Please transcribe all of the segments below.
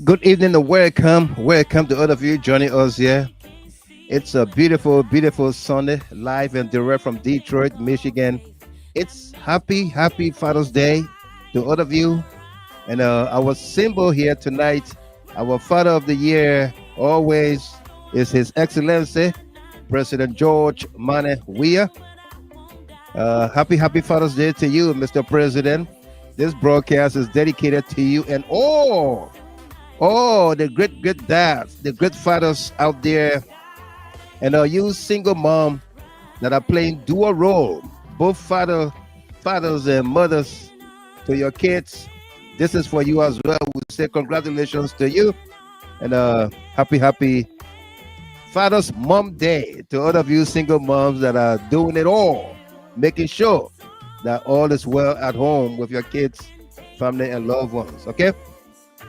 Good evening and welcome. Welcome to all of you joining us here. It's a beautiful, beautiful Sunday, live and direct from Detroit, Michigan. It's happy Father's Day to all of you. And our symbol here tonight, our Father of the Year, always is His Excellency, President George Mane Weah. Happy Father's Day to you, Mr. President. This broadcast is dedicated to you and all the great dads, the great fathers out there, and you single mom that are playing dual role, both fathers and mothers to your kids. This is for you as well. We say congratulations to you, and happy Father's Mom Day to all of you single moms that are doing it all, making sure that all is well at home with your kids, family, and loved ones. Okay.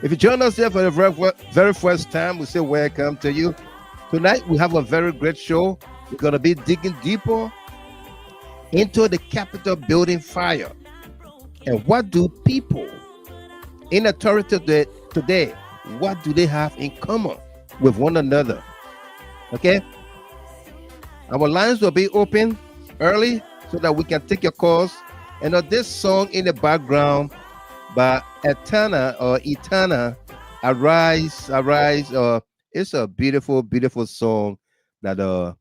If you join us here for the very first time, we say welcome to you. Tonight, we have a very great show. We're going to be digging deeper into the Capitol building fire. And what do people in authority today, what do they have in common with one another? Okay? Our lines will be open early so that we can take your calls. And this song in the background by Etana, Arise. It's a beautiful song that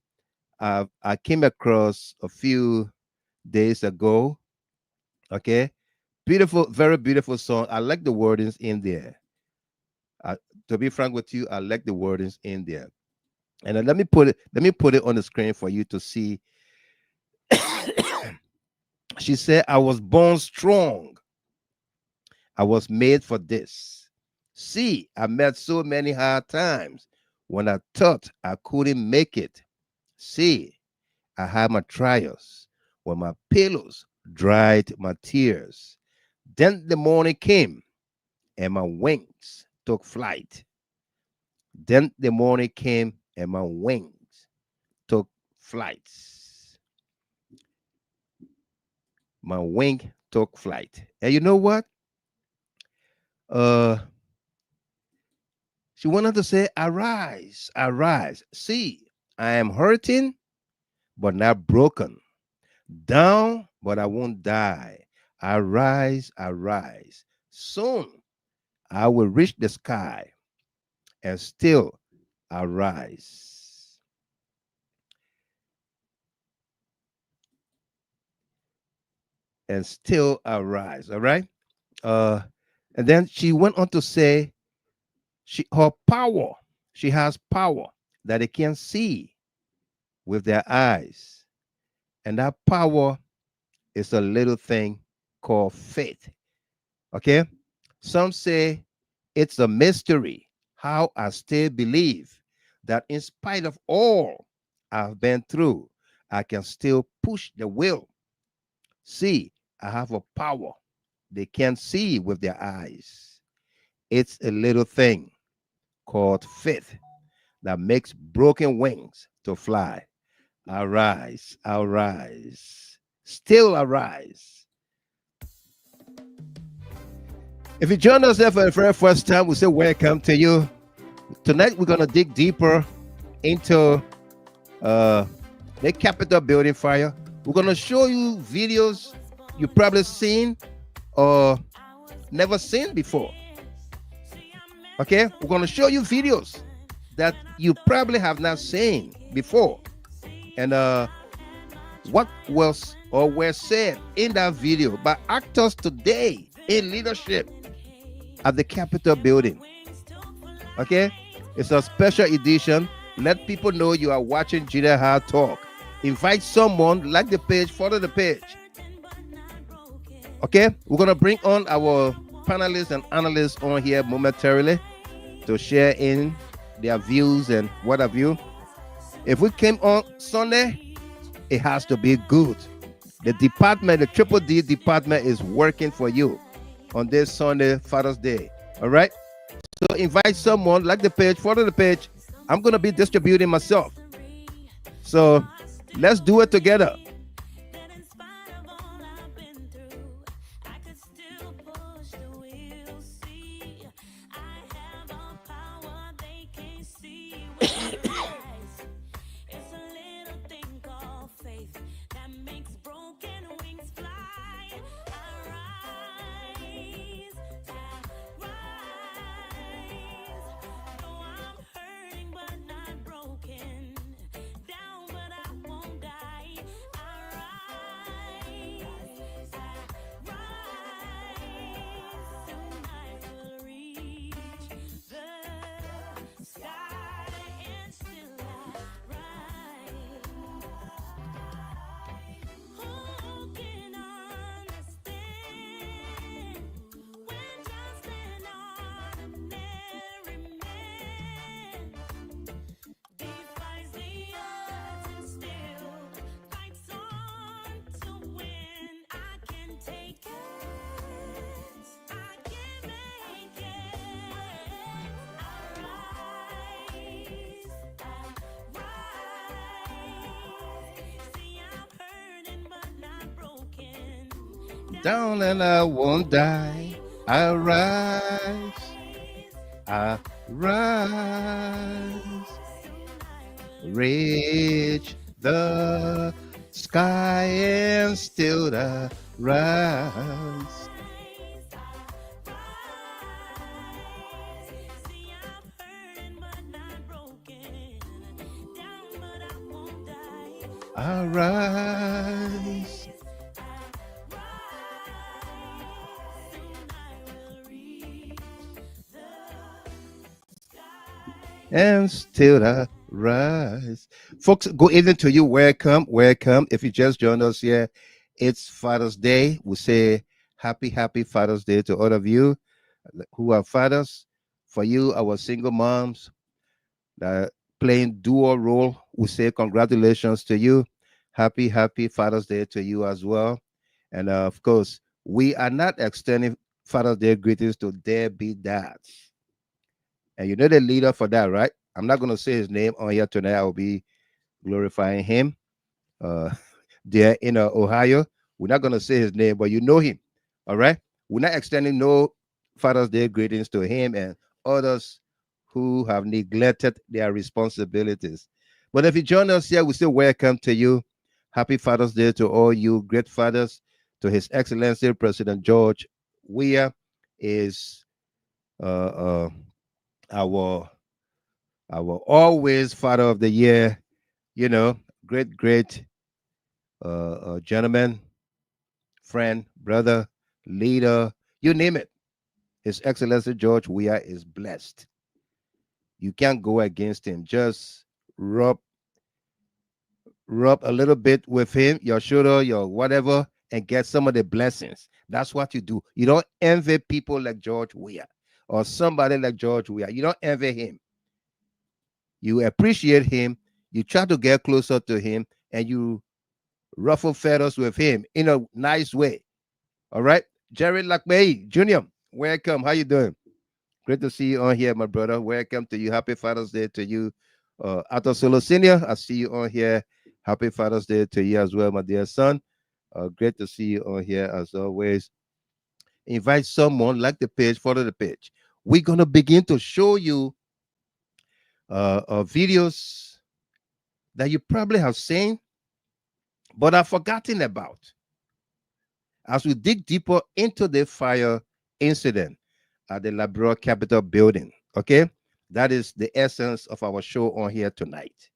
I came across a few days ago. Okay, beautiful, very beautiful song. I like the wordings in there. To be frank with you, I like the wordings in there. And let me put it on the screen for you to see. She said, "I was born strong. I was made for this. See, I met so many hard times when I thought I couldn't make it. See, I had my trials when my pillows dried my tears. Then the morning came and my wings took flight. Then the morning came and my wings took flight. My wing took flight. And you know what? She wanted to say, arise, arise. See, I am hurting, but not broken. Down, but I won't die. Arise, arise. Soon I will reach the sky and still arise. And still arise. All right. And then she went on to say, her power, she has power that they can see with their eyes. And that power is a little thing called faith. Okay? Some say it's a mystery how I still believe that in spite of all I've been through, I can still push the will. See, I have a power they can't see with their eyes. It's a little thing called faith that makes broken wings to fly. Arise, arise, still arise. If you join us here for the very first time, we say welcome to you. Tonight we're gonna dig deeper into the Capitol building fire. We're gonna show you videos you probably seen or never seen before. Okay, we're gonna show you videos that you probably have not seen before, and what was or were said in that video by actors today in leadership at the Capitol building. Okay, it's a special edition. Let people know you are watching Junior Hard Talk. Invite someone, like the page, follow the page. Okay, we're gonna bring on our panelists and analysts on here momentarily to share in their views and what have you. If we came on Sunday, it has to be good. The department, the Triple D department is working for you on this Sunday, Father's Day. All right? So invite someone, like the page, follow the page. I'm going to be distributing myself. So let's do it together. Down and I won't die. I rise. I rise. Reach the sky and still the rise. I rise. And still I rise. Folks, good evening to you. Welcome, welcome. If you just joined us here, it's Father's Day. We say happy Father's Day to all of you who are fathers. For you, our single moms that playing dual role, we say congratulations to you. Happy Father's Day to you as well. And of course, we are not extending Father's Day greetings to deadbeat dads. And you know the leader for that, right? I'm not going to say his name on here tonight. I will be glorifying him. Uh, there in Ohio. We're not going to say his name, but you know him. All right. We're not extending no Father's Day greetings to him and others who have neglected their responsibilities. But if you join us here, we still welcome to you. Happy Father's Day to all you great fathers. To His Excellency President George Weah is uh, our always Father of the Year. You know, great gentleman, friend, brother, leader, you name it. His Excellency George Weah is blessed. You can't go against him. Just rub a little bit with him, your shoulder, your whatever, and get some of the blessings. That's what you do. You don't envy people like George Weah or somebody like George Weah. You don't envy him. You appreciate him. You try to get closer to him, and you ruffle feathers with him in a nice way. All right, Jerry Lakmei Jr., welcome. How you doing? Great to see you on here, my brother. Welcome to you. Happy Father's Day to you. Ato Solo Senior, I see you on here. Happy Father's Day to you as well, my dear son. Great to see you on here as always. Invite someone, like the page, follow the page. We're going to begin to show you videos that you probably have seen, but have forgotten about as we dig deeper into the fire incident at the Liberia Capitol building. Okay, that is the essence of our show on here tonight.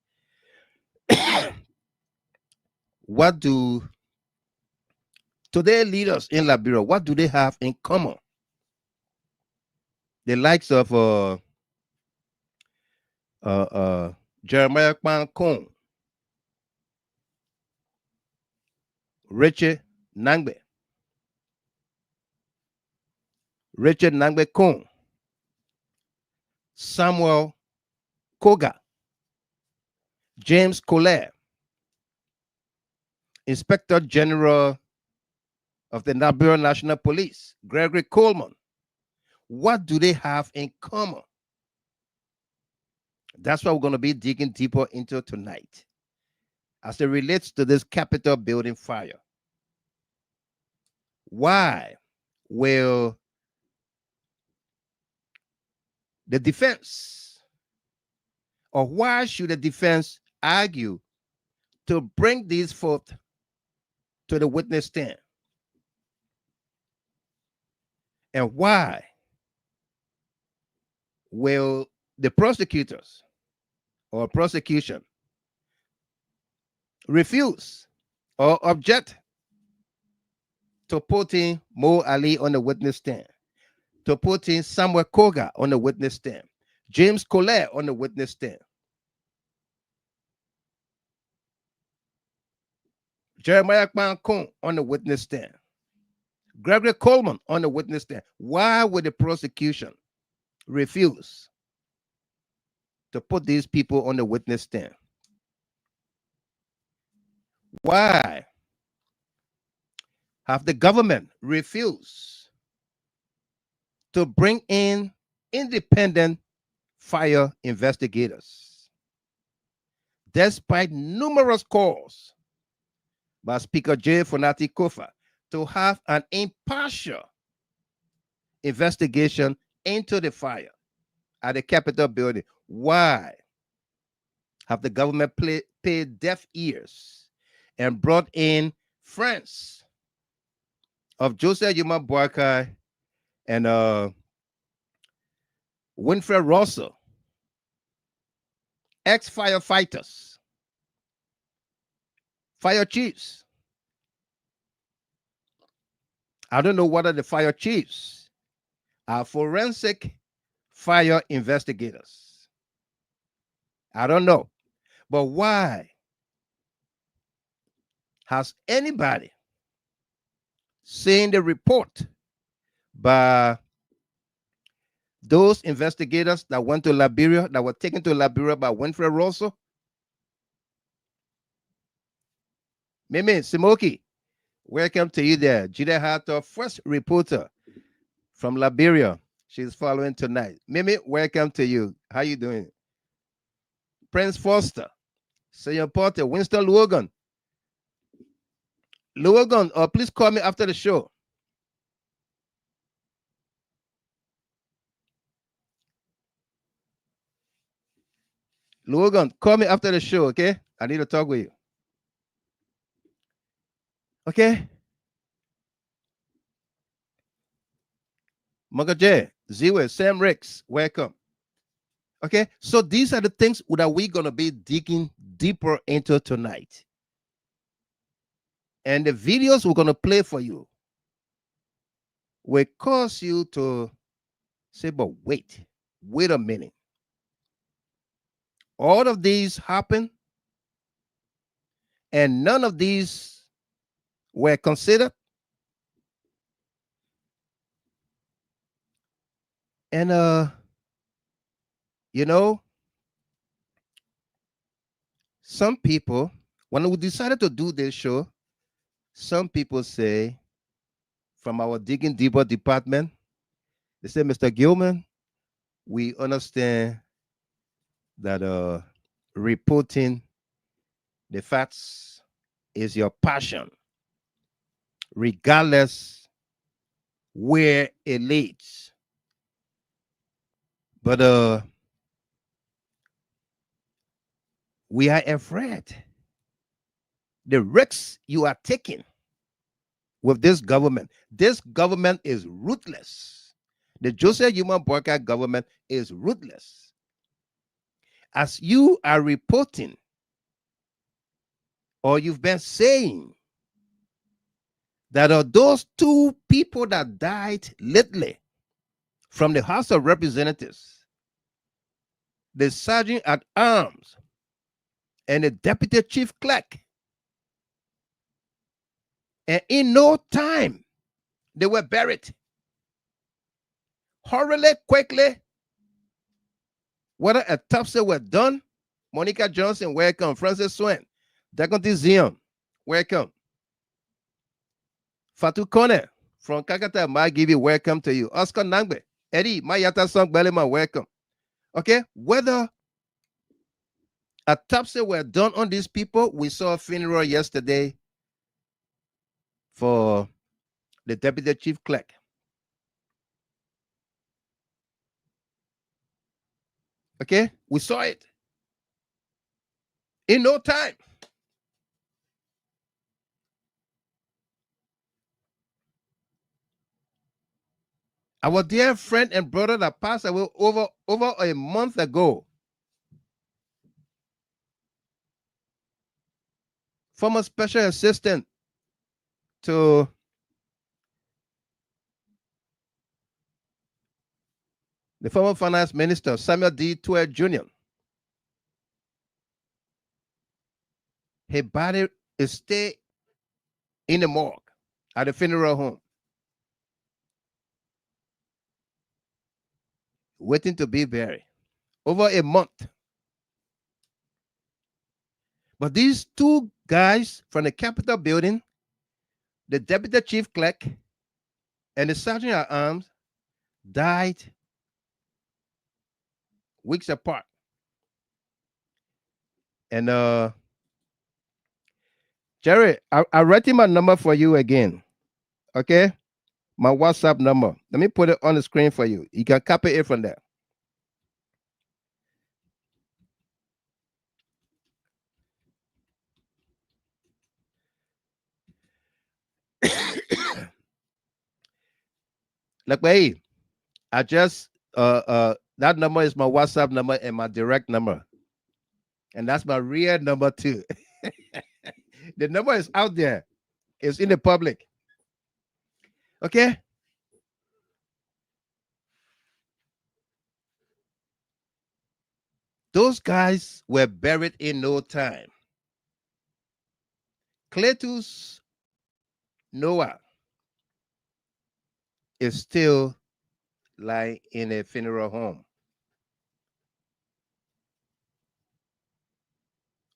What do today leaders in Liberia, what do they have in common? The likes of Jeremiah Kwan, Richard Nangbe Kong, Samuel Kogar, James Kolleh, Inspector General of the Liberia National Police, Gregory Coleman. What do they have in common? That's what we're going to be digging deeper into tonight as it relates to this Capitol building fire. Why will the defense, or why should the defense argue to bring these forth to the witness stand? And why will the prosecutors or prosecution refuse or object to putting Mo Ali on the witness stand, to putting Samuel Kogar on the witness stand, James Kolleh on the witness stand, Jeremiah Kwan on the witness stand, Gregory Coleman on the witness stand? Why would the prosecution refuse to put these people on the witness stand? Why have the government refused to bring in independent fire investigators, despite numerous calls by Speaker J. Fonati Kofa, to have an impartial investigation into the fire at the Capitol building. Why have the government paid deaf ears and brought in friends of Joseph Yuma Boakai and Winfred Russell, ex-firefighters, fire chiefs? I don't know whether the fire chiefs are forensic fire investigators. I don't know. But why has anybody seen the report by those investigators that went to Liberia, that were taken to Liberia by Winfred Russell? Mimi Simoki, welcome to you there. Jide Hatter, first reporter from Liberia. She's following tonight. Mimi, welcome to you. How you doing? Prince Foster, Senior Porter, Winston Logan. Logan, please call me after the show. Logan, call me after the show, okay? I need to talk with you. Okay? Mugga J, Ziwe, Sam Ricks, welcome. Okay, so these are the things that we're going to be digging deeper into tonight. And the videos we're going to play for you will cause you to say, but wait a minute. All of these happen, and none of these were considered. And, you know, some people, when we decided to do this show, some people say, from our Digging Deeper department, they say, Mr. Gilman, we understand that reporting the facts is your passion, regardless where it leads. But we are afraid the risks you are taking with this government. This government is ruthless. The Joseph Yuma Boakai government is ruthless. As you are reporting, or you've been saying, that are those two people that died lately from the House of Representatives, the sergeant at arms and the deputy chief clerk. And in no time, they were buried. Hurriedly, quickly, whether autopsy were done. Monica Johnson, welcome. Francis Swen, Dakonti Zion, welcome. Fatu Kone from Kakata Magibi, welcome to you. Oscar Nangbe, Eddie, Mayata Song Bellima, welcome. Okay, whether autopsy were done on these people, we saw a funeral yesterday for the deputy chief clerk. Okay, we saw it in no time. Our dear friend and brother that passed away over a month ago, former special assistant to the former finance minister, Samuel D. Tweh Jr. His body is still in the morgue at the funeral home, waiting to be buried. Over a month. But these two guys from the Capitol building, the deputy chief clerk and the sergeant at arms, died weeks apart. And Jerry, I write him a number for you again. Okay, my WhatsApp number. Let me put it on the screen for you. You can copy it from there. Like, hey, I just that number is my WhatsApp number and my direct number, and that's my real number too. The number is out there. It's in the public. Okay. Those guys were buried in no time. Cletus Noah is still lying in a funeral home.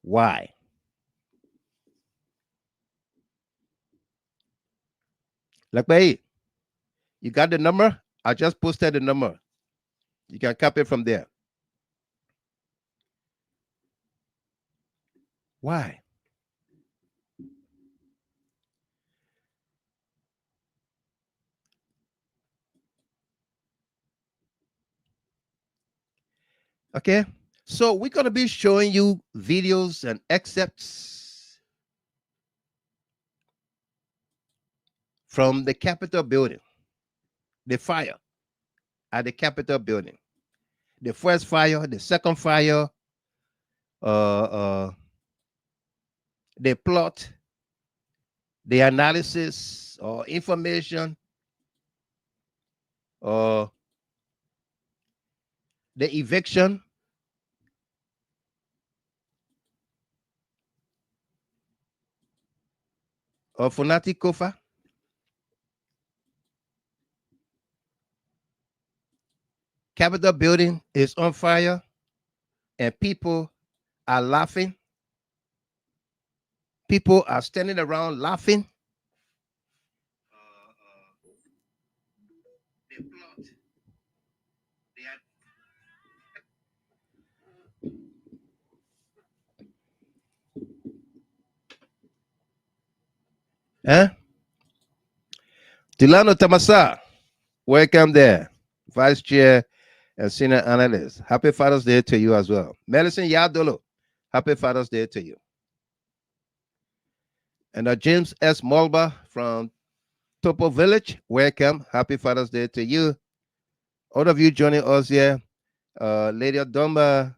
Why? Like, hey, you got the number? I just posted the number. You can copy it from there. Why? Okay. So we're going to be showing you videos and excerpts from the Capitol building, the fire at the Capitol building, the first fire, the second fire, the plot, the analysis or information, or the eviction, of Funati Kofa. Capitol building is on fire and people are laughing. People are standing around laughing. The plot. Huh? Delano Tamasa, welcome there. Vice Chair and Senior Analyst. Happy Father's Day to you as well. Medicine Yadolo, happy Father's Day to you. And James S. Mulba from Topo Village, welcome. Happy Father's Day to you. All of you joining us here, Lady Domba,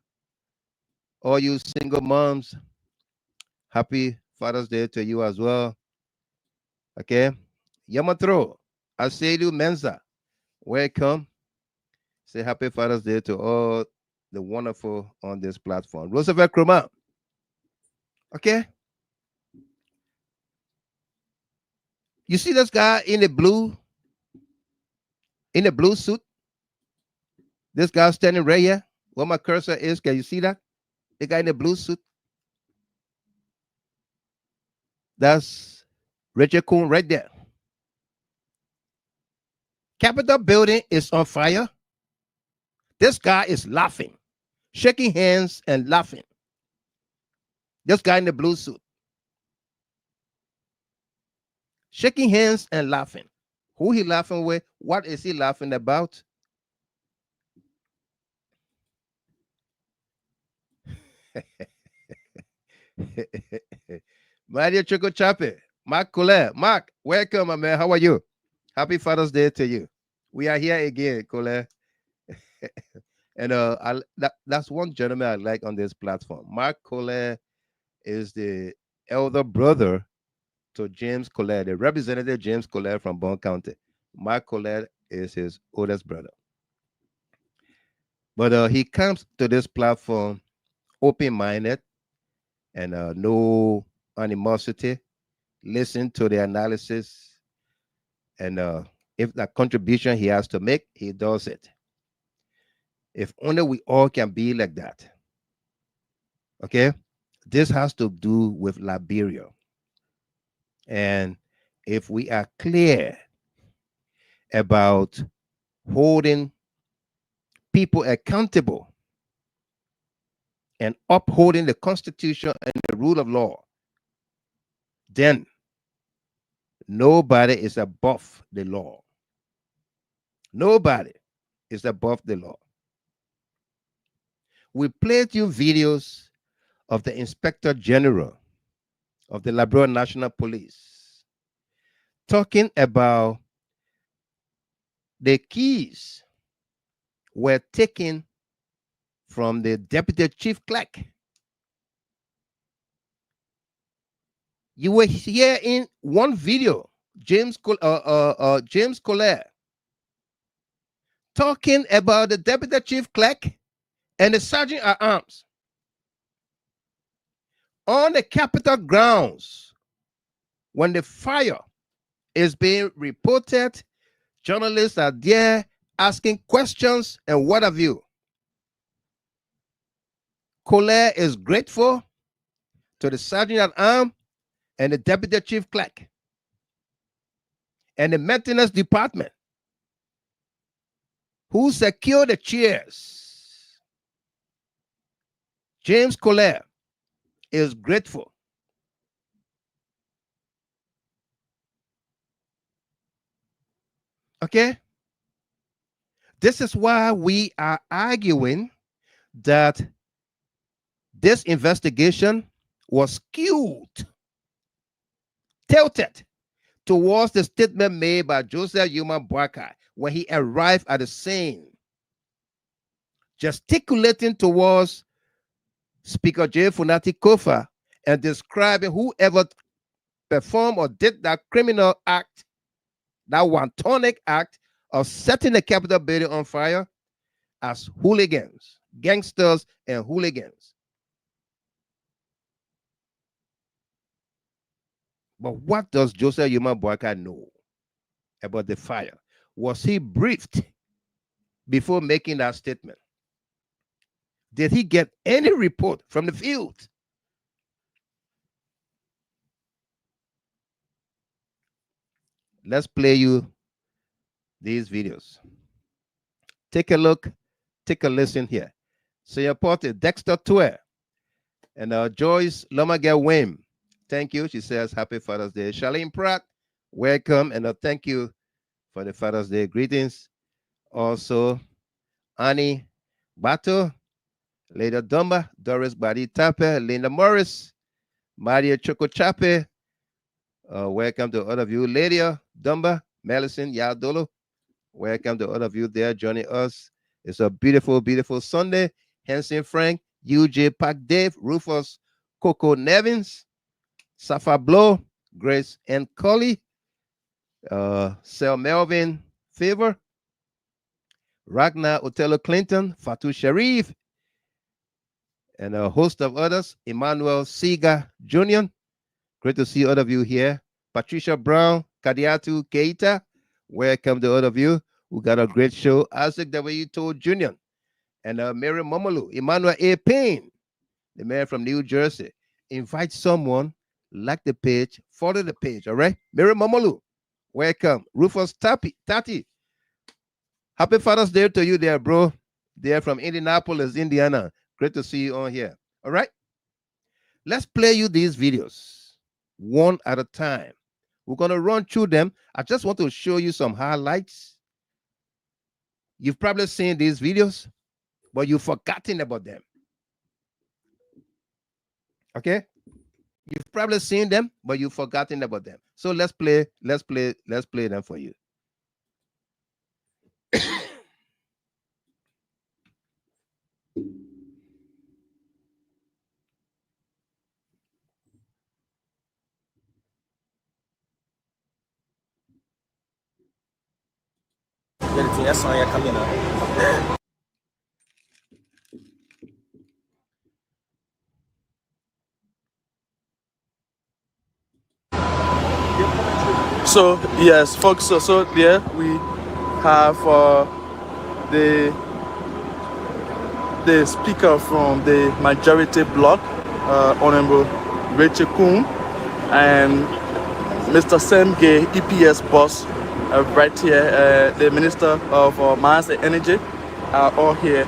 all you single moms, happy Father's Day to you as well. Okay. Yamatro, Asedu Mensa, welcome. Say happy Father's Day to all the wonderful on this platform. Roosevelt Kruma. Okay. You see this guy in the blue suit? This guy standing right here. Where my cursor is, can you see that? The guy in the blue suit. That's Richard Kuhn right there. Capitol building is on fire. This guy is laughing, shaking hands and laughing. This guy in the blue suit. Shaking hands and laughing. Who he laughing with? What is he laughing about? My dear Choco Chape, Mark Kolleh. Mark, welcome, my man. How are you? Happy Father's Day to you. We are here again, Kolleh. And that's one gentleman I like on this platform. Mark Kolleh is the elder brother to James Kolleh, the representative James Kolleh from Bond County. Mark Kolleh is his oldest brother. But he comes to this platform open-minded and no animosity. Listen to the analysis, and if that contribution he has to make, he does it. If only we all can be like that. Okay, this has to do with Liberia, and if we are clear about holding people accountable and upholding the Constitution and the rule of law, then Nobody is above the law. Nobody is above the law. We played you videos of the Inspector General of the Liberia National Police talking about the keys were taken from the Deputy Chief Clerk. You were here in one video, James Kolleh, talking about the Deputy Chief Clerk and the Sergeant at Arms on the Capitol grounds. When the fire is being reported, journalists are there asking questions and what have you. Kolleh is grateful to the Sergeant at Arms and the Deputy Chief Clerk and the Maintenance Department who secured the chairs. James Kolleh is grateful. Okay? This is why we are arguing that this investigation was skewed, tilted towards the statement made by Joseph Yuma Boakai when he arrived at the scene, gesticulating towards Speaker J. Funati Kofa and describing whoever performed or did that criminal act, that wantonic act of setting the Capitol building on fire, as hooligans, gangsters, and hooligans. But what does Joseph Yuma Boakai know about the fire? Was he briefed before making that statement? Did he get any report from the field? Let's play you these videos. Take a look, take a listen here. So your party, Dexter Tweh and Joyce Lomagel Wim. Thank you. She says, Happy Father's Day. Charlene Pratt, welcome. And thank you for the Father's Day greetings. Also, Annie Bato, Leda Dumba, Doris Badi Tape, Linda Morris, Maria Choco Chape. Welcome to all of you. Lydia Dumba, Melison Yadolo. Welcome to all of you there joining us. It's a beautiful, beautiful Sunday. Henson Frank, UJ Pac Dave, Rufus Coco Nevins, Safa Blow, Grace and Kolleh, Sel Melvin Favor, Ragnar Otello Clinton, Fatu Sharif, and a host of others, Emmanuel Siga Jr. Great to see all of you here. Patricia Brown, Kadiatu Keita, welcome to all of you. We got a great show. Isaac W. Told Jr. and Mary Momolu, Emmanuel A. Payne, the man from New Jersey. Invite someone, like the page, follow the page, all right? Mary Momolu, welcome. Rufus Tati, happy Father's Day to you there, bro. They're from Indianapolis, Indiana. Great to see you on here, all right? Let's play you these videos one at a time. We're going to run through them. I just want to show you some highlights. You've probably seen these videos, but you've forgotten about them. Okay? You've probably seen them, but you've forgotten about them. So let's play them for you. So yes, folks. So there we have the speaker from the majority bloc, Honorable Rachel Kuhn, and Mr. Sam Gay, EPS boss, right here. The Minister of Mines and Energy are all here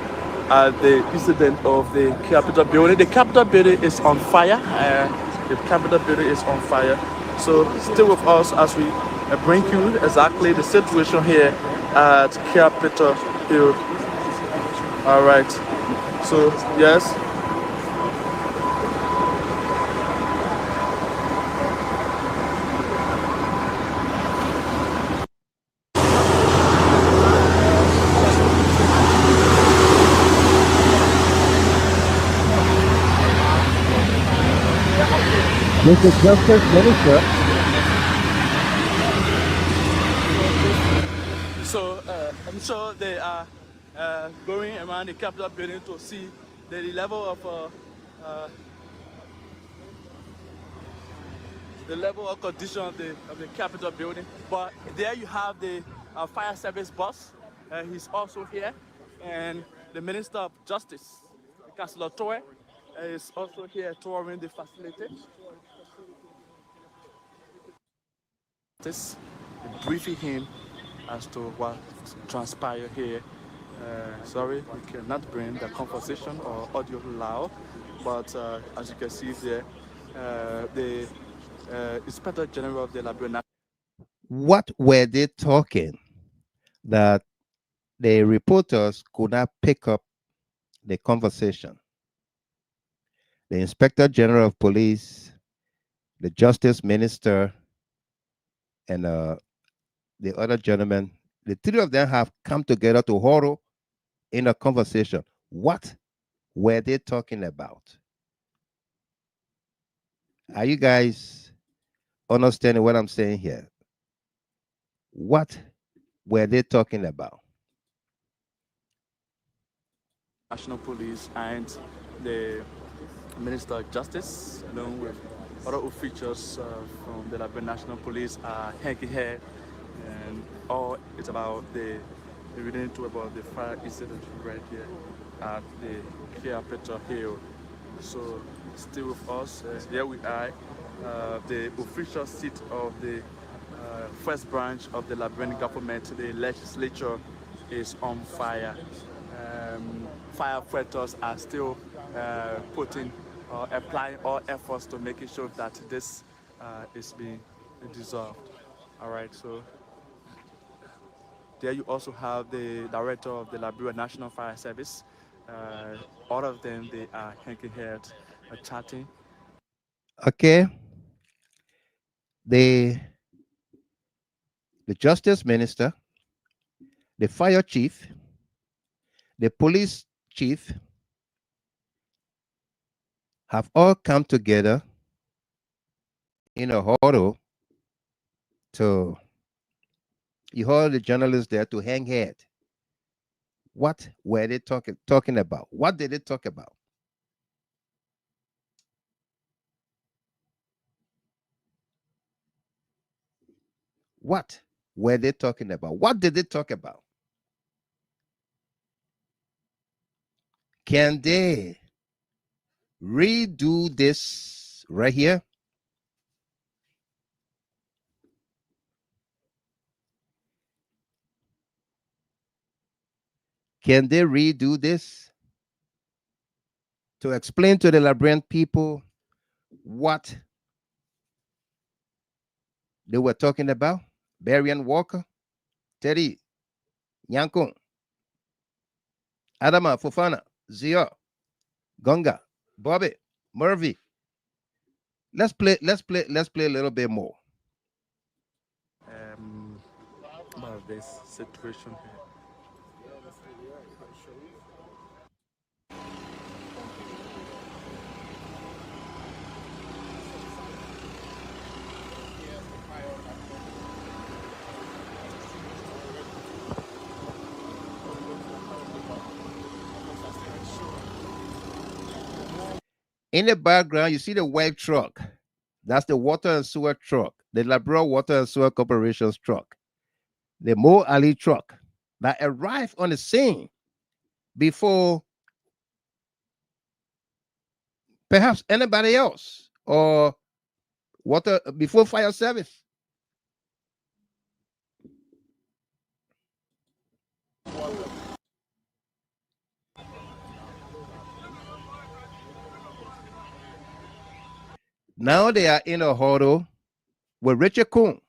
at the incident of the Capitol building. The Capitol building is on fire. The Capitol building is on fire. So stay with us as we bring you exactly the situation here at Capitol Hill. All right. So yes. Mr. Justice Minister. So I'm sure they are going around the Capitol building to see the level of condition of the Capitol building. But there you have the fire service boss. He's also here, and the Minister of Justice, Councillor Tweh, is also here touring the facility. This briefing him as to what transpired here. Sorry, we cannot bring the conversation or audio loud, but as you can see there, the Inspector General of the Liberian. What were they talking that the reporters could not pick up the conversation? The Inspector General of Police, the Justice Minister, and the other gentleman, the three of them have come together to huddle in a conversation. What were they talking about? Are you guys understanding what I'm saying here? What were they talking about? National Police and the Minister of Justice, along with other officials from the Liberian National Police, are hanging here, and all it's about the relating to about the fire incident right here at the Capitol Hill. So still with us, here we are, the official seat of the first branch of the Liberian government, the legislature, is on fire. Firefighters are still applying all efforts to making sure that this is being dissolved. All right, so there you also have the director of the Liberia National Fire Service. All of them, they are hanging head, chatting. Okay. The Justice Minister, the Fire Chief, the Police Chief have all come together in a huddle to, you heard the journalists there, to hang head. What were they talking about? What did they talk about? What were they talking about? What did they talk about? Can they redo this right here? Can they redo this to explain to the Liberian people what they were talking about? Barian Walker, Teddy, Nyankun, Adama, Fofana, Zia, Gonga, Bobby, Murphy. Let's play a little bit more. About this situation here. In the background, you see the white truck. That's the water and sewer truck, the Liberia Water and Sewer Corporation's truck, the Mo Ali truck that arrived on the scene before perhaps anybody else, or water before fire service. Now they are in a huddle with Richard Kuhn.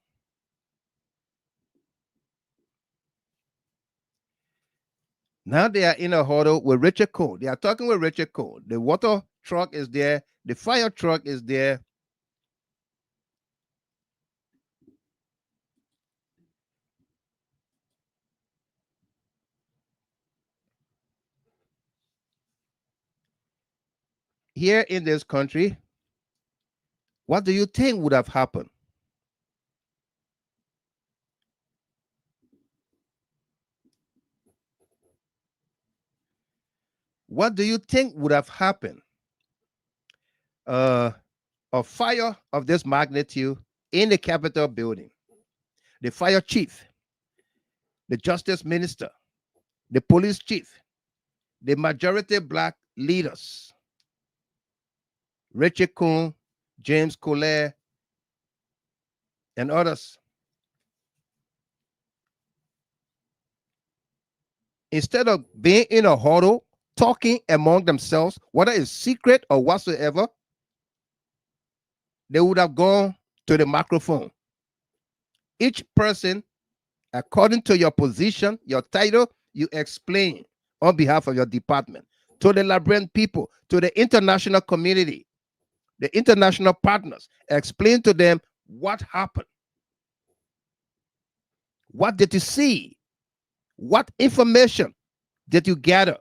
Now they are in a huddle with Richard Kuhn. They are talking with Richard Kuhn. The water truck is there. The fire truck is there. Here in this country, what do you think would have happened? What do you think would have happened? A fire of this magnitude in the Capitol building. The fire chief, the justice minister, the police chief, the majority black leaders, Richard Kuhn, James Kolleh, and others. Instead of being in a huddle, talking among themselves, whether it's secret or whatsoever, they would have gone to the microphone. Each person, according to your position, your title, you explain on behalf of your department to the Liberian people, to the international community, the international partners. Explain to them what happened. What did you see? What information did you gather?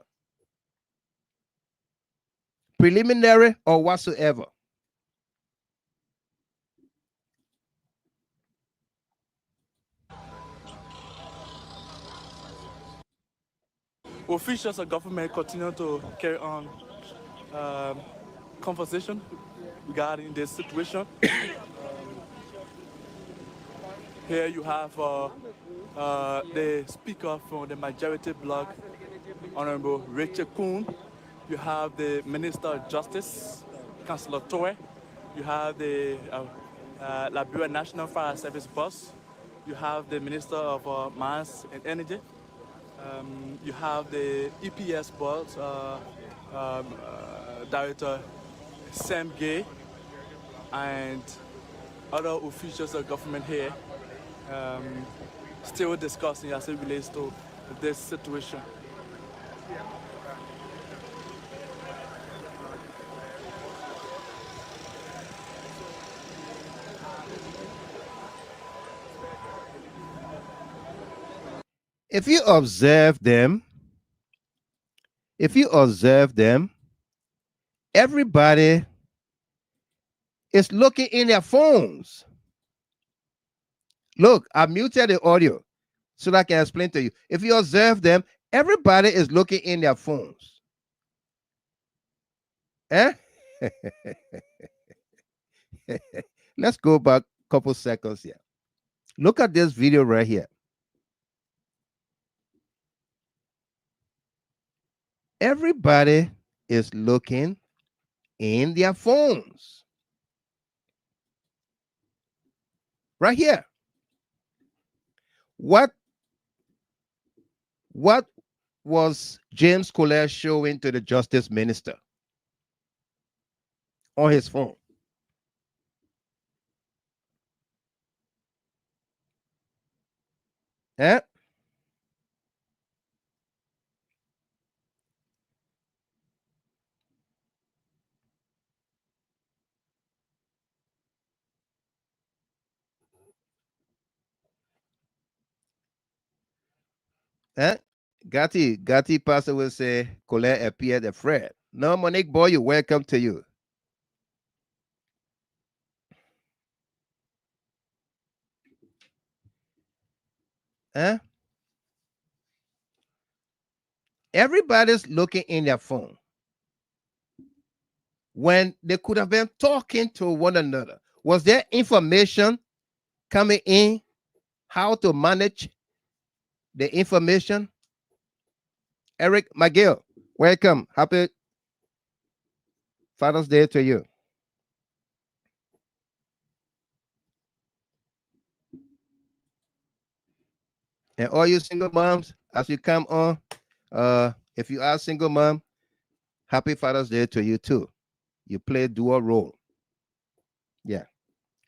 Preliminary or whatsoever. Officials of government continue to carry on conversation regarding this situation. Here you have the speaker from the majority bloc, Honorable Richard Kuhn. You have the Minister of Justice, Councillor Tweh. You have the Liberian National Fire Service boss. You have the Minister of Mines and Energy. You have the EPS boss, Director Sam Gay, and other officials of government here still discussing as it relates to this situation. If you observe them, everybody is looking in their phones. Look, I muted the audio so that I can explain to you. If you observe them, everybody is looking in their phones. Eh? Let's go back a couple seconds here. Look at this video right here. Everybody is looking in their phones. Right here. What was James Kolleh showing to the justice minister on his phone? Eh? Eh? Gatti Pastor will say, Kolleh appeared afraid. No, Monique Boy, you welcome to you. Eh? Everybody's looking in their phone when they could have been talking to one another. Was there information coming in? How to manage the information? Eric McGill, welcome. Happy Father's Day to you. And all you single moms, as you come on, if you are single mom, happy Father's Day to you too. You play dual role. Yeah.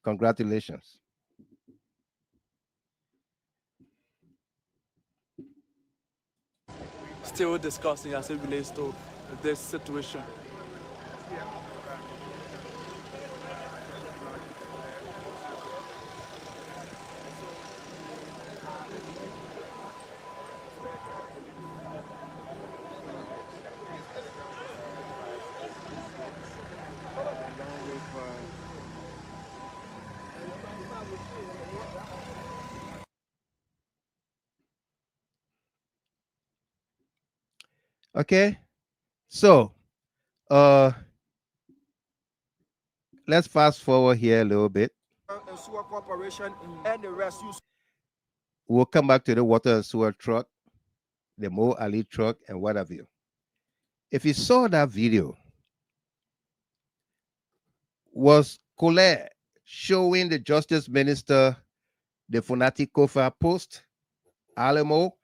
Congratulations. still discussing as it relates to this situation. Okay, so let's fast forward here a little bit. And sewer corporation and the rest. We'll come back to the water and sewer truck, the Mo Ali truck, and what have you. If you saw that video, was Kolleh showing the Justice Minister the Funati Kofa post, Alamo?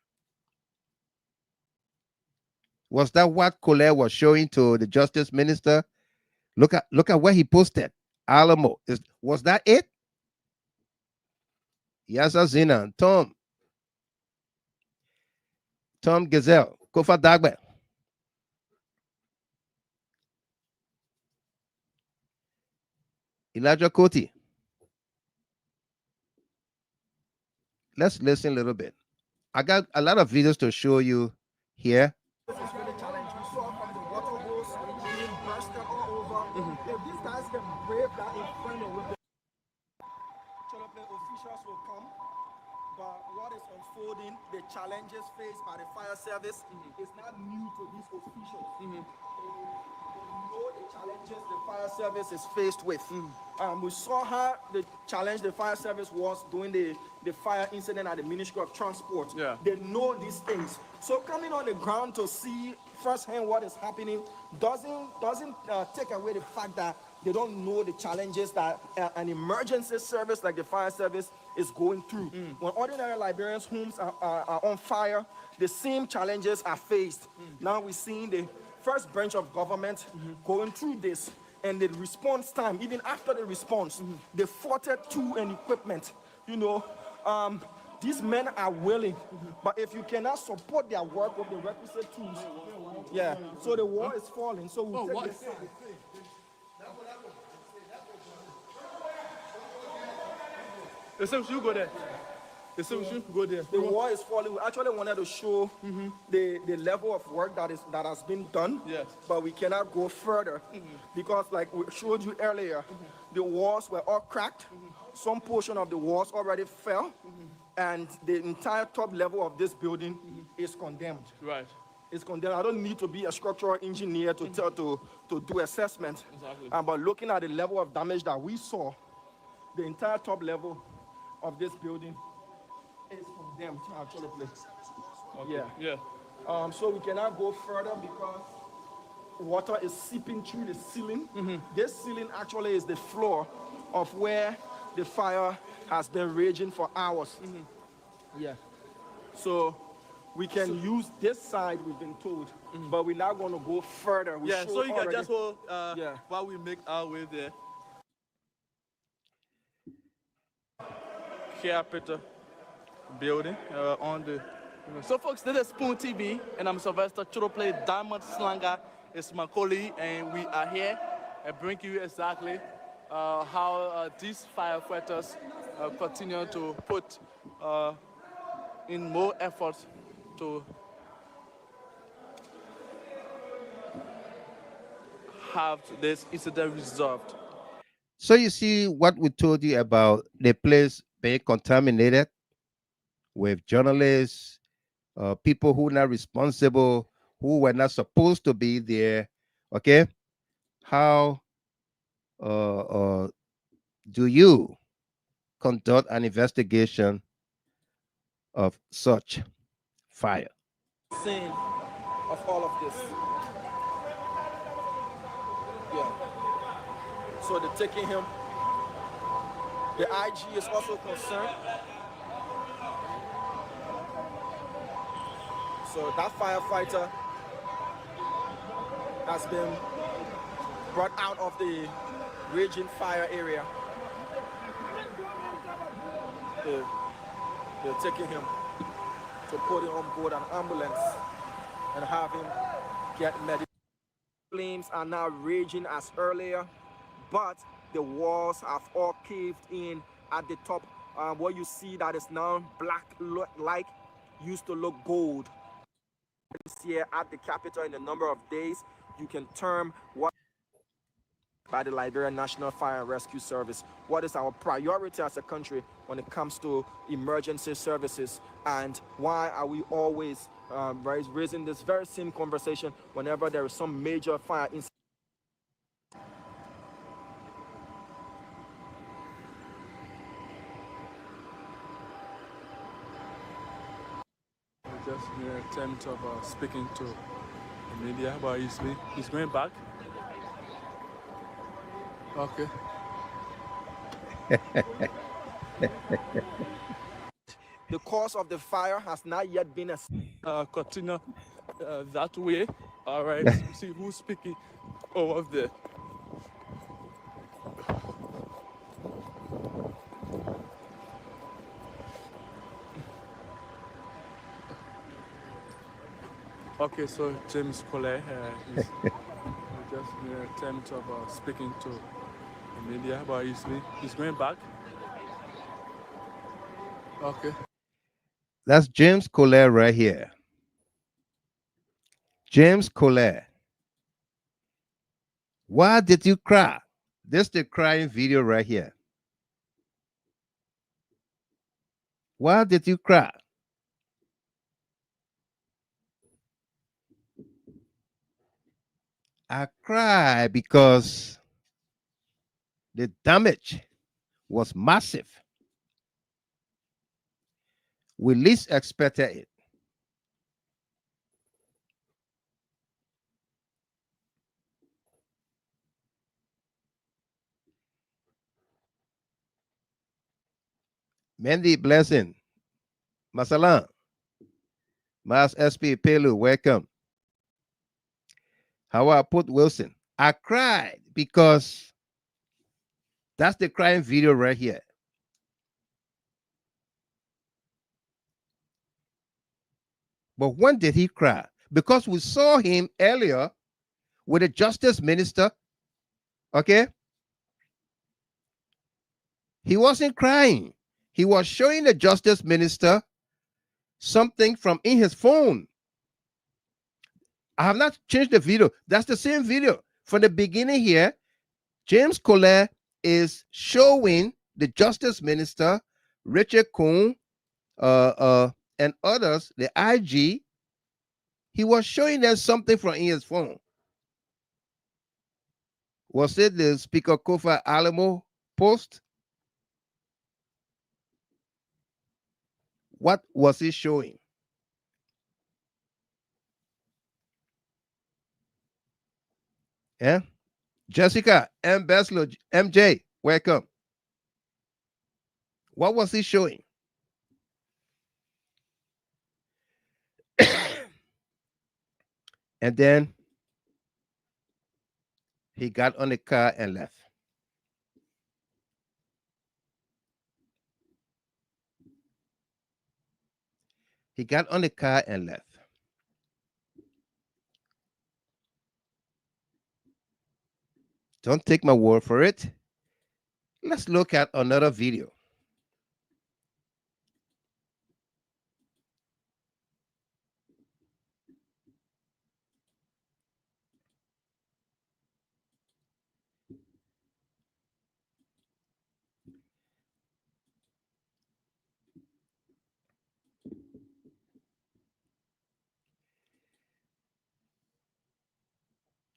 Was that what Kolleh was showing to the Justice Minister? Look at where he posted. Alamo. Was that it? Yasa Zina, Tom Gazelle, Kofa Dagbe. Elijah Koti. Let's listen a little bit. I got a lot of videos to show you here. This is really challenging. We saw from the water hose being bursted all over. If these guys can brave that in front of the officials will come. But what is unfolding, the challenges faced by the fire service is not new to these officials. They know the challenges the fire service is faced with. We saw how the challenge the fire service was during the fire incident at the Ministry of Transport. Yeah. They know these things. So coming on the ground to see firsthand what is happening doesn't take away the fact that they don't know the challenges that an emergency service like the fire service is going through. When ordinary Liberians' homes are on fire, the same challenges are faced. Now we're seeing the first branch of government going through this, and the response time, even after the response, the 42 and equipment, these men are willing, but if you cannot support their work with the requisite tools, so the wall is falling. So we take this. You go there. Go there. The wall is falling. We actually wanted to show the level of work that has been done. Yes. But we cannot go further because, like we showed you earlier, the walls were all cracked. Some portion of the walls already fell, and the entire top level of this building is condemned. Right. It's condemned. I don't need to be a structural engineer to do assessment. Exactly. But looking at the level of damage that we saw, the entire top level of this building is condemned, actually. Okay. Yeah. So we cannot go further because water is seeping through the ceiling. This ceiling actually is the floor of where the fire has been raging for hours. So we can use this side, we've been told, but we're not going to go further. So you can just hold while we make our way there. Capita building on the. So folks, this is Spoon TV, and I'm Sylvester Churoplay Diamond Slanger. It's my colleague, and we are here and bring you exactly how these firefighters continue to put in more efforts to have this incident resolved. So you see what we told you about the place being contaminated with journalists, people who are not responsible, who were not supposed to be there. Okay, how do you conduct an investigation of such fire? Scene of all of this. So they're taking him. The IG is also concerned. So that firefighter has been brought out of the raging fire area. They're taking him to put him on board an ambulance. and have him get medical. Flames are now raging as earlier, but the walls have all caved in at the top. What you see that is now black like used to look gold. This year at the capital in a number of days, you can term what by the Liberian National Fire and Rescue Service. What is our priority as a country when it comes to emergency services, and why are we always raising this very same conversation whenever there is some major fire incident? Just in an attempt of speaking to the media, but he's going back. Okay. The cause of the fire has not yet been Continue that way. All right. See who's speaking over there. Okay, so James Kolleh is just in an attempt of speaking to the media, but he's going back. Okay. That's James Kolleh right here. James Kolleh. Why did you cry? This is the crying video right here. Why did you cry? I cry because the damage was massive. We least expected it. Mandy Blessing, Masalan, Mas SP Pelu, welcome. How I put Wilson. I cried because that's the crying video right here. But when did he cry? Because we saw him earlier with the justice minister. Okay? He wasn't crying. He was showing the justice minister something from in his phone. I have not changed the video. That's the same video. From the beginning here, James Kolleh is showing the justice minister, Richard Kuhn, and others, the IG. He was showing them something from in his phone. Was it the Speaker Kofa Alamo post? What was he showing? Yeah. Jessica, Ambassador, MJ, welcome. What was he showing? And then he got on the car and left. He got on the car and left. Don't take my word for it. Let's look at another video.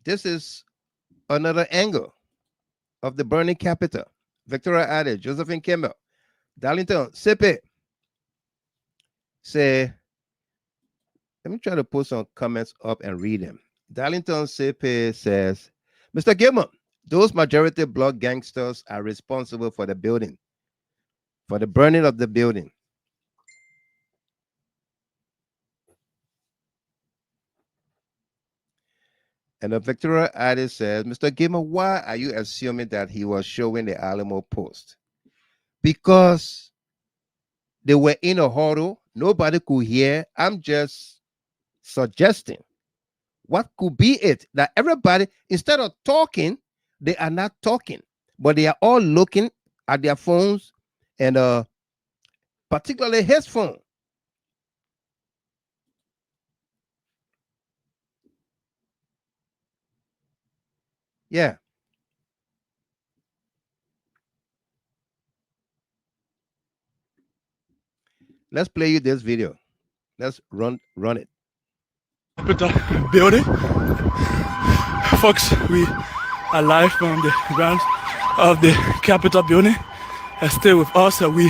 This is another angle of the burning capital. Victoria Ade, Josephine Kimball, Darlington, Sipe. Say, let me try to put some comments up and read them. Darlington Sipe says, Mr. Gilman, those majority bloc gangsters are responsible for the building, for the burning of the building. And Victoria Ade says, Mr. Gilman, why are you assuming that he was showing the Alamo post? Because they were in a huddle. Nobody could hear. I'm just suggesting what could be it that everybody, instead of talking, they are not talking, but they are all looking at their phones, and particularly his phone. Yeah. Let's play you this video. Let's run it. Building. Folks, we are live from the grounds of the Capitol building. Stay with us. We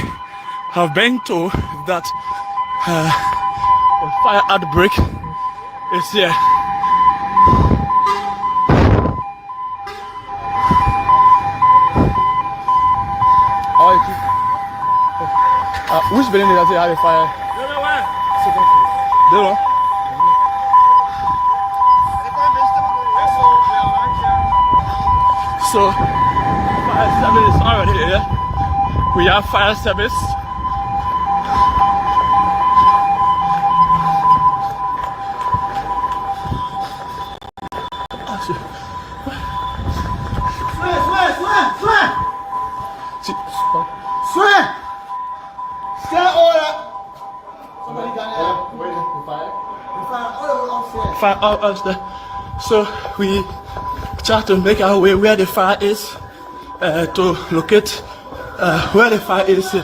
have been told that a fire outbreak is here. Which building did I say had a fire? The one. So, fire service is already here. We have fire service. Swear! Stand order! Somebody got there. Where is the fire? The fire all upstairs. Fire all upstairs. So we try to make our way where the fire is, to locate where the fire is.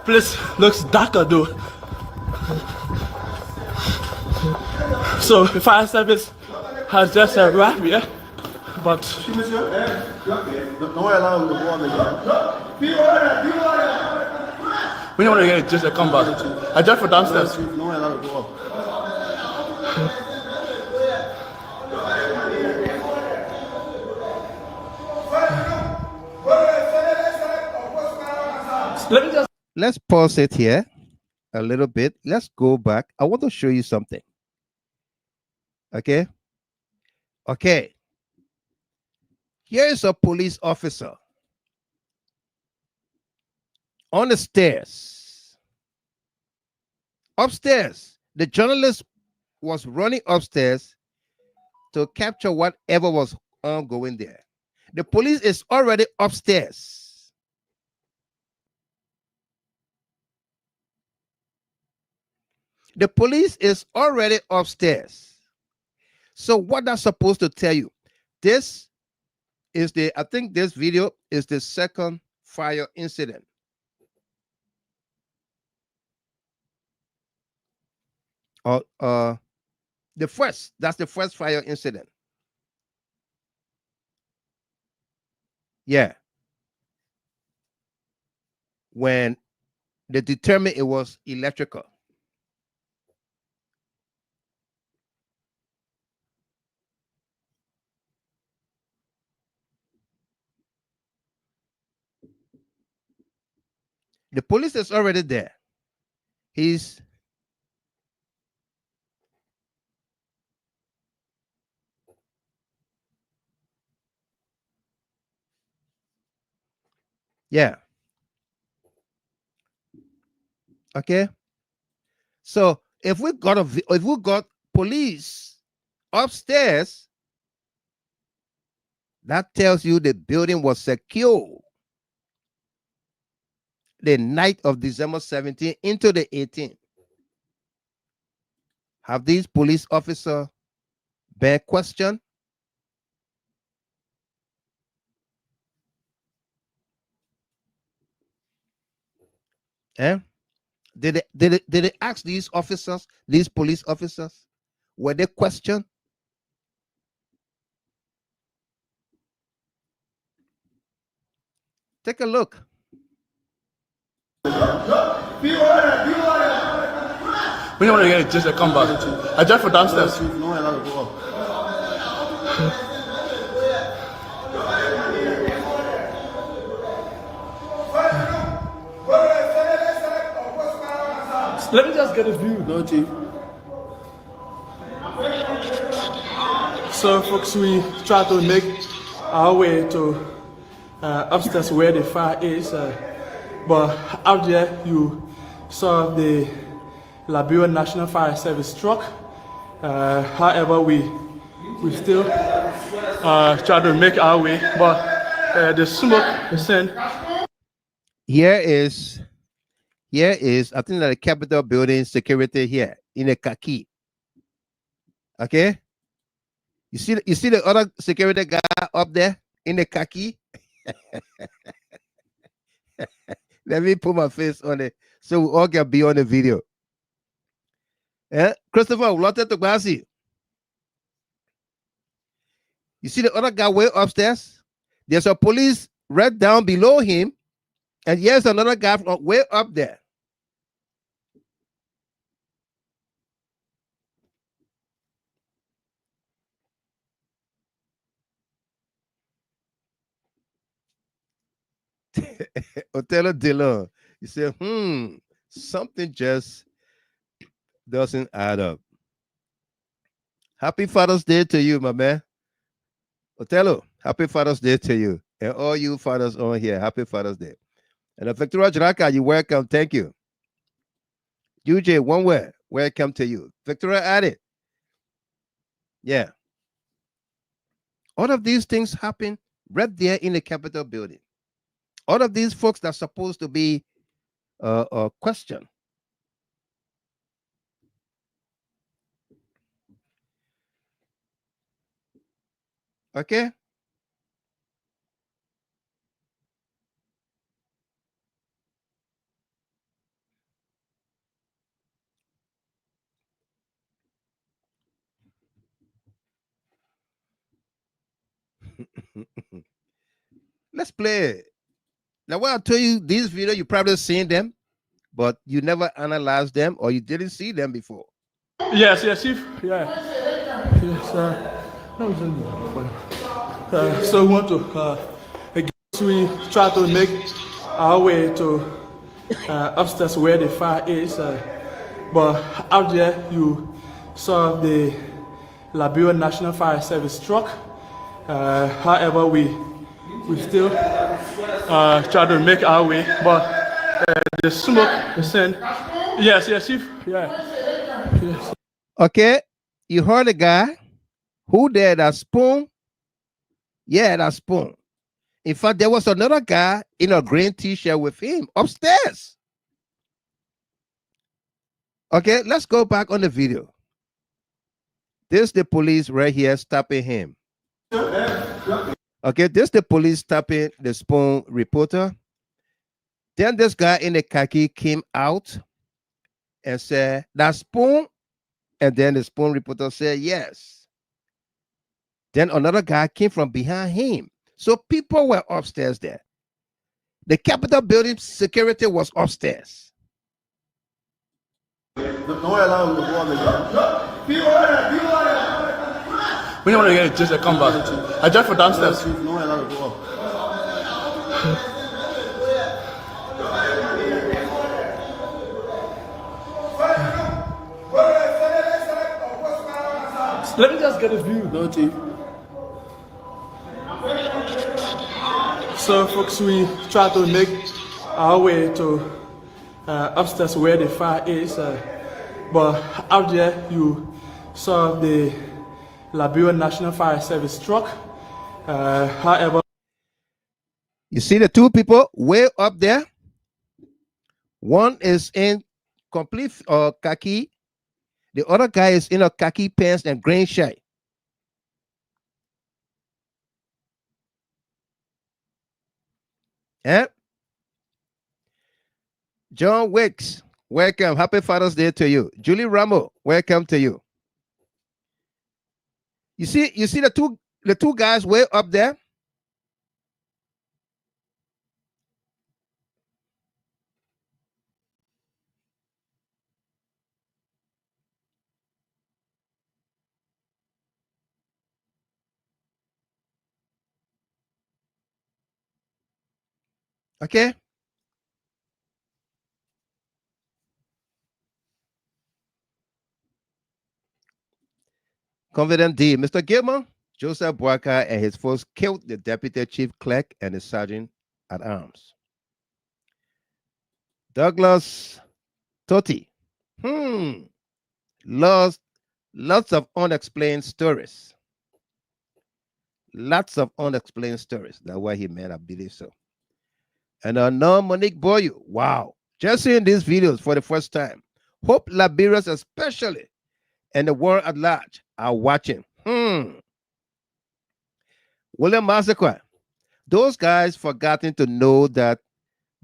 Place looks darker though. So the fire service has just arrived here, but Don't allow him to go on the we don't want to get just a combat. I just for downstairs. Don't allow him to go up. Let's pause it here a little bit. Let's go back. I want to show you something. Okay. Here is a police officer on the stairs. Upstairs, the journalist was running upstairs to capture whatever was ongoing there. The police is already upstairs. The police is already upstairs. So what that's supposed to tell you? This is I think this video is the second fire incident. That's the first fire incident. Yeah. When they determined it was electrical. The police is already there. Yeah. Okay. So if we got police upstairs, that tells you the building was secure the night of December 17th into the 18th. Have these police officers been questioned? Did they ask these officers, these police officers, were they questioned? Take a look. we don't want to get just a combat. I just for downstairs. Don't allow him to go up. Let me just get a view. No, Chief. So, folks, we try to make our way to upstairs where the fire is, but out there you saw the Liberian National Fire Service truck However, we still try to make our way, but the smoke is in. Here is, I think that the Capitol building security here in a khaki. Okay, you see the other security guy up there in the khaki. Let me put my face on it so we all can be on the video. Christopher, Walter Togbasi. You see the other guy way upstairs? There's a police right down below him, and here's another guy from way up there. Othello Dillon. You say, something just doesn't add up. Happy Father's Day to you, my man. Othello, happy Father's Day to you. And all you fathers on here, happy Father's Day. And Victoria Jaraka, you welcome. Thank you. UJ, one word. Welcome to you. Victoria added. Yeah. All of these things happen right there in the Capitol building. All of these folks that are supposed to be questioned. Okay. Let's play it. Now, when I tell you these videos, you probably seen them, but you never analyzed them or you didn't see them before. Yes, Chief. Yeah. Yes, so we want to we try to make our way to upstairs where the fire is, but out there you saw the Liberian National Fire Service truck. However, we still try to make our way, but the smoke is in. Yes, Chief. Yeah. Yes. Okay, you heard the guy who did that spoon. Yeah, that spoon. In fact, there was another guy in a green t-shirt with him upstairs. Okay, let's go back on the video. This is the police right here stopping him. Okay, this is the police stopping the spoon reporter. Then this guy in the khaki came out and said, that spoon? And then the spoon reporter said, yes. Then another guy came from behind him. So people were upstairs there. The Capitol building security was upstairs. We don't want to get just a comeback. I just for downstairs. Let me just get a view. No, Chief. So, folks, we try to make our way to upstairs where the fire is, but out there you saw the Liberian National Fire Service truck. However, you see the two people way up there. One is in complete khaki. The other guy is in a khaki pants and green shirt. Yeah. John Wicks, welcome. Happy Father's Day to you. Julie Ramo, welcome to you. You see the two guys way up there? Okay. Confident D. Mr. Gilman, Joseph Boaka and his force killed the deputy chief clerk and the sergeant at arms. Douglas Totti. Lost Lots of unexplained stories. Lots of unexplained stories. That's why he meant, I believe so. And no, Monique Boyu. Wow. Just seeing these videos for the first time. Hope Liberians, especially, and the world at large, are watching. William Massacre. Those guys forgotten to know that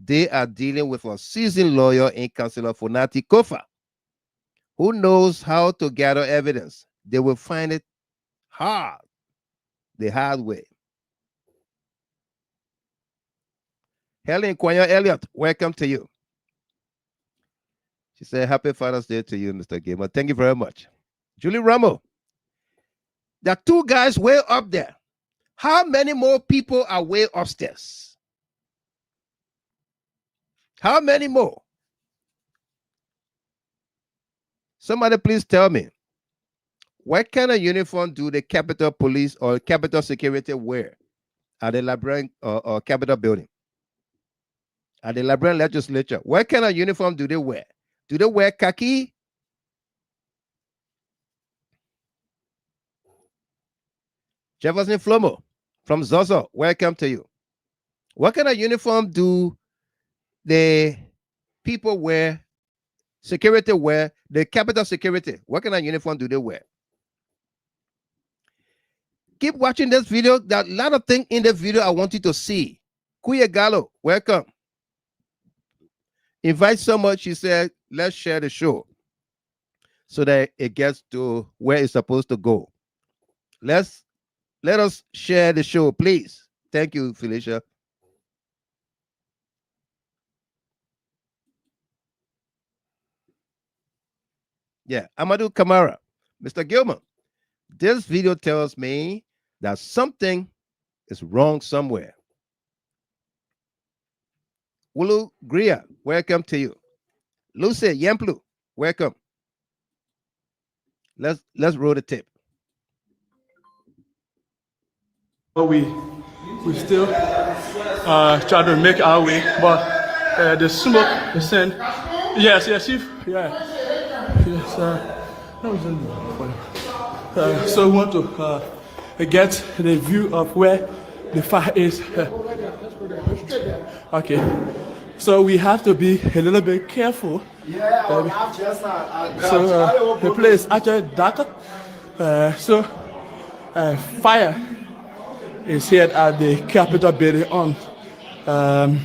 they are dealing with a seasoned lawyer in Councilor Funati Kofa, who knows how to gather evidence. They will find it hard, the hard way. Helen Kwanya Elliott, welcome to you. She said, Happy Father's Day to you, Mr. Gamer. Thank you very much. Julie Ramo. There are two guys way up there. How many more people are way upstairs? How many more? Somebody please tell me. What kind of uniform do the Capitol Police or Capitol Security wear at the Liberian or Capitol building? At the Liberian legislature? What kind of uniform do they wear? Do they wear khaki? Jefferson Flomo from Zozo, welcome to you. What kind of uniform do the people wear, security wear, the Capitol Security? What kind of uniform do they wear? Keep watching this video. There are a lot of things in the video I want you to see. Kuya Gallo, welcome. Invite someone, she said, let's share the show so that it gets to where it's supposed to go. Let us share the show, please. Thank you, Felicia. Yeah, Amadou Kamara. Mr. Gilman, this video tells me that something is wrong somewhere. Wulu Gria, welcome to you. Lucy Yemplu, welcome. Let's roll the tape. We still try to make our way, but the smoke, the scent. Yes, Chief. Yeah. Yes, that was so we want to get the view of where the fire is. Okay. So we have to be a little bit careful. So the place is actually darker. Fire is here at the Capitol building on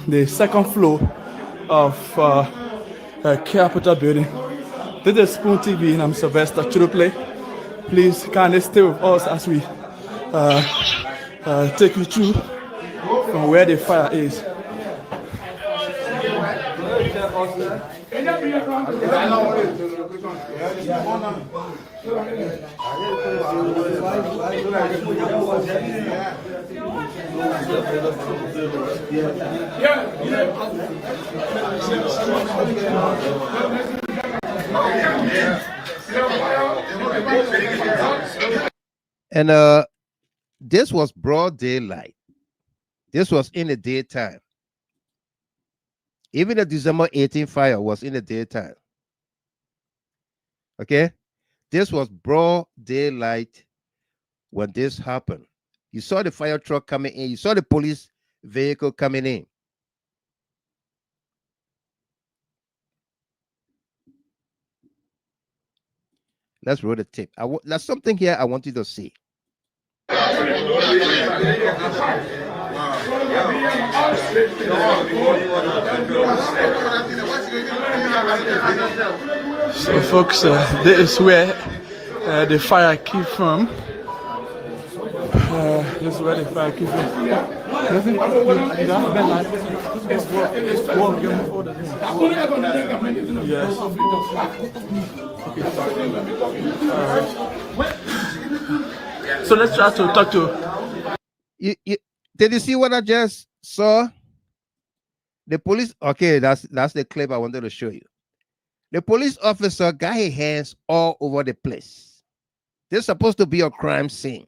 the second floor of Capitol building. This is Spoon TV and I'm Sylvester Churuple. Please kindly stay with us as we take you through from where the fire is. And this was broad daylight. This was in the daytime. Even the December 18th fire was in the daytime. Okay? This was broad daylight when this happened. You saw the fire truck coming in. You saw the police vehicle coming in. Let's roll the tape. There's something here I want you to see. So folks, this is where the fire came from. This is where the fire came from. Yes. So let's try to talk to did you see what I just saw? The police, okay, that's the clip I wanted to show you. The police officer got his hands all over the place. This is supposed to be a crime scene.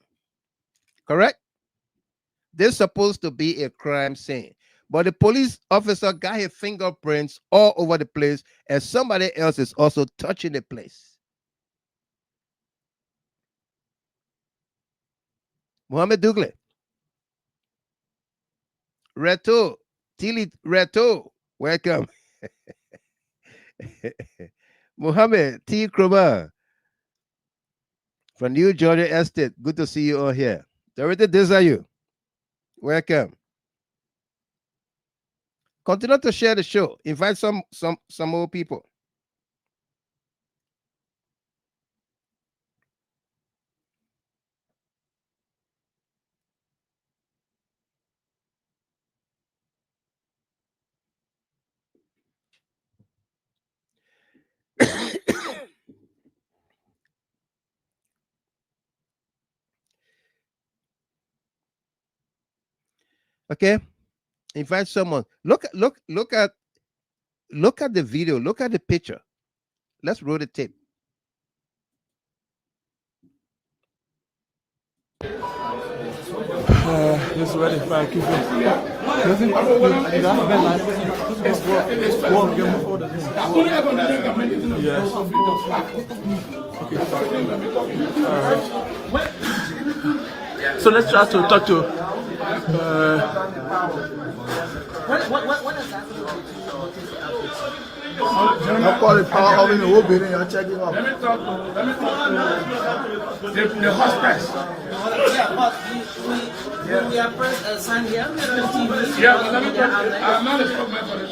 Correct? This is supposed to be a crime scene. But the police officer got his fingerprints all over the place, and somebody else is also touching the place. Mohammed Dugle. Reto. Tilly Reto. Welcome. Mohammed T. Kroma from New Georgia Estate. Good to see you all here. Dorothy Desayu. Welcome. Continue to share the show. Invite some more people. Okay, invite someone. Look at the video. Look at the picture. Let's roll the tape. This is ready for keep Yes. Okay. All right. So let's try to talk to. What is that? I call it power of in the whole building. I'll check it out. Let me talk to the hospice. Yeah, but we are press signed here on TV. Yeah, let me talk. I'm not a spokesman for the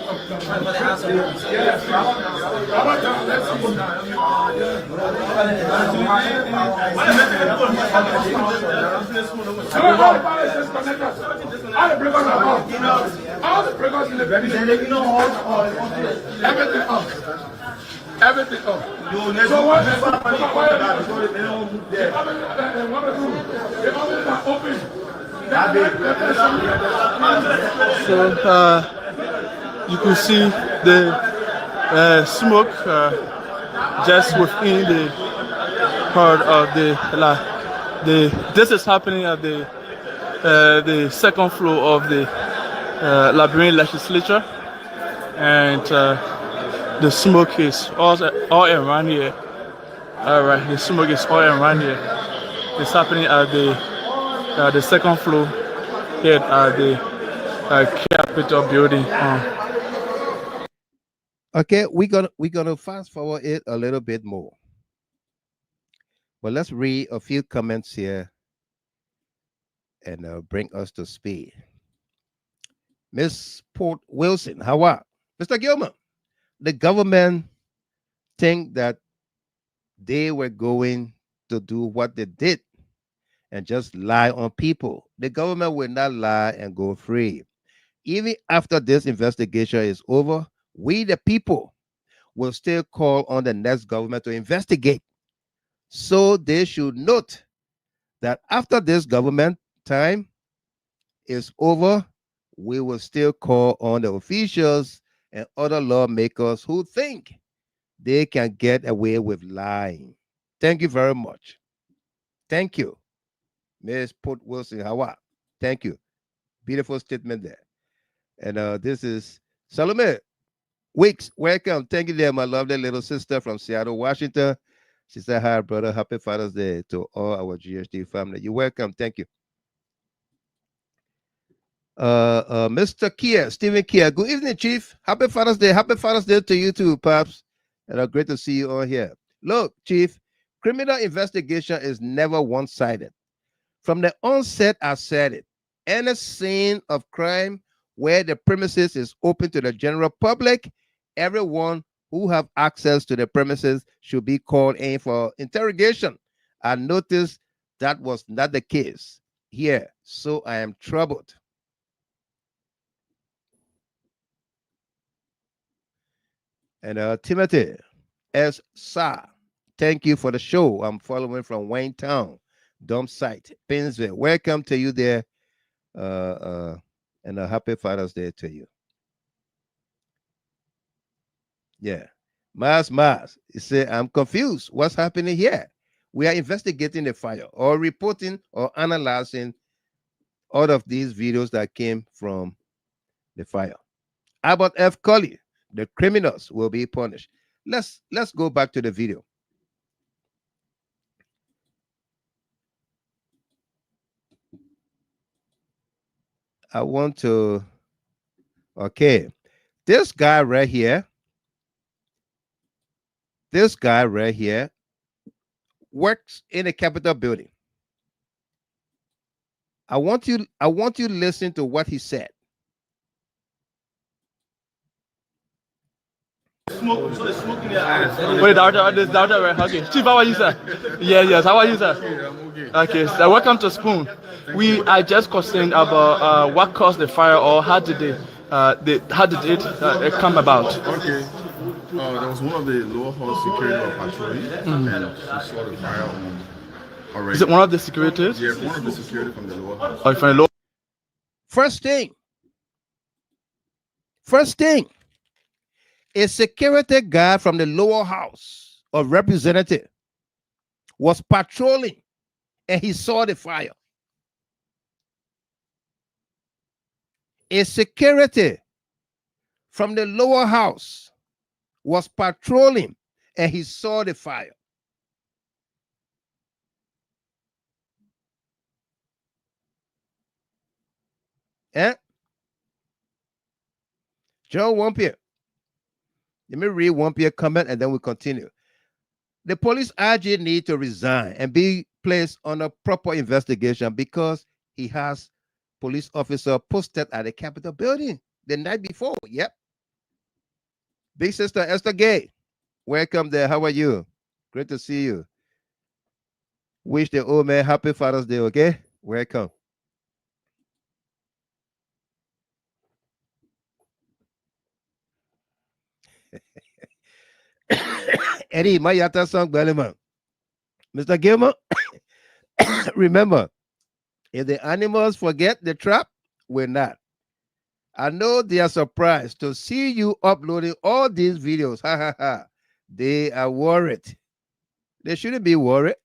house. Yes. How about that? Let's see. All the breakers in the venue. Everything up. Everything up. So what? So you can see the smoke just within the part of the. This is happening at the second floor of the Liberian legislature, and the smoke is all around here. All right, the smoke is all around here. It's happening at the second floor here at the Capitol building. Okay, we're gonna fast forward it a little bit more. But let's read a few comments here and bring us to speed. Miss Port Wilson, how are Mr. Gilman? The government think that they were going to do what they did and just lie on people. The government will not lie and go free. Even after this investigation is over, we the people will still call on the next government to investigate. So they should note that after this government time is over, we will still call on the officials and other lawmakers who think they can get away with lying. Thank you very much. Thank you, Ms. Port Wilson. How are? Thank you. Beautiful statement there. And this is Salome Weeks. Welcome. Thank you there, my lovely little sister from Seattle, Washington. She said, hi, brother. Happy Father's Day to all our GHT family. You're welcome. Thank you. Mr. Kia, Stephen Kia. Good evening, Chief. Happy Father's Day. Happy Father's Day to you too, Pops. And great to see you all here. Look, Chief, criminal investigation is never one-sided. From the onset, I said it. Any scene of crime where the premises is open to the general public, everyone who have access to the premises should be called in for interrogation. I noticed that was not the case here, so I am troubled. And Timothy S. Sa, thank you for the show. I'm following from Wayne Town, dump site, Painesville. Welcome to you there. And a happy Father's Day to you. Yeah. Mars, he said, I'm confused. What's happening here? We are investigating the fire or reporting or analyzing all of these videos that came from the fire. Abbott F. Kolleh, the criminals will be punished. Let's go back to the video. Okay, this guy right here works in a Capitol building. I want you to listen to what he said. Wait, Doctor, okay. Chief, how are you, sir? Yes. How are you, sir? Okay, so welcome to Spoon. We are just concerned about what caused the fire, or how did it come about? Okay. There was one of the lower hall security patrolling, and we saw the fire already. Is it one of the securities? Yeah, one of the security from the lower hall. Or from the lower. First thing, a security guard from the lower house of representative was patrolling and he saw the fire. A security from the lower house was patrolling and he saw the fire. Eh? John Wampier. Let me read Wampier comment and then we continue. The police IG need to resign and be placed on a proper investigation because he has police officer posted at the Capitol building the night before. Yep. Big sister Esther Gay, welcome there. How are you? Great to see you. Wish the old man happy Father's Day, okay? Welcome. Eddie, my yata song, Bellyman. Mr. Gilmer, remember, if the animals forget the trap, we're not. I know they are surprised to see you uploading all these videos. Ha ha ha. They are worried. They shouldn't be worried.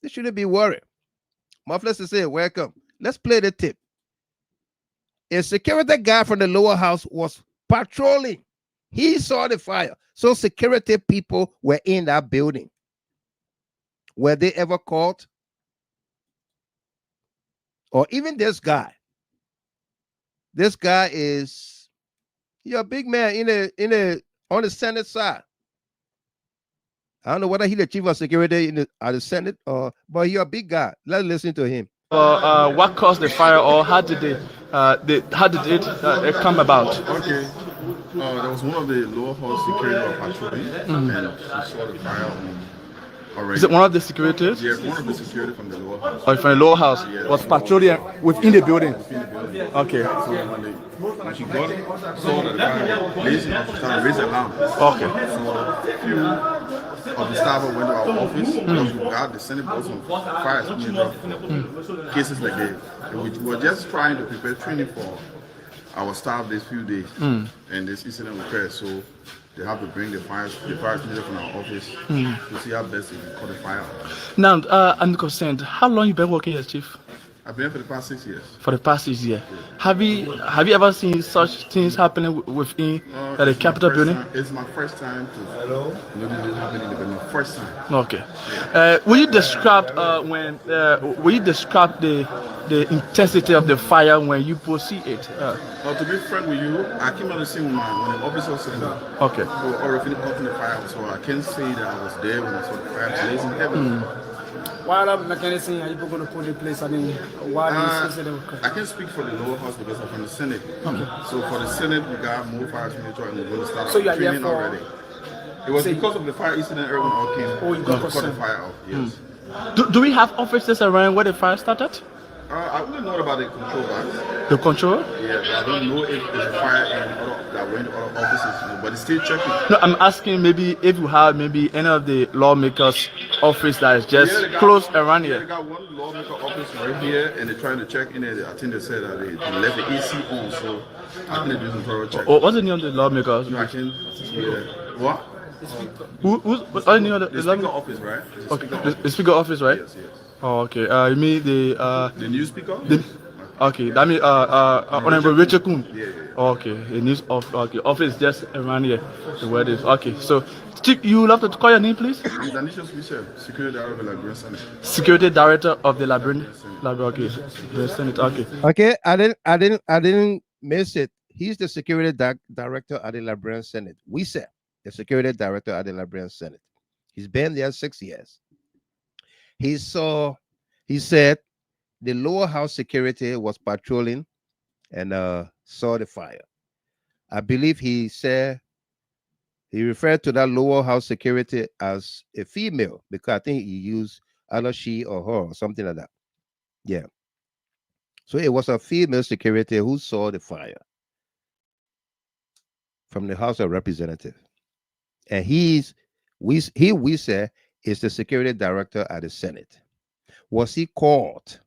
They shouldn't be worried. Mufflers to say, welcome. Let's play the tip. A security guy from the lower house was patrolling. He saw the fire. So security people were in that building. Were they ever caught? Or even this guy. This guy is a big man on the Senate side. I don't know whether he's the chief of security at the Senate but he's a big guy. Let's listen to him. What caused the fire, or how did it come about? Okay. There was one of the lower hall security patrolling, and we saw the fire already. Is it one of the securities? Yeah, one of the security from the lower house. Or from the lower house? Yeah. Was patrolling within the building? Okay. So when she got it, saw that the fire was blazing, started to raise the alarm. Okay. So a few of the staff went to our office because we got the Senate boss on fire cases like that. And we were just trying to prepare training for our staff these few days, and this incident occurred. So they have to bring the fire manager from our office to see how best they can cut the fire out. Now, I'm concerned. How long you been working as chief? I've been here for the past 6 years. For the past 6 years. Have you ever seen such things happening within the Capitol building? It's my first time to notice this happening in the building. My first time. Okay. Will you describe the intensity of the fire when you see it? Well, to be frank with you, I came on the scene when the officer said that. Okay. We were already opening the fire, so I can't say that I was there when I saw the fire blazing heavily. What other mechanism are you going to put in place? I mean, why do you say that? I can't speak for the lower house because I'm from the Senate. Okay. So for the Senate, we got more fire extinguisher and we're going to start training already. It was because of the fire incident everyone all came to cut the fire out. Yes. Do we have officers around where the fire started? I wouldn't know about the control box. The control? Yeah, but I don't know if there's a fire that went to other offices, but it's still checking. No, I'm asking maybe if you have maybe any of the lawmakers' office that is just close around here. They got one lawmaker office right here, and they're trying to check in there. I think they said that they left the AC on, so I think they're doing some thorough check. What's the name of the lawmakers? No, I can't. What? What's the name of the speaker office, right? Okay, the speaker office, right? Yes, yes. Oh, okay. You mean the new speaker? Okay, that means Honorable Richard Kuhn. Yeah. Okay, a news of office just around here. Where it is. Okay, so Chief, you would love to call your name, please? I'm Danishus Bishop, Security Director of the Liberian Senate. Security Director of the Liberian Senate. Okay. Okay, I didn't miss it. He's the security director at the Liberian Senate. We said the security director at the Liberian Senate. He's been there 6 years. He said the lower house security was patrolling and saw the fire. I believe he said he referred to that lower house security as a female because I think he used either she or her or something like that. Yeah. So it was a female security who saw the fire from the House of Representatives. And we say is the security director at the Senate. Was he called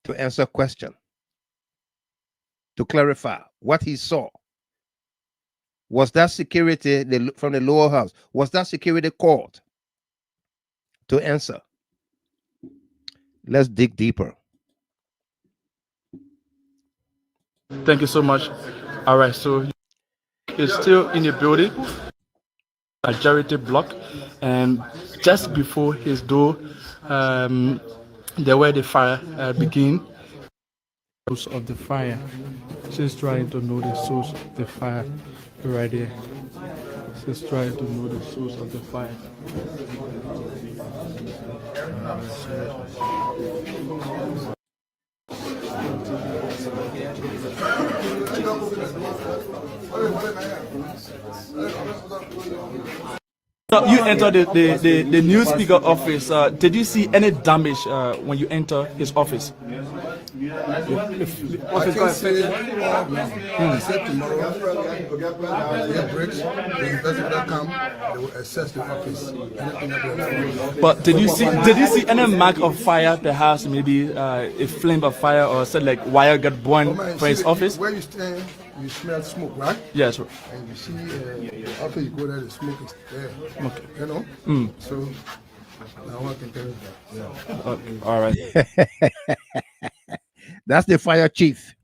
to answer question, to clarify what he saw? Was that security from the lower house? Was that security called to answer? Let's dig deeper. Thank you so much. All right, so it's still in the building, majority block, and just before his door, there where the fire began. Source of the fire. She's trying to know the source of the fire right there. She's trying to know the source of the fire. You enter the new speaker office. Did you see any damage when you enter his office? Office got affected. Except tomorrow, the bricks, the investigator come, they will assess the office. But did you see any mark of fire? Perhaps maybe a flame of fire, or said like wire got burned for his office? Where you stand, you smell smoke, right? Yes. Right. And you see the office, you go there, the smoke is there. Okay. You know? So now I can tell you that. All right. That's the fire chief.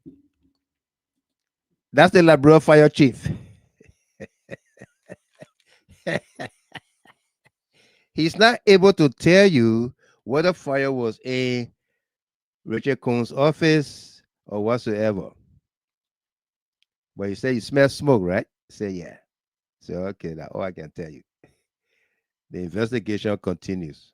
That's the Liberia fire chief. He's not able to tell you whether fire was in Richard Kuhn's office or whatsoever. But you say you smell smoke, right? Say yeah. So okay, that's all I can tell you. The investigation continues.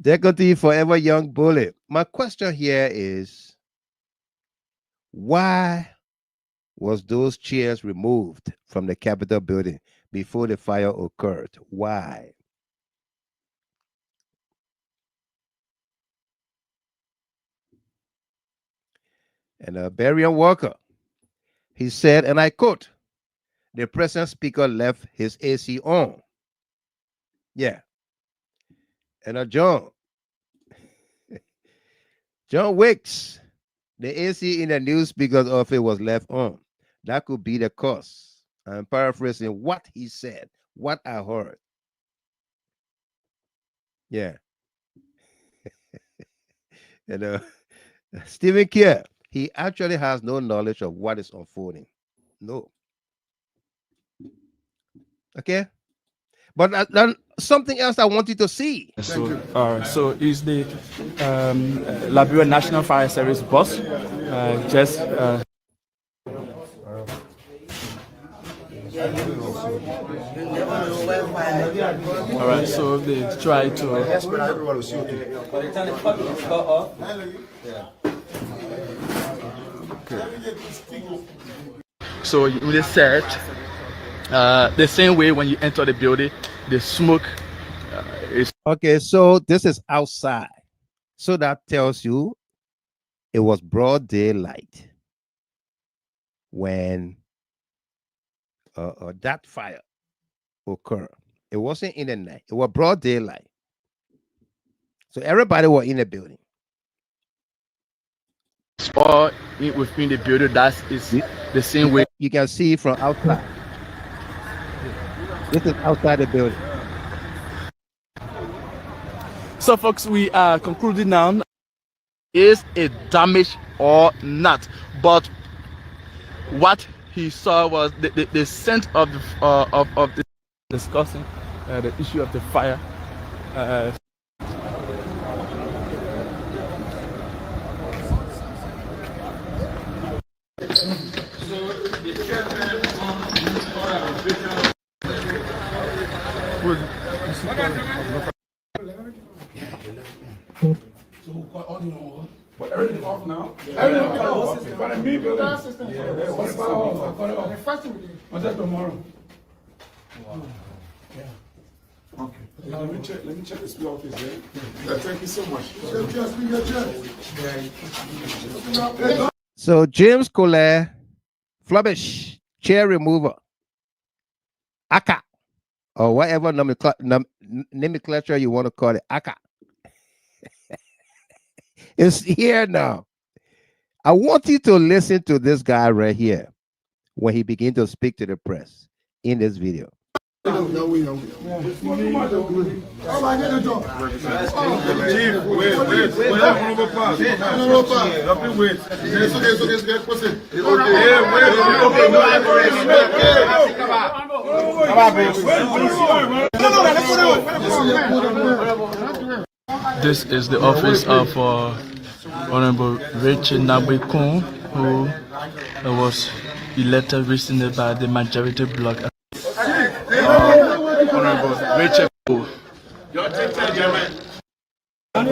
Deputy Forever Young Bullet. My question here is, why was those chairs removed from the Capitol building before the fire occurred? Why? And Liberian Walker, he said, and I quote, the present speaker left his AC on. Yeah. And John Wicks, the AC in the new speaker's office was left on. That could be the cause. I'm paraphrasing what he said, what I heard. Yeah. And Stephen Kerr, he actually has no knowledge of what is unfolding. No. Okay. But something else I want you to see. So is the Liberia National Fire Service boss just all right, so they try to so you they said the same way when you enter the building, the smoke is okay. So this is outside, so that tells you it was broad daylight when that fire occurred. It wasn't in the night; it was broad daylight. So everybody was in the building. Or within the building, that is the same way you can see from outside. This is outside the building. So, folks, we are concluding now. Is it damage or not? But what he saw was the scent of the discussing the issue of the fire. But everything off now. Everything off. But me, building. What about off? What's that tomorrow? Yeah. Okay. Let me check this office there. Yeah, thank you so much. So James Kolleh, Flubbish, chair remover, ACA, or whatever nomenclature you want to call it, ACA. It's here now. I want you to listen to this guy right here when he began to speak to the press in this video. This is the office of Honorable Rachel Nabekun, who was elected recently by the majority bloc. Honorable Rachel. And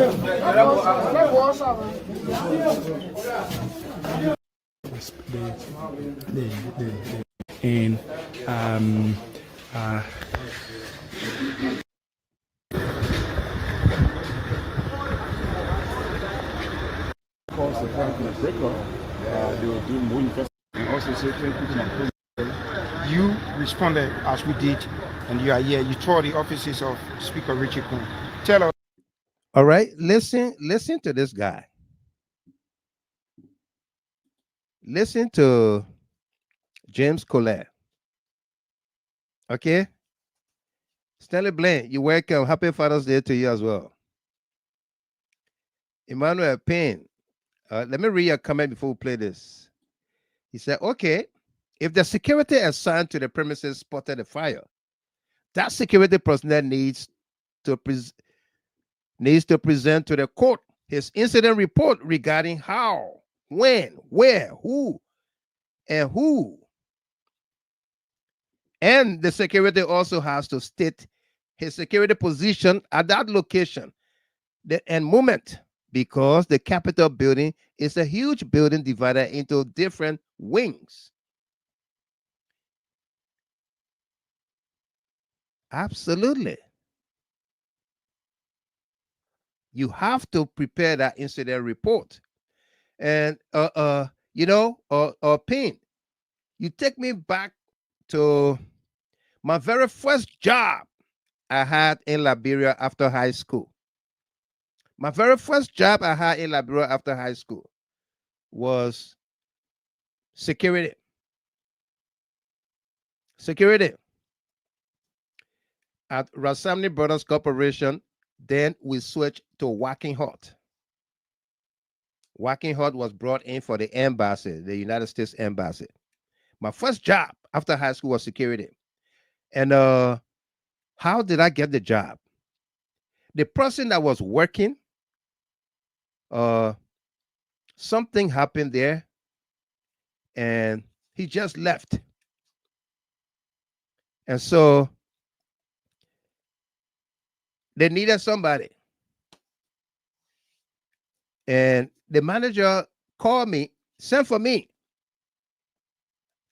they will do more investment and also say thank you to my president. You responded as we did, and you are here. You toured the offices of Speaker Richard Kun. Tell us. All right, listen to this guy. Listen to James Kolleh. Okay? Stanley Blaine, you're welcome. Happy Father's Day to you as well. Emmanuel Payne, let me read a comment before we play this. He said, okay, if the security assigned to the premises spotted a fire, that security personnel needs to present to the court his incident report regarding how, when, where, who, and who. And the security also has to state his security position at that location and moment, because the Capitol building is a huge building divided into different wings. Absolutely. You have to prepare that incident report. And Payne, you take me back to my very first job I had in Liberia after high school. My very first job I had in Liberia after high school was security. Security at Rasamni Brothers Corporation. Then we switched to Working Hot. Working Hot was brought in for the embassy, the United States Embassy. My first job after high school was security. And how did I get the job? The person that was working, something happened there, and he just left. And so they needed somebody. And the manager called me, sent for me.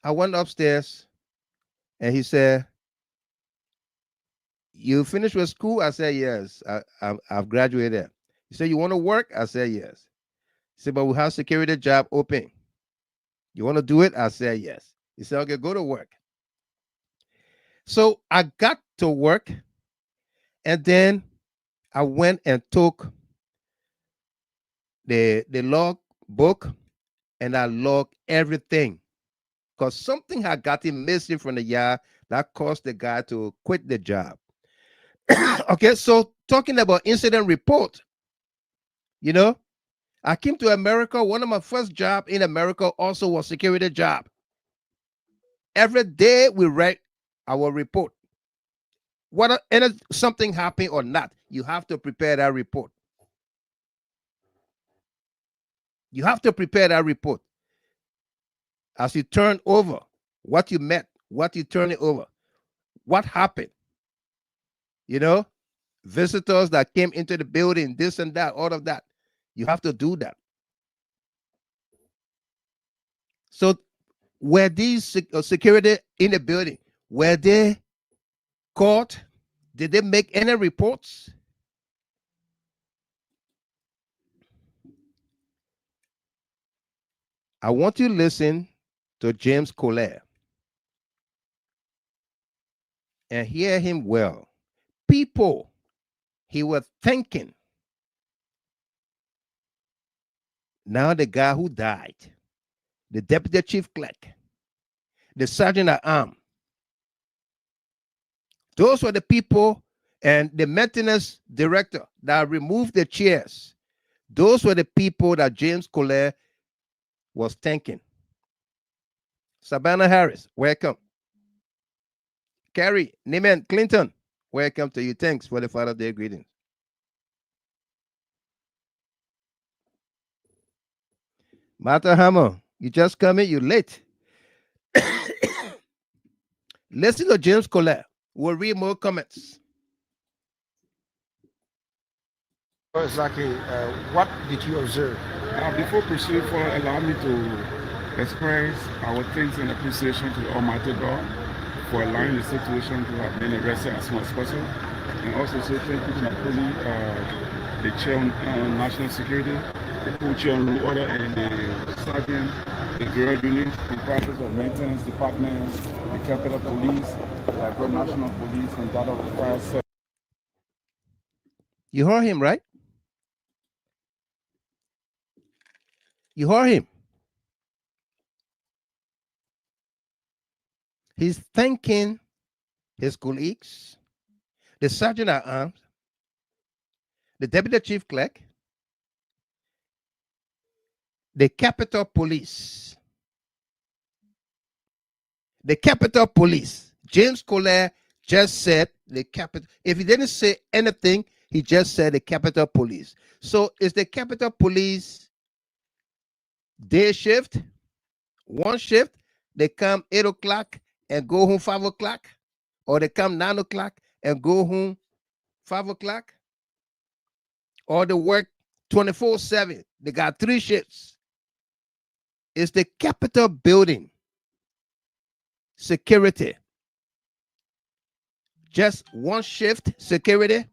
I went upstairs, and he said, "You finished with school?" I said, "Yes, I've graduated." He said, "You want to work?" I said, "Yes." He said, "But we have security job open. You want to do it?" I said, "Yes." He said, "Okay, go to work." So I got to work, and then I went and took the log book, and I logged everything because something had gotten missing from the yard that caused the guy to quit the job. Okay, so talking about incident report, you know, I came to America. One of my first jobs in America also was security job. Every day we write our report. Whether something happened or not, you have to prepare that report. You have to prepare that report. As you turn over what you met, what you turn it over, what happened, you know, visitors that came into the building, this and that, all of that. You have to do that. So were these security in the building, were they caught? Did they make any reports? I want you to listen to James Kolleh and hear him well. People he was thinking. Now the guy who died, the deputy chief clerk, the sergeant at arms, those were the people, and the maintenance director that removed the chairs. Those were the people that James Kolleh was thanking. Savannah Harris, welcome. Carrie Neiman Clinton, welcome to you. Thanks for the Father's Day greetings. Martha Hammer, you just come in, you late. Listen to James Kolleh. We'll read more comments. Exactly. What did you observe? Before proceeding further, allow me to express our thanks and appreciation to Almighty God for allowing the situation to have been arrested as soon as possible. And also say thank you to Napoli, the chair on national security, the co-chair on rule order, and the sergeant, the girl unit, the practice of maintenance department, the Capitol Police, the National Police, and that of the fire service. You heard him, right? You heard him. He's thanking his colleagues, the sergeant at arms, the deputy chief clerk, the Capitol Police. The Capitol Police. James Kolleh just said the Capitol. If he didn't say anything, he just said the Capitol Police. So is the Capitol Police day shift, one shift? They come 8 o'clock and go home 5 o'clock, or they come 9 o'clock and go home 5 o'clock, or they work 24/7. They got 3 shifts. It's the Capitol building security. Just one shift security.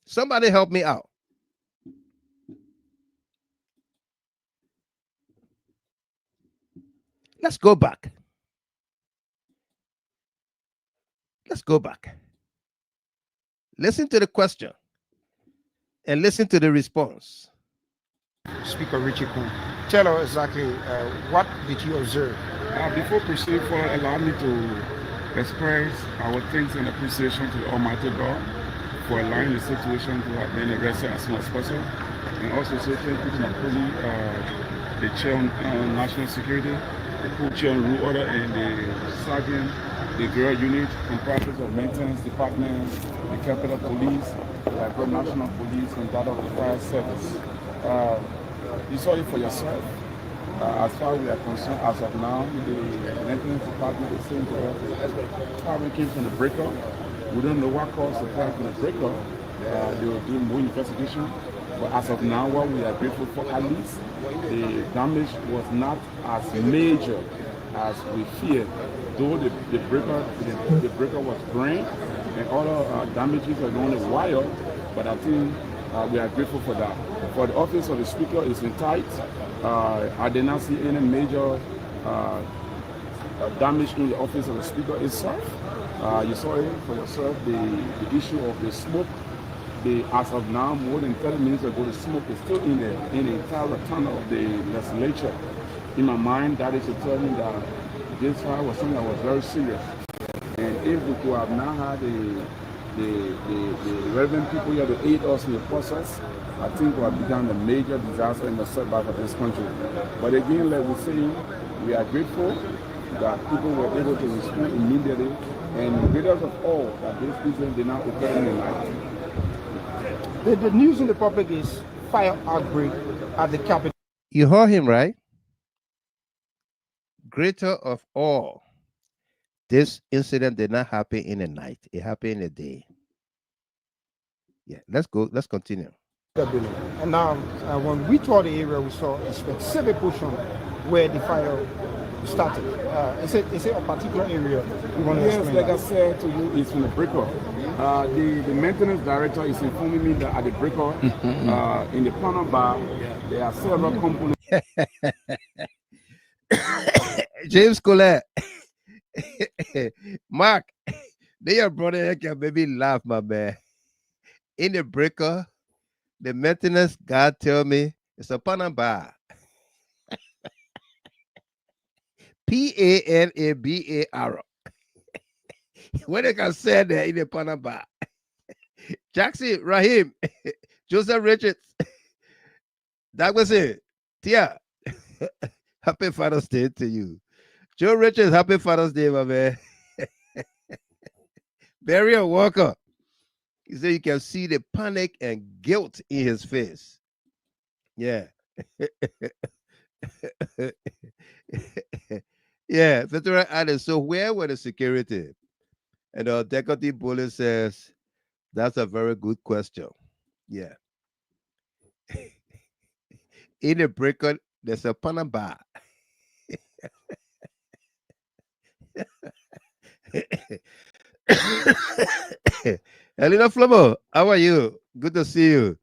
Somebody help me out. Let's go back. Let's go back. Listen to the question and listen to the response. Speaker Richie Kun, tell us exactly what did you observe? Before proceeding further, allow me to express our thanks and appreciation to Almighty God for allowing the situation to have been arrested as soon as possible. And also say thank you to Napoli, the chair on national security, the co-chair on rule order, and the sergeant, the girl unit, the practice of maintenance department, the Capitol Police, the National Police, and that of the fire service. You saw it for yourself. As far as we are concerned, as of now, the maintenance department is saying to us, probably came from the breaker. We don't know what caused the fire from the breaker. They will do more investigation. But as of now, what we are grateful for, at least the damage was not as major as we feared. Though the breaker was brain and other damages are going to wire, but I think we are grateful for that. For the office of the speaker is in tight. I did not see any major damage in the office of the speaker itself. You saw it for yourself, the issue of the smoke as of now, more than 30 minutes ago, the smoke is still in the entire tunnel of the legislature. In my mind, that is to tell me that this fire was something that was very serious. And if we could have now had the relevant people here to aid us in the process, I think we have begun a major disaster in the setback of this country. But again, like we say, we are grateful that people were able to respond immediately, and the greatest of all, that this incident did not occur in the night. The news in the public is fire outbreak at the capital. You heard him, right? Greater of all, this incident did not happen in the night. It happened in the day. Yeah, let's go. Let's continue. And now, when we toured the area, we saw a specific portion where the fire started. Is it a particular area? Yes, like I said to you, it's from the breaker. The maintenance director is informing me that at the breaker, in the panel bar, there are several components. James Kolleh, Mark, they are brother can maybe laugh, my man. In the breaker, the maintenance guy tell me it's a panel bar. Panabar. When they can say that in the Panama. Jackson, Rahim, Joseph Richards. That was it. Tia, happy Father's Day to you. Joe Richards, happy Father's Day, my man. Barry Walker. He said you can see the panic and guilt in his face. Yeah. Yeah, Veteran added, so where were the security? And Deputy Bullet says, that's a very good question. Yeah. In the breaker, there's a Panama. Elena Flomo, how are you? Good to see you.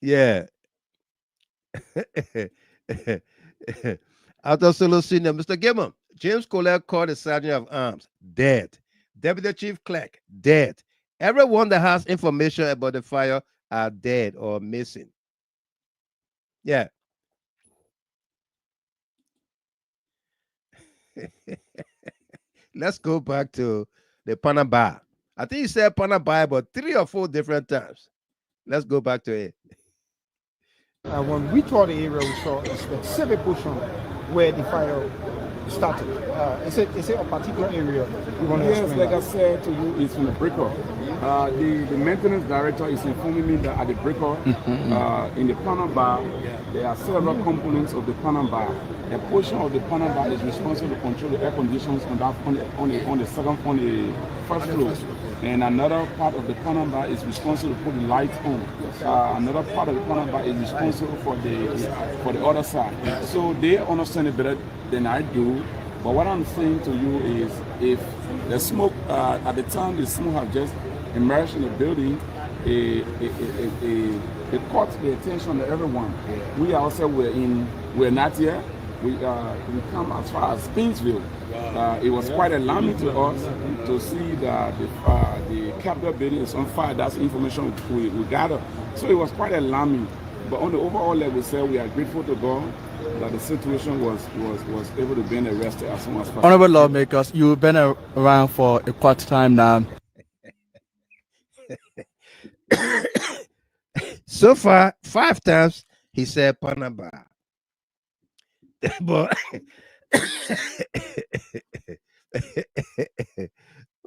Yeah. After Solo Senior, Mr. Gilman, James Kolleh called the Sergeant of Arms dead. Deputy Chief Clerk dead. Everyone that has information about the fire are dead or missing. Yeah. Let's go back to the Panama. I think you said Panama about 3 or 4 different times. Let's go back to it. When we toured the area, we saw a specific portion where the fire started. Is it a particular area? Yes, like I said to you, it's from the breaker. The maintenance director is informing me that at the breaker, in the panel bar, there are several components of the panel bar. A portion of the panel bar is responsible to control the air conditions on the first floor. And another part of the panel bar is responsible to put the lights on. Another part of the panel bar is responsible for the other side. So they understand it better than I do. But what I'm saying to you is, if the smoke, at the time the smoke had just emerged in the building, it caught the attention of everyone. We also we're not here. We come as far as Spinsville. It was quite alarming to us to see that the Capitol building is on fire. That's information we gathered. So it was quite alarming. But on the overall level, say we are grateful to God that the situation was able to be arrested as soon as possible. Honorable lawmakers, you've been around for a quite time now. So far, 5 times he said Panama. But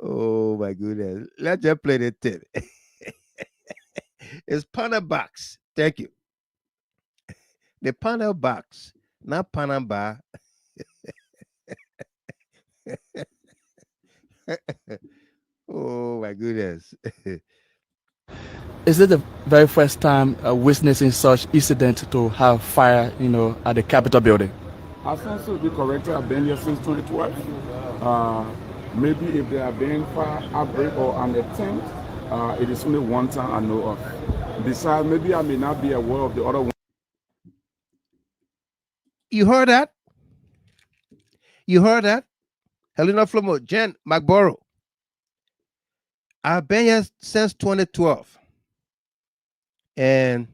oh my goodness. Let's just play the tip. It's Panama box. Thank you. The Panama box, not Panama. Oh my goodness. Is it the very first time witnessing such incident to have fire, at the Capitol building? I think to be correct, I've been here since 2012. Maybe if there have been fire outbreak or an attempt, it is only one time I know of. Besides, maybe I may not be aware of the other one. You heard that? You heard that? Helena Flomo, Jen McBorough. I've been here since 2012. And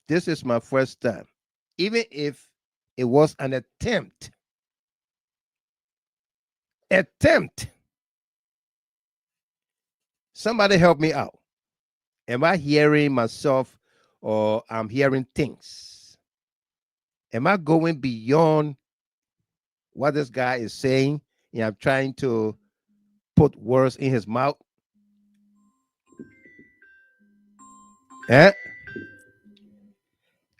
this is my first time. Even if it was an attempt. Somebody help me out. Am I hearing myself or I'm hearing things? Am I going beyond what this guy is saying? And I'm trying to put words in his mouth? Eh?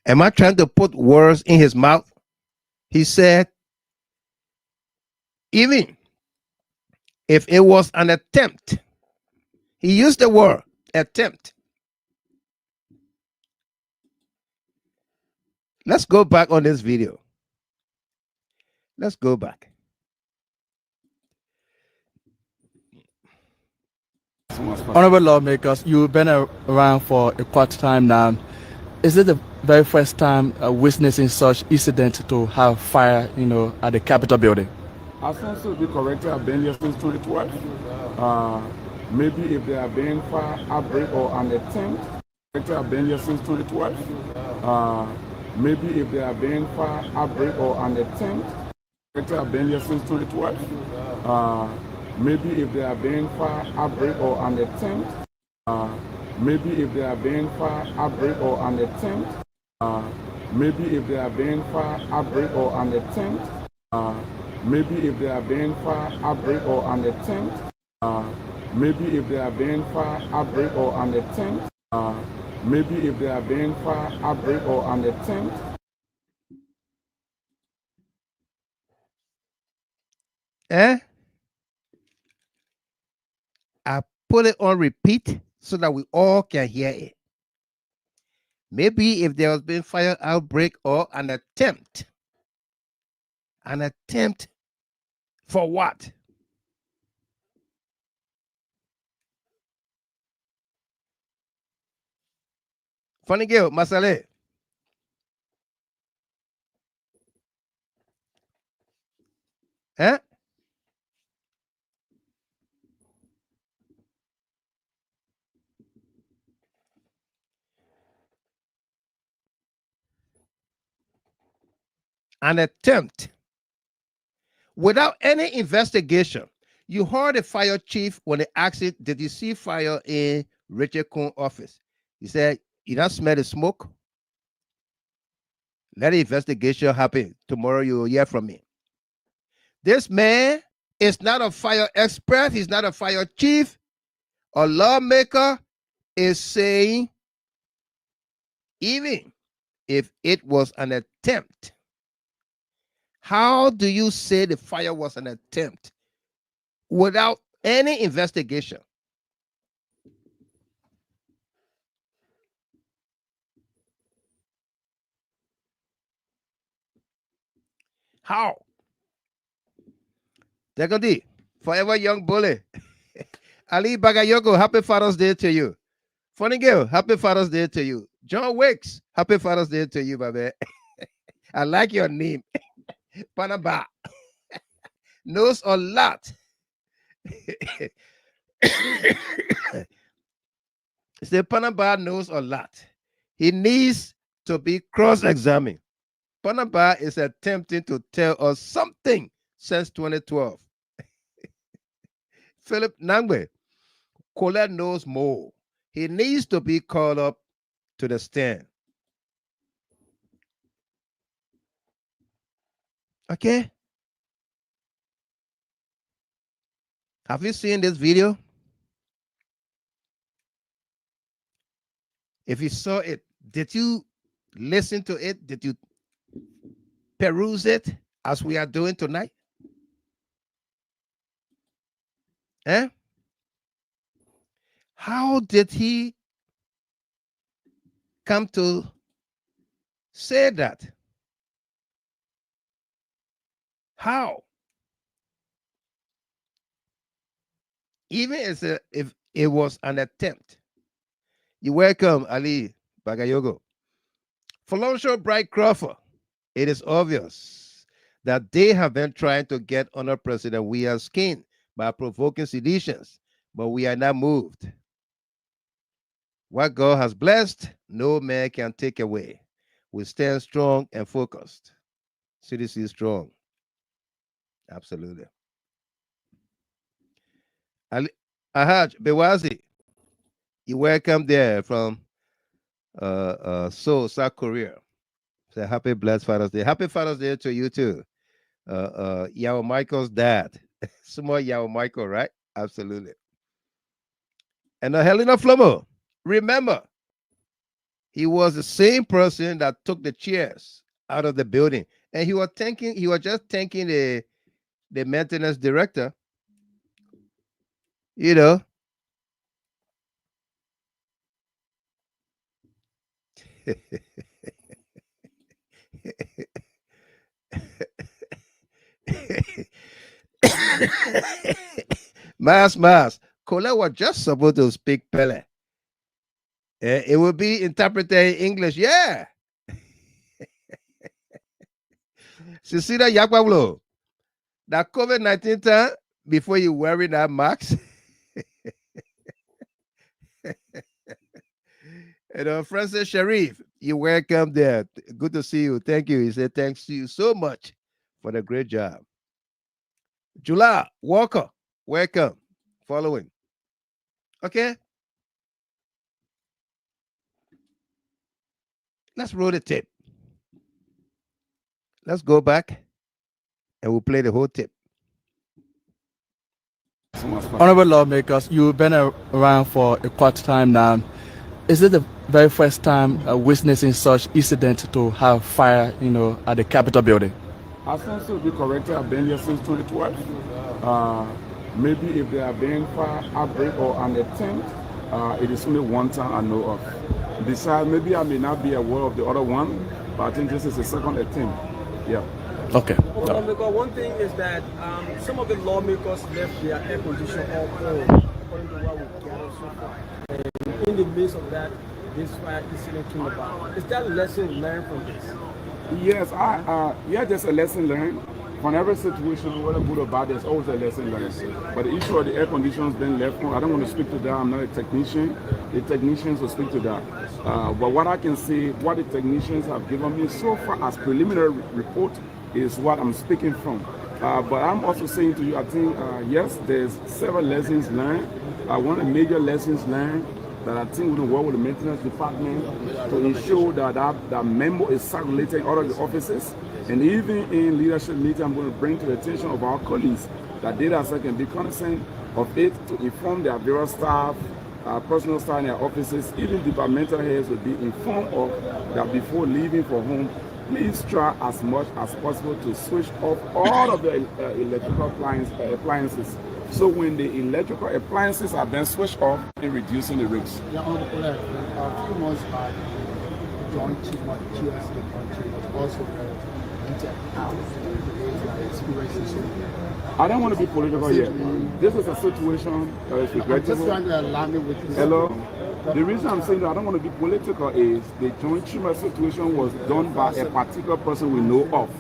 Am I trying to put words in his mouth? He said, even if it was an attempt, he used the word attempt. Let's go back on this video. Let's go back. Honorable lawmakers, you've been around for a quite time now. Is it the very first time witnessing such incident to have fire, at the Capitol building? I think so. Be corrected. I've been here since 2012. Maybe if there have been fire outbreak or an attempt, I've been here since 2012. Maybe if there have been fire outbreak or an attempt, I've been here since 2012. Maybe if there have been fire outbreak or an attempt, maybe if there have been fire outbreak or an attempt, maybe if there have been fire outbreak or an attempt, maybe if there have been fire outbreak or an attempt, maybe if there have been fire outbreak or an attempt, maybe if there have been fire outbreak or an attempt. I put it on repeat so that we all can hear it. Maybe if there has been fire outbreak or an attempt. An attempt for what? Funny girl, Masale. Huh? An attempt without any investigation. You heard the fire chief when they asked it, did you see fire in Richard Kuhn's office? He said, you don't smell the smoke? Let the investigation happen. Tomorrow you will hear from me. This man is not a fire expert. He's not a fire chief. A lawmaker is saying, even if it was an attempt, how do you say the fire was an attempt without any investigation? How? Degodi, forever young bully. Ali Bagayoko, happy Father's Day to you. Funny girl, happy Father's Day to you. John Wicks, happy Father's Day to you, baby. I like your name. Panaba. Knows a lot. Say Panaba knows a lot. He needs to be cross-examined. Panaba is attempting to tell us something since 2012. Philip Nangwe, Kolleh knows more. He needs to be called up to the stand. Okay? Have you seen this video? If you saw it, did you listen to it? Did you peruse it as we are doing tonight? Eh? How did he come to say that? How? Even if it was an attempt. You're welcome, Ali Bagayogo. Falonsho Bright Crawford. It is obvious that they have been trying to get under President Weah's skin by provoking seditions, but we are not moved. What God has blessed, no man can take away. We stand strong and focused. CDC is strong. Absolutely. Ahaj Bewazi, you welcome there from Seoul, South Korea. Say happy blessed Father's Day. Happy Father's Day to you too. Yao Michael's dad. Small Yao Michael, right? Absolutely. And Helena Flomo, remember, he was the same person that took the chairs out of the building. And he was just thanking the maintenance director, you know. Mas, Kolleh was just supposed to speak Pele. It will be interpreted in English. Yeah. Cecilia Yakwablo, that COVID-19 time, before you wearing that mask. And Francis Sharif, you welcome there. Good to see you. Thank you. He said, thanks to you so much for the great job. Jula Walker, welcome. Following. Okay. Let's roll the tape. Let's go back and we'll play the whole tape. Honorable lawmakers, you've been around for a quite time now. Is it the very first time witnessing such incident to have fire, at the Capitol building? I think to be corrected, I've been here since 2012. Maybe if there have been fire outbreak or an attempt, it is only one time I know of. Besides, maybe I may not be aware of the other one, but I think this is the second attempt. Yeah. Okay. Well, because one thing is that some of the lawmakers left their air conditioner all on, according to what we gathered so far. And in the midst of that, this fire incident came about. Is that a lesson learned from this? Yes, there's a lesson learned. From every situation, whether good or bad, there's always a lesson learned. But the issue of the air conditioners being left on, I don't want to speak to that. I'm not a technician. The technicians will speak to that. But what I can say, what the technicians have given me so far as preliminary report is what I'm speaking from. But I'm also saying to you, I think, yes, there's several lessons learned. One of the major lessons learned that I think we will work with the maintenance department to ensure that memo is circulated in all of the offices. And even in leadership meeting, I'm going to bring to the attention of our colleagues that data can be cognizant of it to inform their various staff, personal staff in their offices, even departmental heads will be informed of that before leaving for home. Please try as much as possible to switch off all of the electrical appliances. So when the electrical appliances are then switched off and reducing the risks. Yeah, Honorable Kolleh, a few months back, John Chief Cheers the country was also I don't want to be political yet. This is a situation that is regrettable. I'm just trying to align it with this. Hello? The reason I'm saying that I don't want to be political is the joint chamber situation was done by a particular person we know of.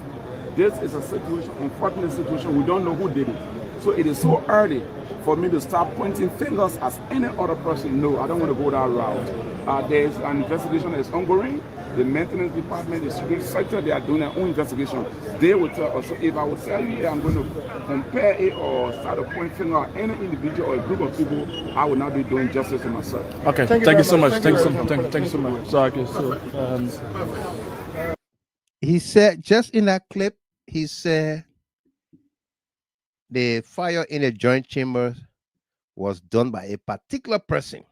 This is a situation, unfortunate situation, we don't know who did it. So it is so early for me to start pointing fingers as any other person. No, I don't want to go that route. There's an investigation that is ongoing. The maintenance department, the security sector, they are doing their own investigation. They will tell us. So if I would tell you I'm going to compare it or start to point finger at any individual or a group of people, I will not be doing justice to myself. Okay, thank you so much. Thank you so much. So, okay, he said, just in that clip, he said the fire in the joint chamber was done by a particular person.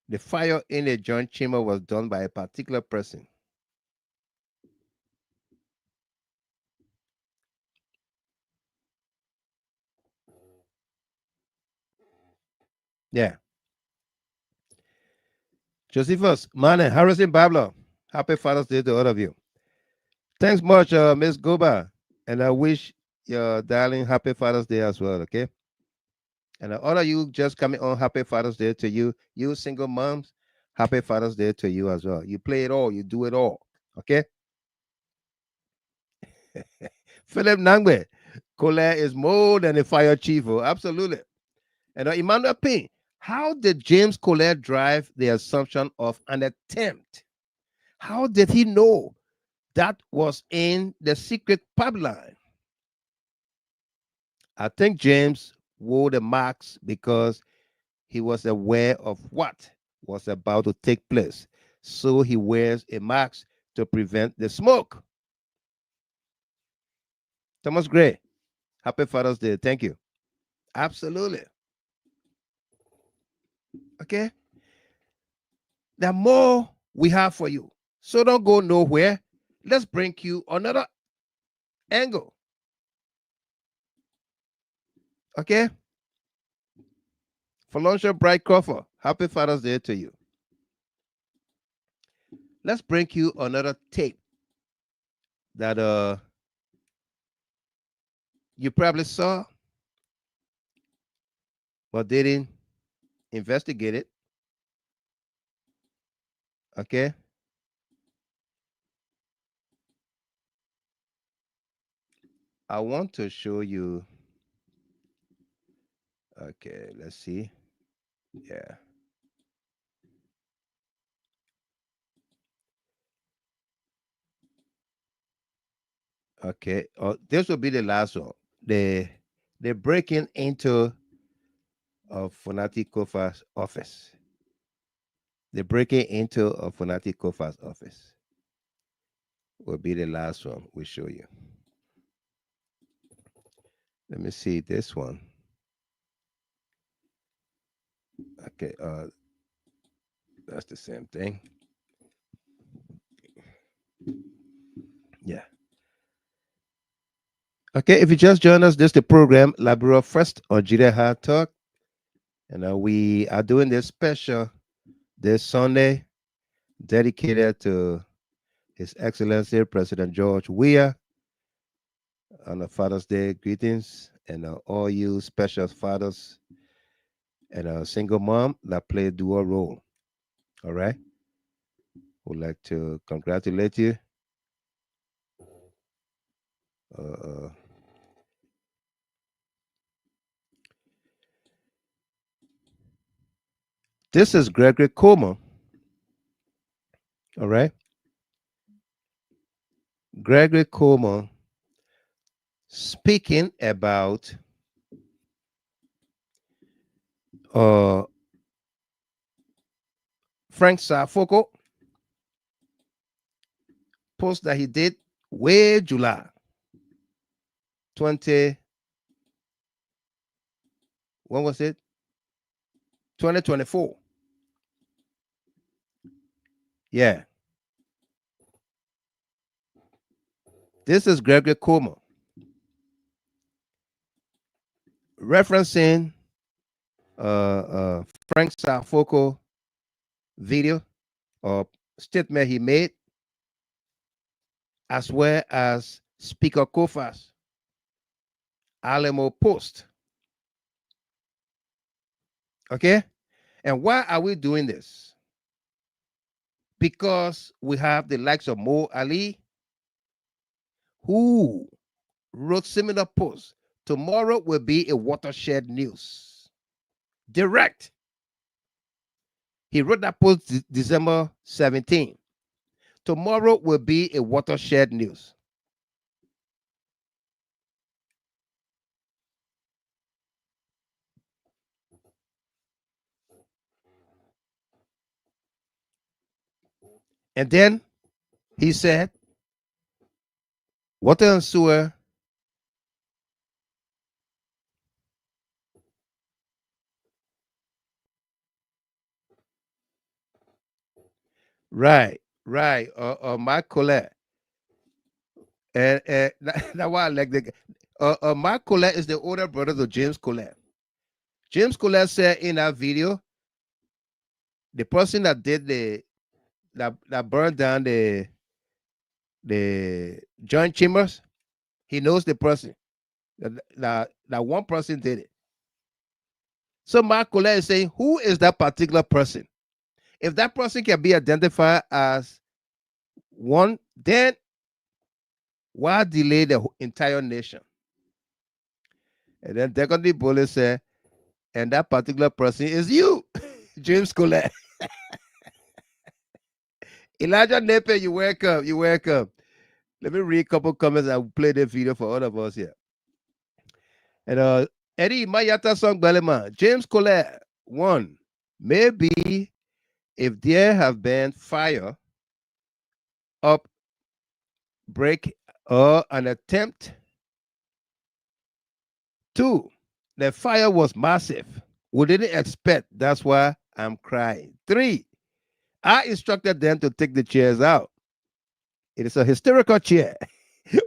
The fire in the joint chamber was done by a particular person. Yeah. Josephus, Mane, Harrison Bablo, happy Father's Day to all of you. Thanks much, Miss Goba. And I wish your darling happy Father's Day as well, okay? And all of you just coming on, happy Father's Day to you. You single moms, happy Father's Day to you as well. You play it all, you do it all, okay? Philip Nangbe, Kolleh is more than a fire chief. Oh, absolutely. And Emmanuel P., how did James Kolleh drive the assumption of an attempt? How did he know that was in the secret pipeline? I think James wore the marks because he was aware of what was about to take place. So he wears a mask to prevent the smoke. Thomas Gray, happy Father's Day. Thank you. Absolutely. Okay. The more we have for you. So don't go nowhere. Let's bring you another angle. Okay. Felonsha Bright Crawford, happy Father's Day to you. Let's bring you another tape that you probably saw but didn't investigate it. Okay. I want to show you. Okay, let's see. Yeah. Okay. This will be the last one. They're breaking into Fonati Kofa's office. They're breaking into Fonati Kofa's office. Will be the last one we show you. Let me see this one. Okay, that's the same thing. Yeah. Okay, if you just joined us, this is the program Liberia First on GHT Hard Talk. And we are doing this special this Sunday dedicated to His Excellency President George Weah on the Father's Day. Greetings, and all you special fathers and a single mom that play a dual role. All right. Would like to congratulate you. This is Gregory Coleman. All right. Gregory Coleman speaking about Frank Sarfoko post that he did way July 20. When was it? 2024. Yeah. This is Gregory Coleman referencing Frank Sarfoko video or statement he made, as well as Speaker Kofa's Alamo post. Okay? And why are we doing this? Because we have the likes of Mo Ali, who wrote similar posts. Tomorrow will be a watershed news. Direct. He wrote that post December 17. Tomorrow will be a watershed news. And then he said, water and sewer right. My Kolleh. And that's why I like the my Kolleh is the older brother of James Kolleh. James Kolleh said in that video, the person that did that burned down the joint chambers, he knows the person. That one person did it. So Mark Kolleh is saying, who is that particular person? If that person can be identified as one, then Why delay the entire nation? And then secondly, police said, and that particular person is you, James Kolleh. Elijah Napier, you welcome. You welcome. Let me read a couple comments. I'll play the video for all of us here. And Eddie Mayata Song Balema, James Kolleh, 1. Maybe if there have been fire, break, or an attempt. 2, the fire was massive. We didn't expect. That's why I'm crying. 3, I instructed them to take the chairs out. It is a historical chair.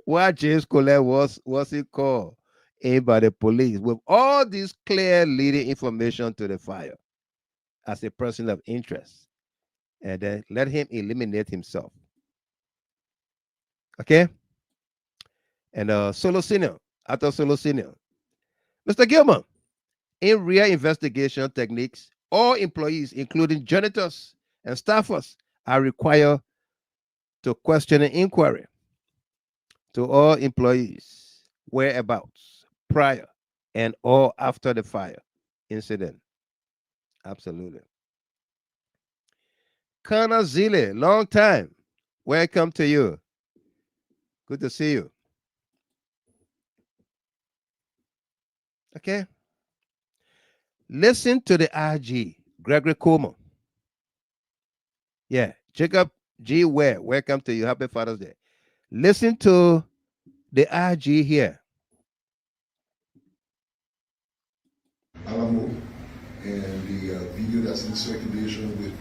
Why James Kolleh was he called in by the police with all this clear leading information to the fire as a person of interest, and then let him eliminate himself. Okay? And Solo Senior, after Solo Senior, Mr. Gilman, in real investigation techniques, all employees, including janitors and staffers, are required to question an inquiry to all employees' whereabouts prior and or after the fire incident. Absolutely. Kana Zile, long time. Welcome to you. Good to see you. Okay. Listen to the IG, Gregory Coleman. Yeah, Jacob G. Ware, welcome to you. Happy Father's Day. Listen to the IG here. Alamo and the video that's in circulation with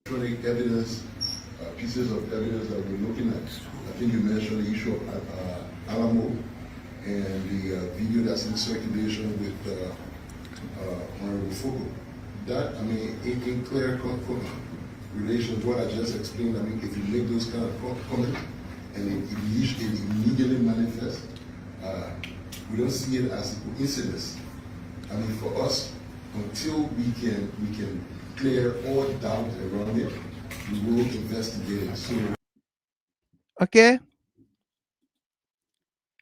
electronic evidence, pieces of evidence that we're looking at. I think you mentioned the issue of Alamo and the video that's in circulation with Honorable Fogo. That, I mean, in clear relation to what I just explained, I mean, if you make those kind of comments and it immediately manifests, we don't see it as a coincidence. I mean, for us, until we can clear all doubt around it, we will investigate it. So, okay,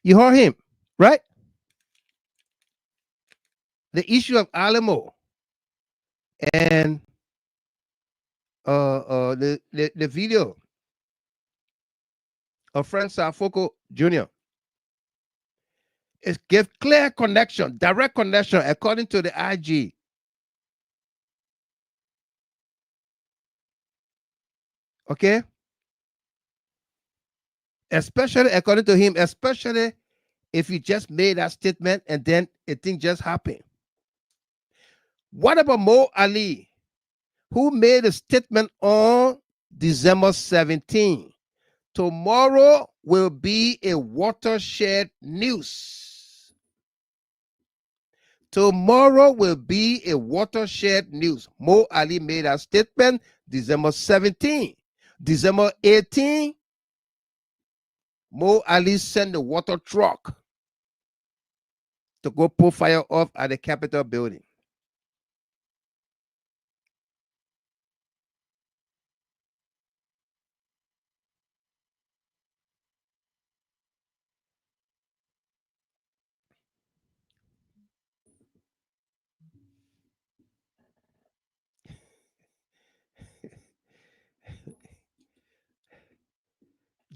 you heard him, right? The issue of Alamo and the video of Frank Safoco Jr. It gives clear connection, direct connection, according to the IG. Okay? Especially according to him, especially if he just made that statement and then a thing just happened. What about Mo Ali, who made a statement on December 17? Tomorrow will be a watershed news. Tomorrow will be a watershed news. Mo Ali made a statement December 17. December 18, Mo Ali sent the water truck to go put fire off at the Capitol building.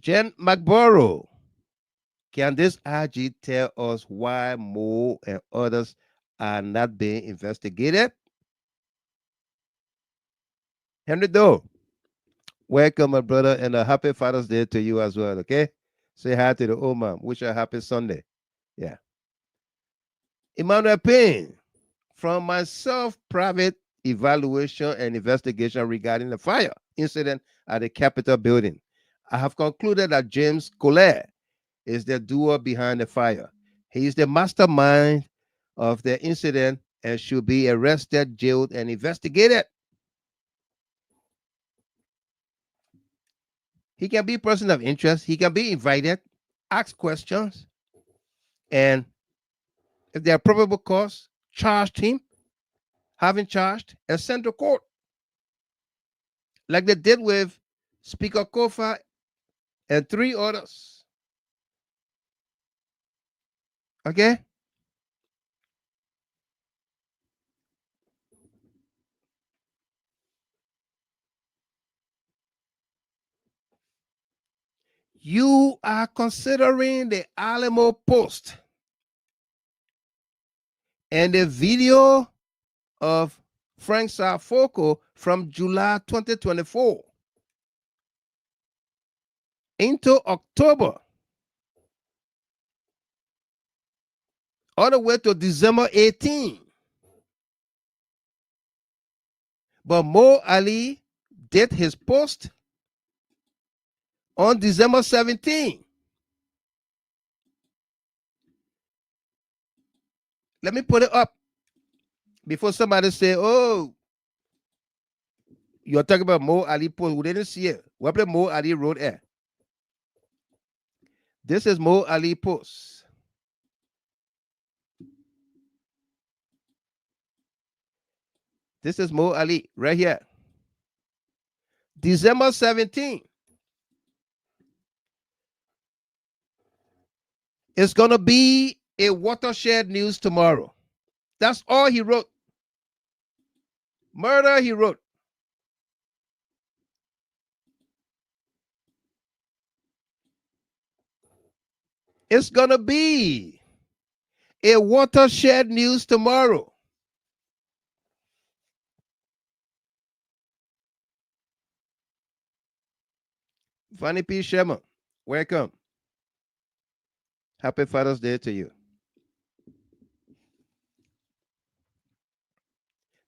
Jen McBorough, can this IG tell us why Mo and others are not being investigated? Henry Doe, welcome, my brother, and a happy Father's Day to you as well, okay? Say hi to the old mom. Wish her a happy Sunday. Yeah. Emmanuel Payne, from my self-private evaluation and investigation regarding the fire incident at the Capitol building, I have concluded that James Kolleh is the doer behind the fire. He is the mastermind of the incident and should be arrested, jailed, and investigated. He can be a person of interest. He can be invited, ask questions, and if there are probable cause, charged him, having charged, and sent to court. Like they did with Speaker Kofa and 3 others Okay? You are considering the Alamo post and the video of Frank Sarfoko from July 2024 into October, all the way to December 18. But Mo Ali did his post on December 17. Let me put it up before somebody say, oh, you're talking about Mo Ali post. We didn't see it. What Mo Ali wrote there? This is Mo Ali post. This is Mo Ali right here. December 17. It's going to be a watershed news tomorrow. That's all he wrote. Murder, he wrote. It's going to be a watershed news tomorrow. Fanny P. Sherman, welcome. Happy Father's Day to you.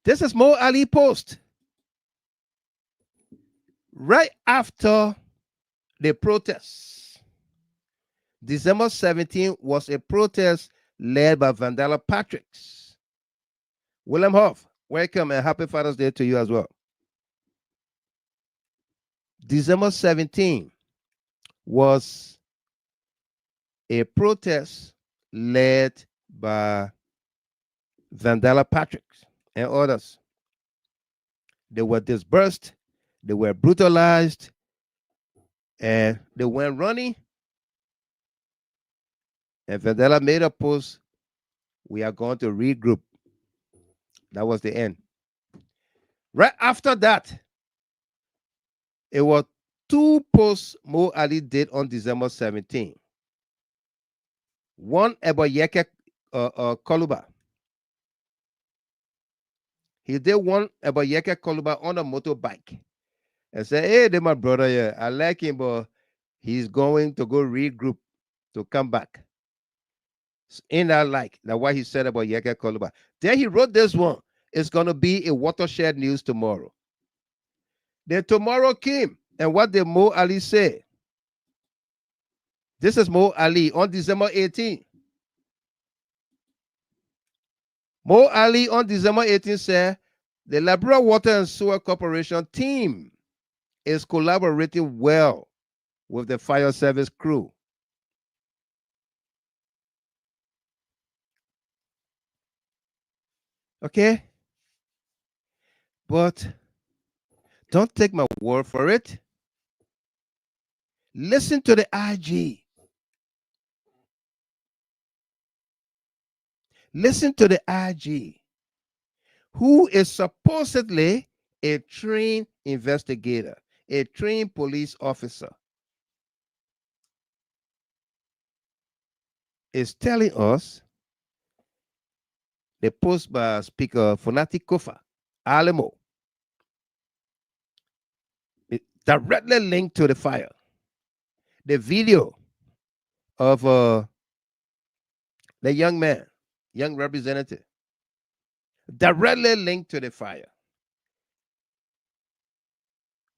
This is Mo Ali post. Right after the protests. December 17 was a protest led by Vandala Patricks. William Hoff, welcome and happy Father's Day to you as well. December 17 was a protest led by Vandala Patricks and others. They were dispersed, they were brutalized, and they went running. And Vandala made a post, we are going to regroup. That was the end. Right after that, it was 2 posts Mo Ali did on December 17. One about Yeke Koluba. He did one about Yeke Koluba on a motorbike. And said, hey, they're my brother here. I like him, but he's going to go regroup to come back. In that like, that's what he said about Yeke Koluba. Then he wrote this one. It's going to be a watershed news tomorrow. Then tomorrow came, and what did Mo Ali say? This is Mo Ali on December 18. Mo Ali on December 18 said, the Liberia Water and Sewer Corporation team is collaborating well with the fire service crew. Okay? But don't take my word for it. Listen to the IG. Listen to the IG, who is supposedly a trained investigator, a trained police officer, is telling us, the post by Speaker Fonati Kofa, Alamo, directly linked to the fire. The video of the young man, young representative, directly linked to the fire.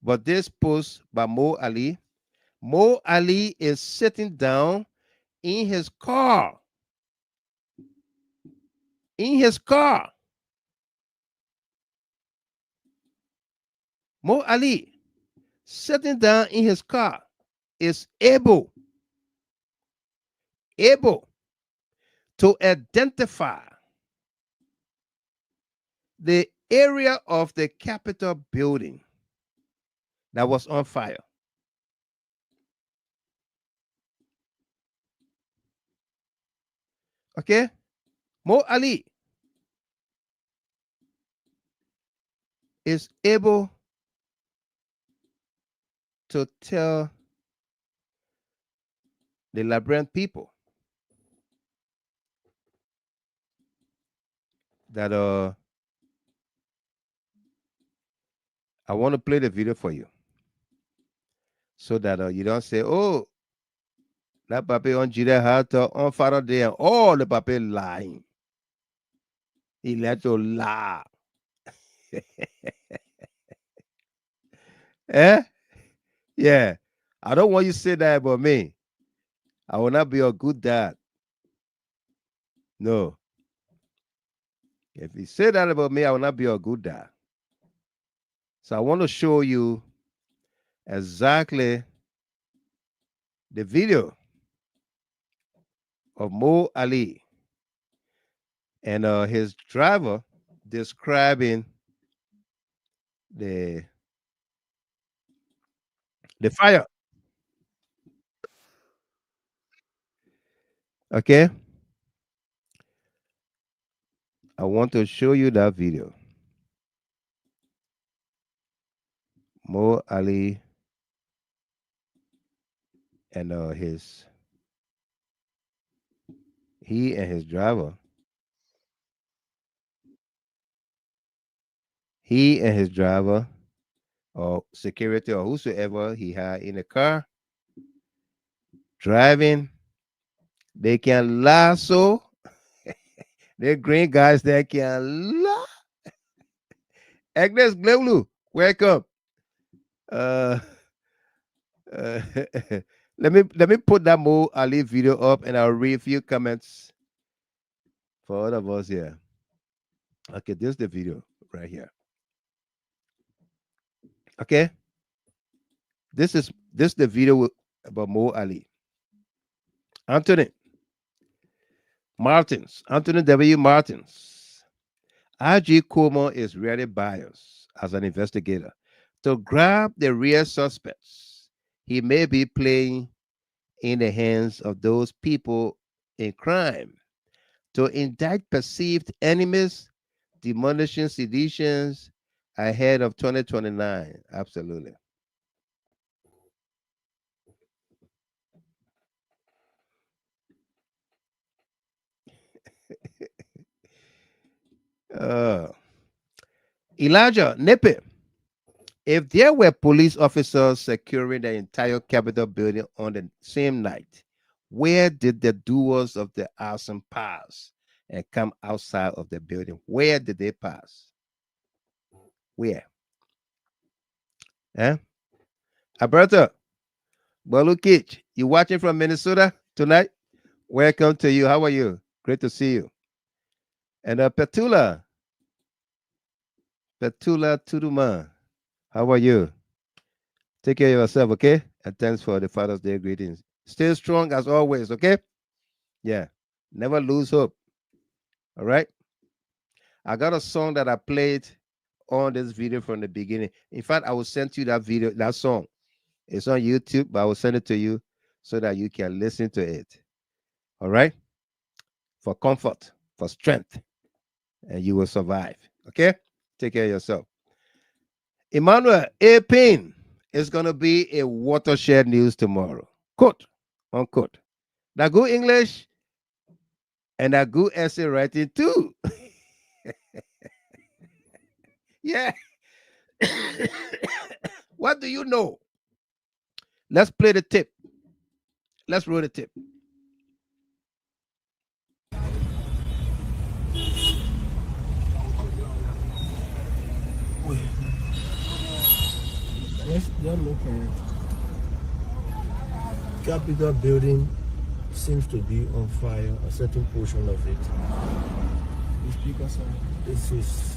But this post by Mo Ali is sitting down in his car. In his car. Mo Ali, sitting down in his car, is able to identify the area of the Capitol building that was on fire. Okay? Mo Ali is able to tell the Liberian people that I want to play the video for you so that you don't say, oh, that papi on Jira had on Father Day and all the papi lying. He let you lie. Eh? Yeah. I don't want you to say that about me. I will not be a good dad. No. If you say that about me, I will not be a good dad. So I want to show you exactly the video of Mo Ali and his driver describing the fire. Okay, I want to show you that video. Mo Ali and he and his driver. He and his driver or security or whosoever he had in the car driving, they can lasso. They're green guys that can lasso. Agnes Glewlu, welcome. Uh, uh, let me put that Mo Ali video up and I'll read a few comments for all of us here. Okay, this is the video right here. Okay, this is the video about Mo Ali. Anthony Martins, Anthony W. Martins. IG Coleman is really biased as an investigator to grab the real suspects. He may be playing in the hands of those people in crime to indict perceived enemies, demolishing seditions ahead of 2029. Absolutely. Uh, Elijah Nippe. If there were police officers securing the entire Capitol building on the same night, where did the doers of the arson pass and come outside of the building? Where did they pass? Where? Eh? Alberta, Balukich, you watching from Minnesota tonight? Welcome to you. How are you? Great to see you. And Petula Tuduma, how are you? Take care of yourself, okay? And thanks for the Father's Day greetings. Stay strong as always, okay? Yeah. Never lose hope. All right. I got a song that I played on this video from the beginning. In fact, I will send you that video, that song. It's on YouTube, but I will send it to you so that you can listen to it. All right. For comfort, for strength, and you will survive. Okay. Take care of yourself. Emmanuel A. Payne is going to be a watershed news tomorrow. Quote, unquote. That good English and that good essay writing too. Yeah. What do you know? Let's play the tip. Let's roll the tip. Yes, they're looking at Capitol building seems to be on fire, a certain portion of it. The speaker's This is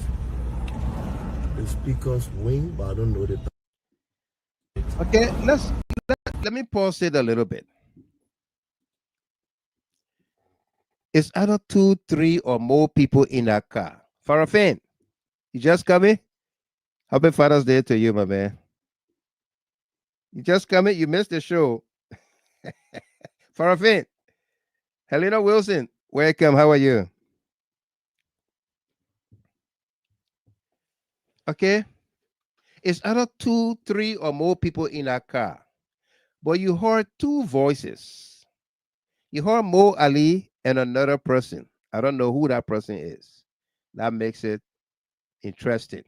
the speaker's wing, but I don't know the. Okay, let me pause it a little bit. It's either 2, 3, or more people in that car. Farafin, you just coming? Happy Father's Day to you, my man. You just coming? You missed the show. Farafin, Helena Wilson, Welcome. How are you? Okay. It's either 2, 3, or more people in a car, but you heard two voices. You heard Mo Ali and another person. I don't know who that person is. That makes it interesting.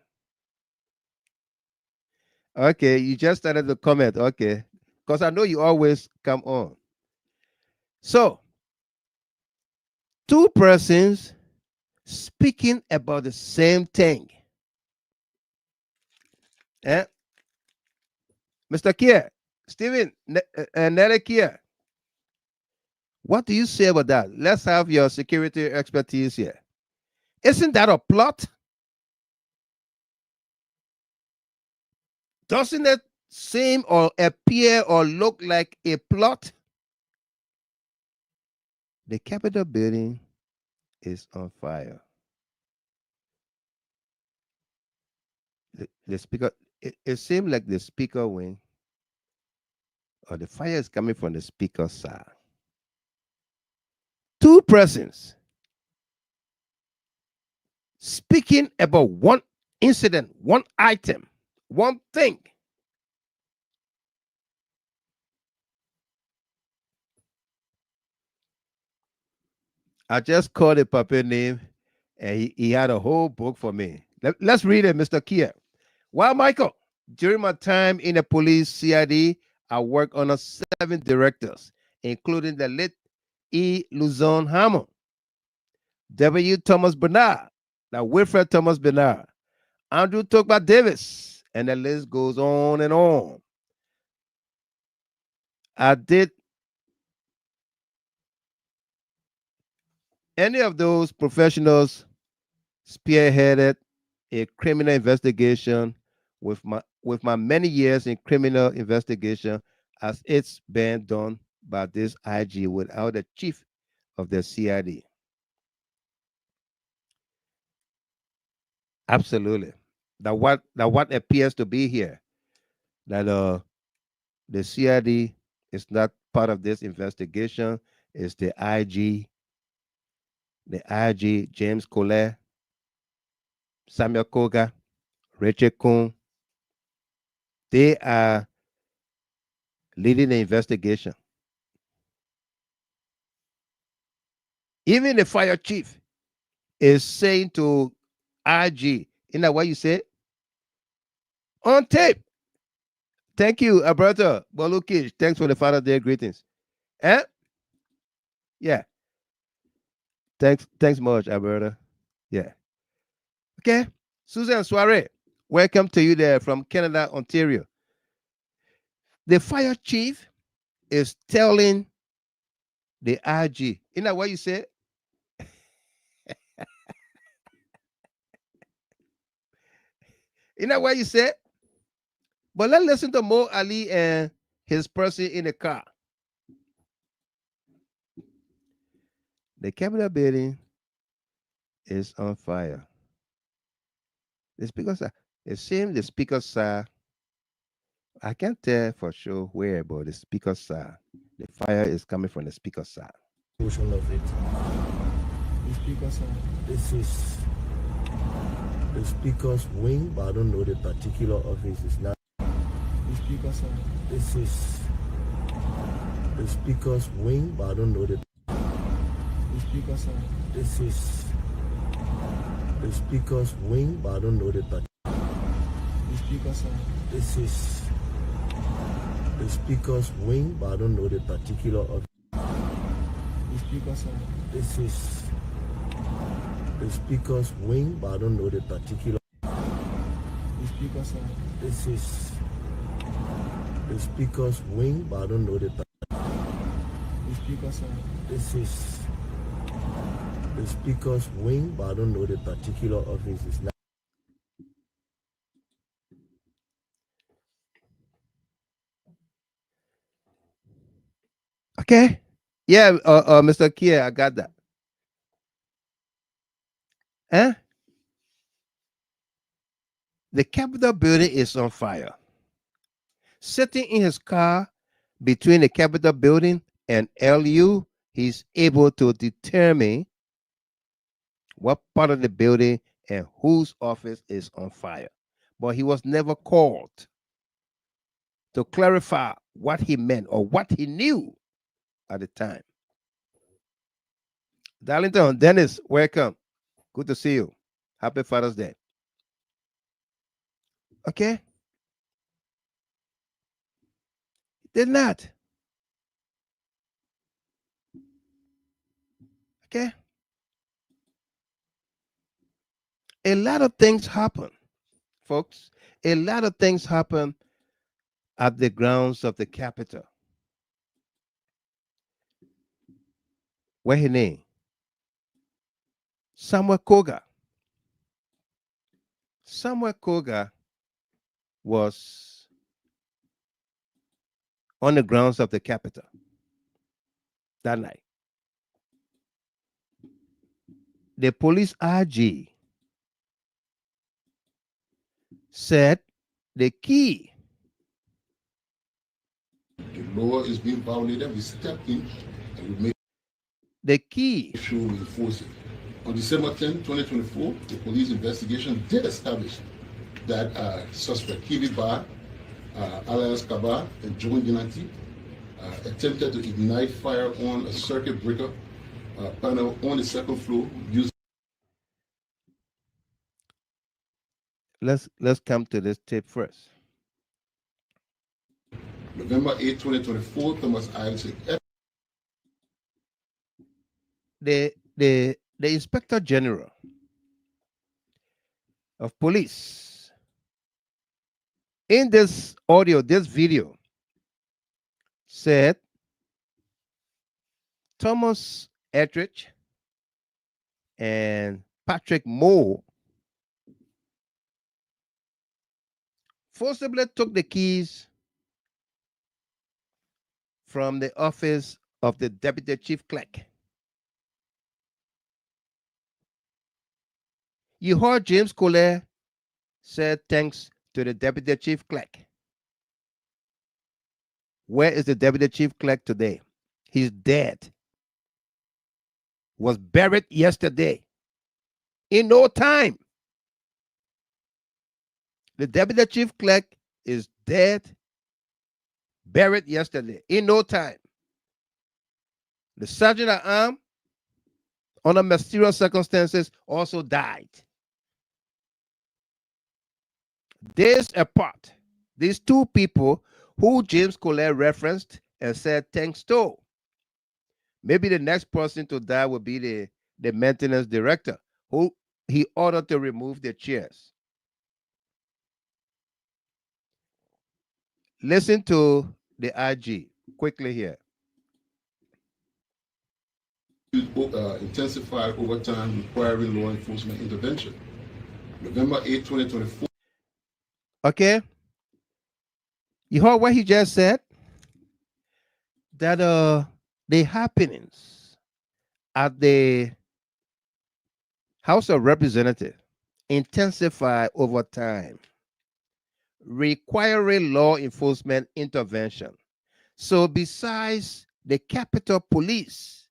Okay, you just started to comment. Okay, because I know you always come on. So, two persons speaking about the same thing. Eh? Mr. Kier, Stephen, Nelly Kier, what do you say about that? Let's have your security expertise here. Isn't that a plot? Doesn't it seem or appear or look like a plot? The Capitol building is on fire. The speaker, it seems like the speaker wing or the fire is coming from the speaker's side. Two persons speaking about one incident, one item, one thing. I just called the puppet name and he had a whole book for me. Let's read it, Mr. Kier. Well, Michael, during my time in the police CID, I worked under 7 directors, including the late E. Luzon Hammond, W. Thomas Bernard, the Wilfred Thomas Bernard, Andrew Tokba Davis, and the list goes on and on. I did any of those professionals spearheaded a criminal investigation with my many years in criminal investigation as it's been done by this IG without the chief of the CID. Absolutely. That what appears to be here, that the CID is not part of this investigation, is the IG James Kolleh, Samuel Kogar, Richard Kuhn. They are leading the investigation. Even the fire chief is saying to IG, isn't that what you said? On tape. Thank you, Alberto Bolukish. Thanks for the Father's Day greetings. Eh? Yeah. Thanks much, Alberta. Yeah. Okay. Susan Soiree, welcome to you there from Canada, Ontario. The fire chief is telling the IG, isn't that what you said? Isn't that what you said? But let's listen to Mo Ali and his person in the car. The Capitol building is on fire. The speaker's side, it seems the speaker's side, I can't tell for sure where, but the speaker's side, the fire is coming from the speaker's side. Portion of it. The speaker's side. This is the speaker's wing, but I don't know the particular office. It's not the speaker's side. This is the speaker's wing, but I don't know the speaker's side. This is the speaker's wing, but I don't know the speaker's side. This is the speaker's wing, but I don't know the particular of the speaker's side. This is the speaker's wing, but I don't know the particular the speaker's side. This is the speaker's wing, but I don't know the speaker's side. This is the speaker's wing, but I don't know the particular office. It's not. Okay. Yeah, Mr. Kier, I got that. Huh? The Capitol building is on fire. Sitting in his car between the Capitol building and LU, he's able to determine what part of the building and whose office is on fire. But he was never called to clarify what he meant or what he knew at the time. Darlington, Dennis, welcome. Good to see you. Happy Father's Day. Okay? Did not. Okay? A lot of things happen, folks. A lot of things happen at the grounds of the Capitol. What's his name? Samuel Kogar. Samuel Kogar was on the grounds of the Capitol that night. The police RG said the key. The law is being violated. We step in and we make the key. Sure we enforce it. On December 10, 2024, the police investigation did establish that suspect Kivi Bar, alias Kabar, and Joan Yanati attempted to ignite fire on a circuit breaker panel on the second floor using. Let's come to this tape first. November 8, 2024, Thomas Isaac. The Inspector General of Police in this audio, this video, said Thomas Etheridge and Patrick Moore forcibly took the keys from the office of the Deputy Chief Clerk. You heard James Kolleh said thanks to the Deputy Chief Clerk. Where is the Deputy Chief Clerk today? He's dead. Was buried yesterday. In no time. The Deputy Chief Clerk is dead, buried yesterday. In no time. The Sergeant at Arms, under mysterious circumstances, also died. Days apart, these two people who James Kolleh referenced and said thanks to. Maybe the next person to die will be the maintenance director, who he ordered to remove the chairs. Listen to the IG quickly here. Intensified overtime requiring law enforcement intervention. November 8, 2024. Okay. You heard what he just said? That the happenings at the House of Representatives intensified over time, requiring law enforcement intervention. So besides the Capitol Police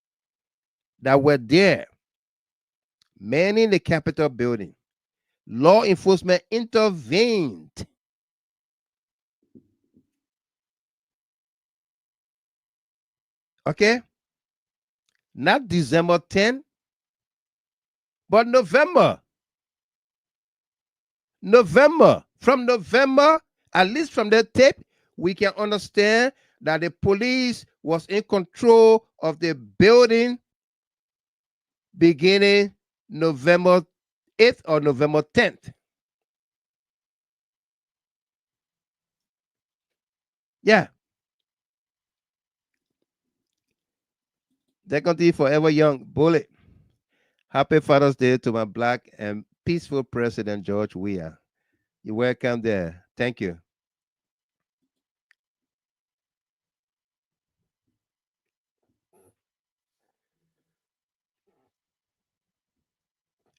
that were there, manning the Capitol building, law enforcement intervened. Okay? Not December 10, but November. From November, at least from the tape, we can understand that the police was in control of the building beginning November 8th or November 10th. Yeah. Deputy Forever Young Bullet. Happy Father's Day to my black and peaceful President George Weah. You're welcome there. Thank you.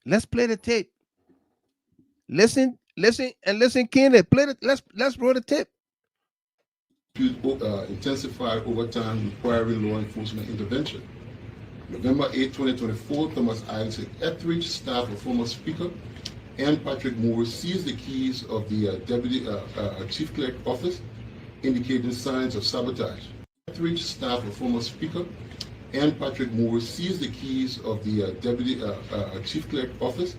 Let's play the tape. Listen, and listen keenly. Play it. Let's roll the tape. Intensified overtime requiring law enforcement intervention. November 8, 2024, Thomas Isaac Etheridge, staff of former Speaker, and Patrick Moore seized the keys of the Deputy Chief Clerk office, indicating signs of sabotage. Etheridge, staff of former Speaker, and Patrick Moore seized the keys of the Deputy Chief Clerk office,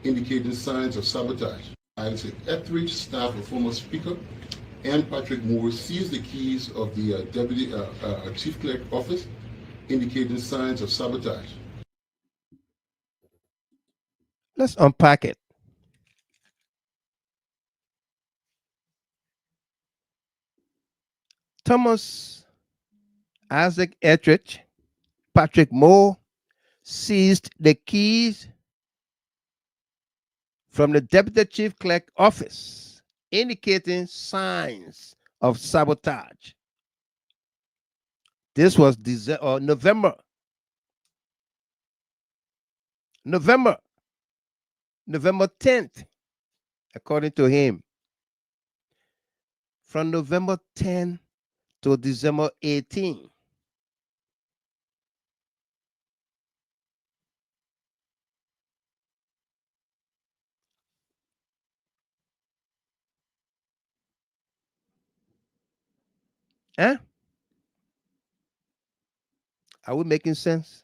indicating signs of sabotage. Isaac Etheridge, staff of former Speaker, and Patrick Moore seized the keys of the Deputy Chief Clerk office, indicating signs of sabotage. Let's unpack it. Thomas Isaac Etheridge, Patrick Moore seized the keys from the Deputy Chief Clerk office, indicating signs of sabotage. This was November 10th, according to him. From November 10 to December 18. Huh? Are we making sense?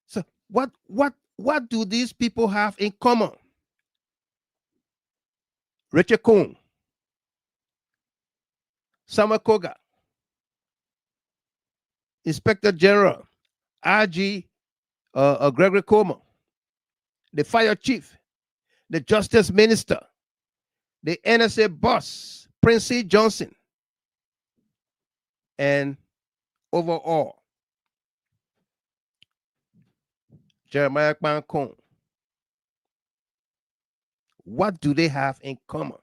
So what do these people have in common? Richard Coon, Samuel Kogar, Inspector General RG Gregory Coleman, the fire chief, the justice minister, the NSA boss, Prince C. Johnson, and overall, Jeremiah Kwan. What do they have in common?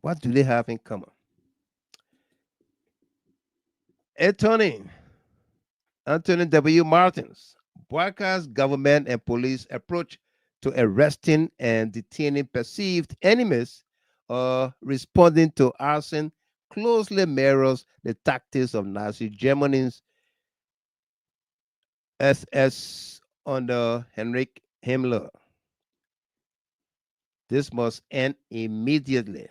What do they have in common? Attorney Anthony W. Martins broadcast government and police approach to arresting and detaining perceived enemies or responding to arson closely mirrors the tactics of Nazi Germany's SS under Heinrich Himmler. This must end immediately.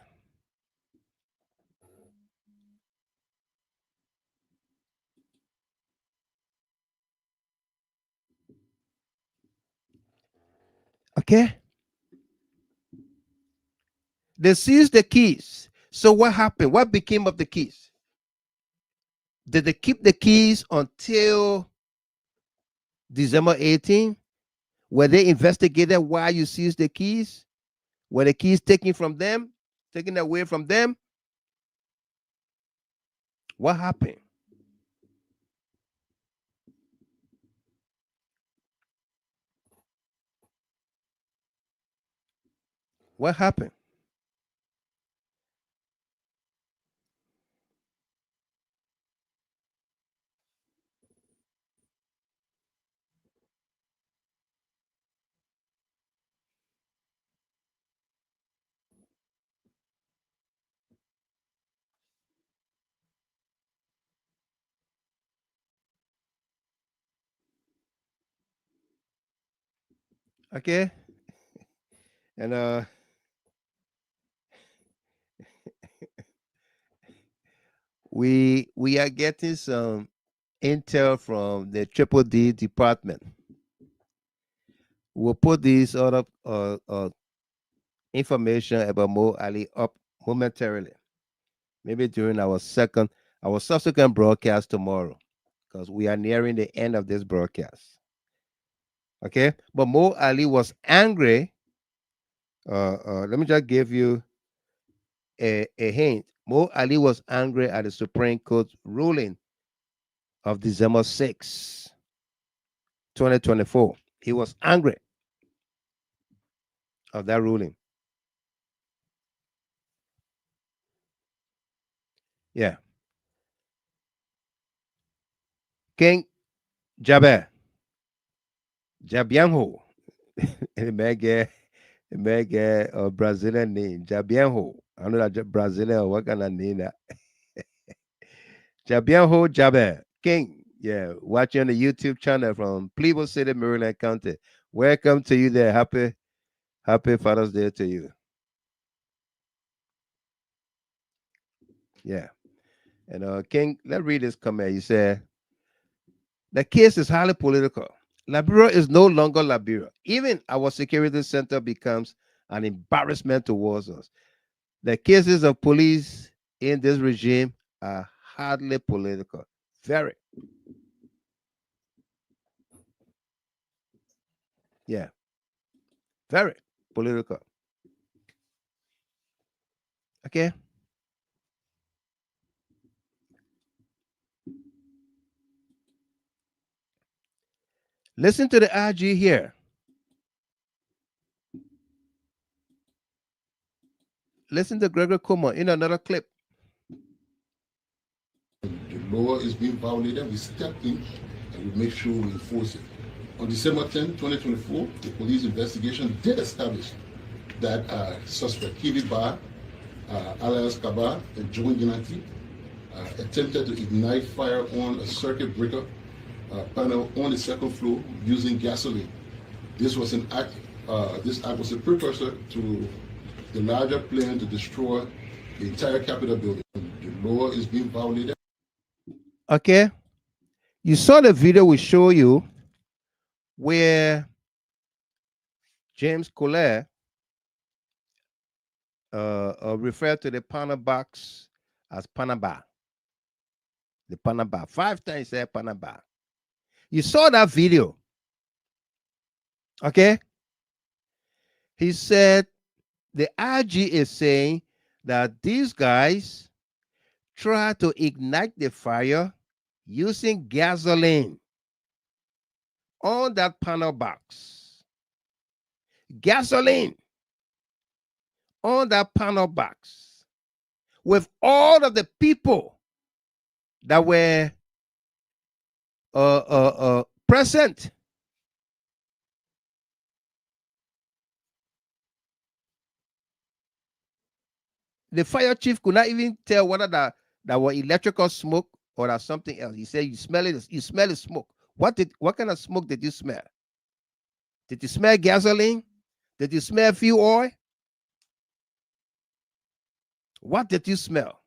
Okay? They seized the keys. So what happened? What became of the keys? Did they keep the keys until December 18? Were they investigated why you seized the keys? Were the keys taken from them? Taken away from them? What happened? What happened? Okay? And we are getting some intel from the Triple D department. We'll put this other information about Mo Ali up momentarily. Maybe during our subsequent broadcast tomorrow, because we are nearing the end of this broadcast. Okay, but Mo Ali was angry. Let me just give you a hint. Mo Ali was angry at the Supreme Court ruling of December 6, 2024. He was angry of that ruling. Yeah. King Jaber, Jabianho, the man get Mega or Brazilian name, Jabienho. I know that Brazilian, what kind of name that? Jabienho Jabe King. Yeah, watching on the YouTube channel from Plebo City, Maryland County. Welcome to you there. Happy Father's Day to you. Yeah. And King, let's read this comment. You said the case is highly political. Liberia is no longer Liberia. Even our security center becomes an embarrassment towards us. The cases of police in this regime are hardly political. Very. Yeah. Very political. Okay. Listen to the IG here. Listen to Gregory Coleman in another clip. The law is being violated, we step in and we make sure we enforce it. On December 10, 2024, the police investigation did establish that suspect Kili Bar, alias Kabar, and Joe Ginati, attempted to ignite fire on a circuit breaker panel on the second floor using gasoline. This was an act. This act was a precursor to the larger plan to destroy the entire Capitol building. The law is being violated. Okay. You saw the video we show you where James Kolleh referred to the panel box as Panaba. The Panaba. 5 times he said Panaba. You saw that video. Okay. He said the IG is saying that these guys try to ignite the fire using gasoline on that panel box. Gasoline on that panel box with all of the people that were present. The fire chief could not even tell whether that was electrical smoke or that something else. He said, "You smell it. You smell the smoke. What kind of smoke did you smell? Did you smell gasoline? Did you smell fuel oil? What did you smell?"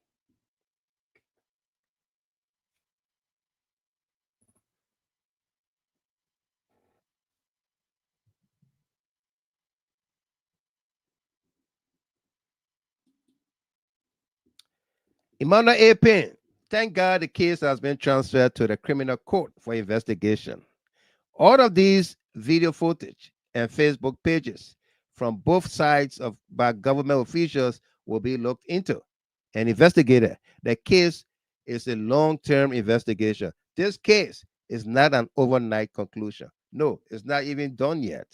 Emmanuel A. Payne, thank God the case has been transferred to the criminal court for investigation. All of these video footage and Facebook pages from both sides by government officials will be looked into and investigated. The case is a long-term investigation. This case is not an overnight conclusion. No, it's not even done yet.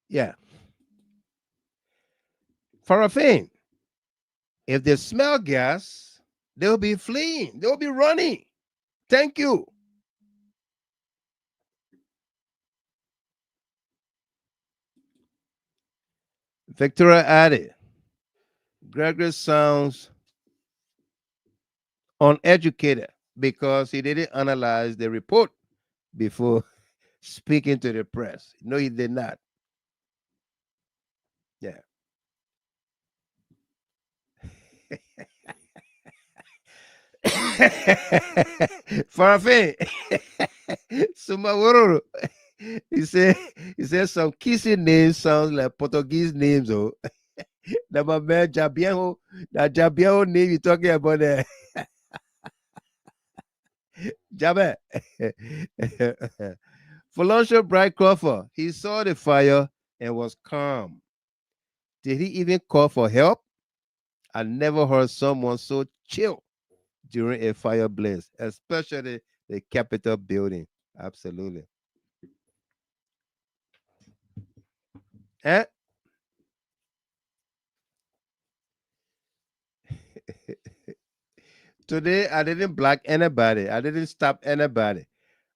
Yeah. Farafin, if they smell gas, they'll be fleeing. They'll be running. Thank you. Victoria added, Gregory sounds uneducated because he didn't analyze the report before speaking to the press. No, he did not. Yeah. Farafin, Sumaworo. He said some kissing names sounds like Portuguese names. Oh, that my man Jabienho, that Jabienho name you talking about there. Jabe. Felicia Bright Crawford, he saw the fire and was calm. Did he even call for help? I never heard someone so chill during a fire blaze, especially the Capitol building. Absolutely. Eh? Today, I didn't block anybody. I didn't stop anybody.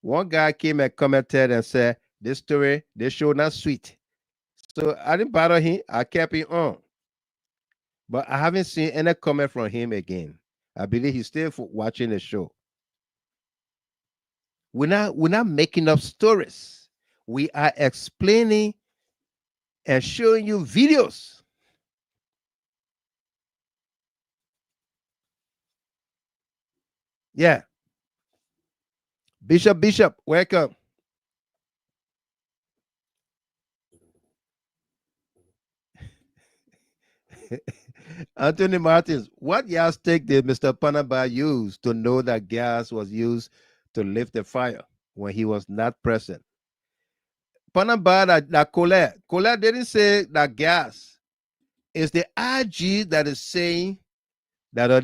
One guy came and commented and said, this story, this show not sweet. So I didn't bother him. I kept it on. But I haven't seen any comment from him again. I believe he's still watching the show. We're not making up stories. We are explaining and showing you videos. Yeah. Bishop, welcome. Anthony Martins, what yardstick did Mr. Panaba use to know that gas was used to lift the fire when he was not present? Panaba, that Kolleh didn't say that gas. It's the IG that is saying that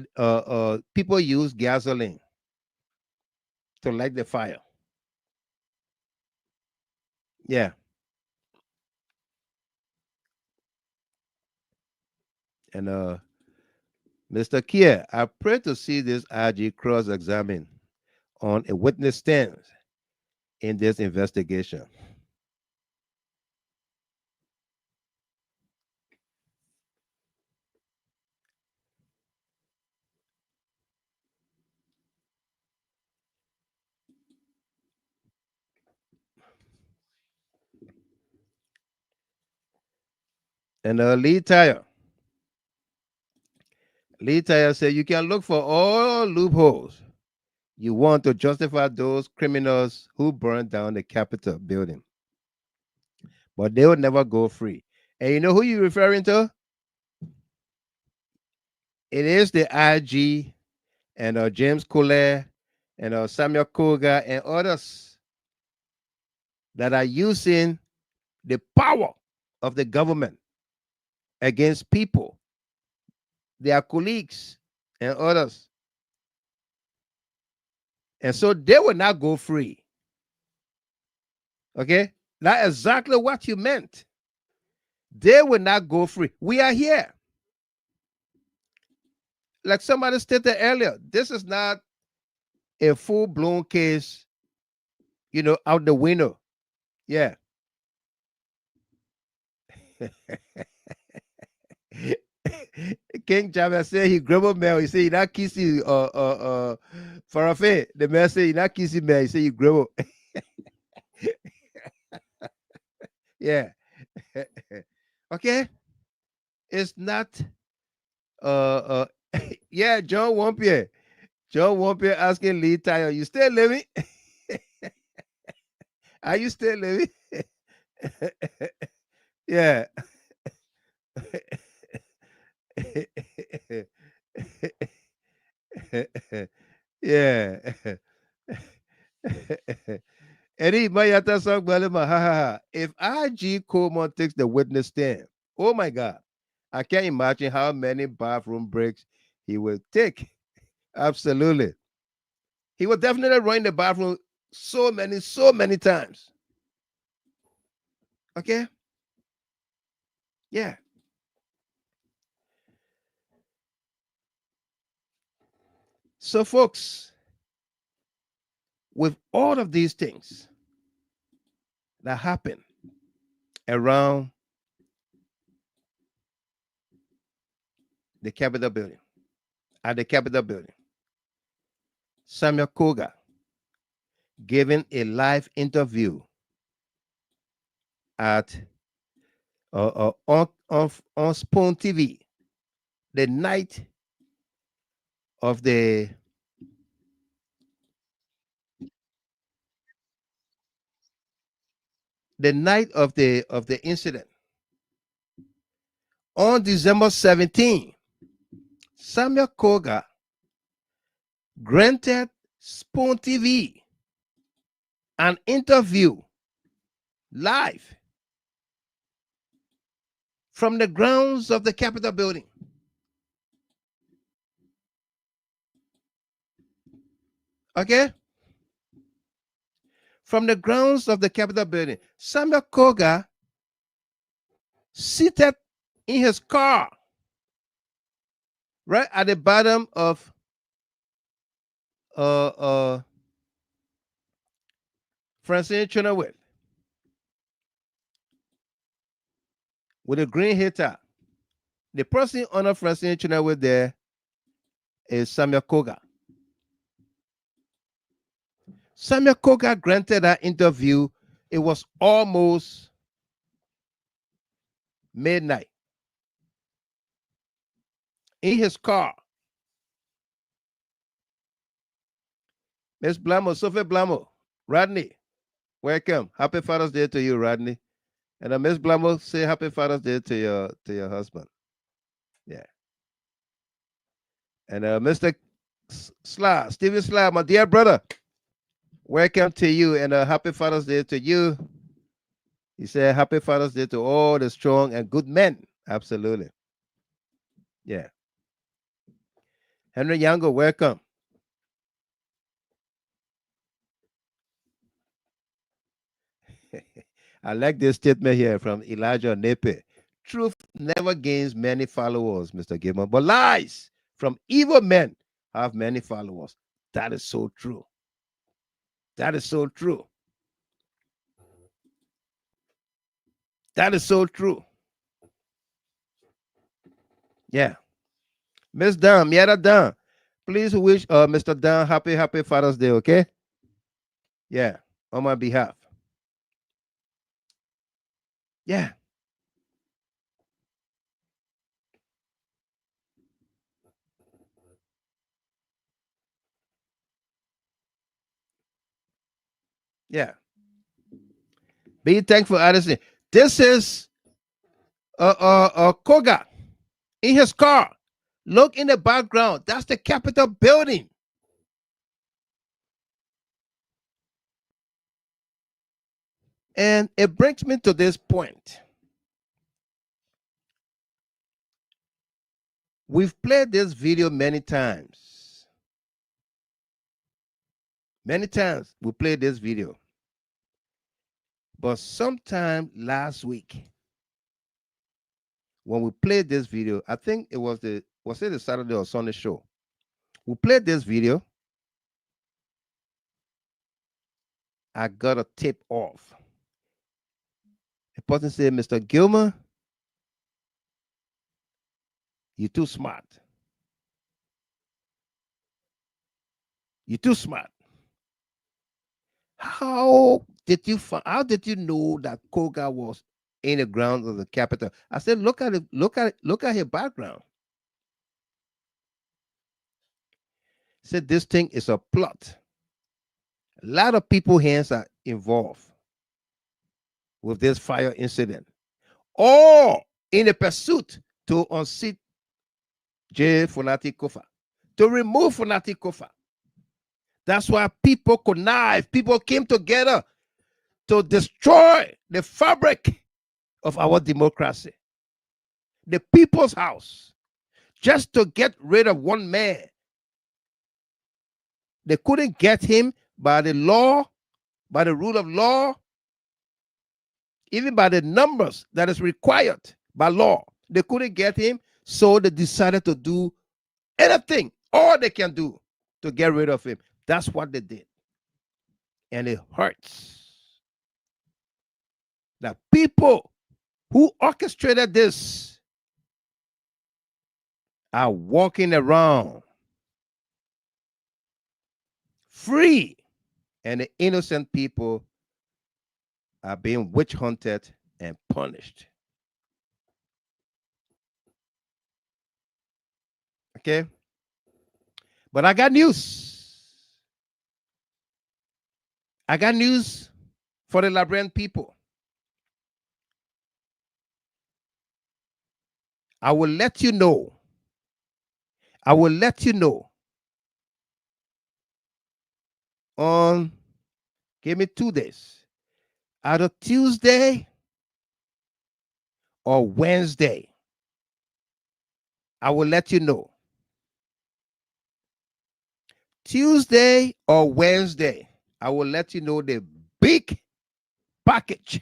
people use gasoline to light the fire. Yeah. And Mr. Kier, I pray to see this IG cross-examined on a witness stand in this investigation. And Lee Tire said you can look for all loopholes you want to justify those criminals who burned down the Capitol building, but they will never go free. And you know who you're referring to? It is the IG and James Kolleh and Samuel Kogar and others that are using the power of the government against people, their colleagues and others. And so they will not go free. Okay? That's exactly what you meant. They will not go free. We are here. Like somebody stated earlier, this is not a full-blown case, out the window. Yeah. King James said he grumbled mail. He said he not kissing Farafe. The man said he not kissing mail. He said he grumbled. Yeah. Okay. It's not yeah, John Wampier asking Lee Tire, you still living? Are you still living? Yeah. Yeah. Eddie Mayata song Balima, ha ha ha. If IG Coleman takes the witness stand, oh my God, I can't imagine how many bathroom breaks he will take. Absolutely. He will definitely run in the bathroom so many times. Okay? Yeah. So, folks, with all of these things that happen around the Capitol building, at the Capitol building, Samuel Kogar giving a live interview at on Spoon TV the night of the incident on December 17. Samuel Kogar granted Spoon TV an interview live from the grounds of the Capitol building. Okay? From the grounds of the Capitol building. Samuel Kogar seated in his car right at the bottom of Francine Chinawit with a green hitter. The person under Francine Chinawit there is Samuel Kogar. Samuel Kogar granted that interview. It was almost midnight. In his car, Miss Blamo, Sophie Blamo, Rodney, welcome. Happy Father's Day to you, Rodney. And Miss Blamo, say Happy Father's Day to your husband. Yeah. And Mr. Sly, Stephen Sly, my dear brother, welcome to you and Happy Father's Day to you. He said Happy Father's Day to all the strong and good men. Absolutely. Yeah. Henry Yango, welcome. I like this statement here from Elijah Nepe. Truth never gains many followers, Mr. Gilman, but lies from evil men have many followers. That is so true. That is so true. That is so true. Yeah. Miss Dunn, Mietta Dunn, please wish Mr. Dunn happy Father's Day, okay? Yeah, on my behalf. Yeah. Yeah. Be thankful, Addison. This is Kogar in his car. Look in the background. That's the Capitol building. And it brings me to this point. We've played this video many times. Many times we played this video. But sometime last week, when we played this video, I think it was the Saturday or Sunday show. We played this video. I got a tip off. The person said, Mr. Gilmer, you're too smart. You're too smart. How did you know that Kogar was in the grounds of the Capitol? I said, look at his background. Said this thing is a plot. A lot of people's hands are involved with this fire incident, all in a pursuit to unseat J. Funati Kofa, to remove Funati Kofa. That's why people connive, people came together to destroy the fabric of our democracy, the people's house, just to get rid of one man. They couldn't get him by the law, by the rule of law, even by the numbers that is required by law. They couldn't get him, so they decided to do anything, all they can do to get rid of him. That's what they did. And it hurts. The people who orchestrated this are walking around free, and the innocent people are being witch hunted and punished. Okay? But I got news. I got news for the Liberian people. I will let you know. I will let you know on, give me 2 days, either Tuesday or Wednesday. I will let you know. Tuesday or Wednesday, I will let you know the big package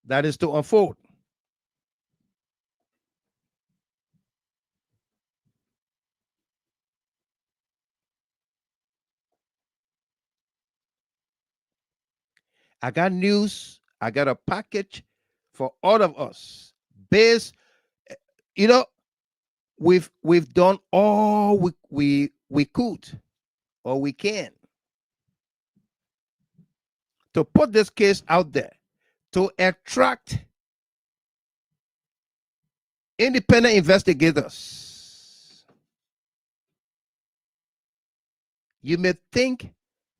that is to unfold. I got news. I got a package for all of us. Based, you know, we've done all we could or we can to put this case out there to attract independent investigators. You may think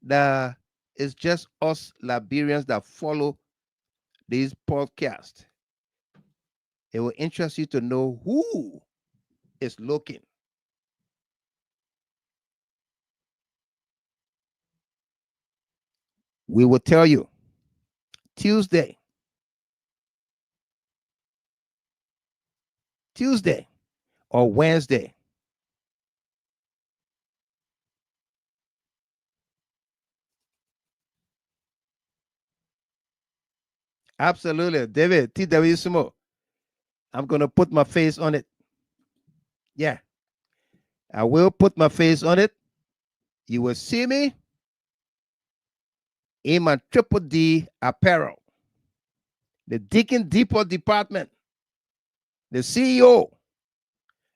that it's just us Liberians that follow these podcasts. It will interest you to know who is looking. We will tell you Tuesday or Wednesday. Absolutely. David, TW Sumo. I'm going to put my face on it. Yeah. I will put my face on it. You will see me in my Triple D apparel. The Deacon Depot Department, the CEO,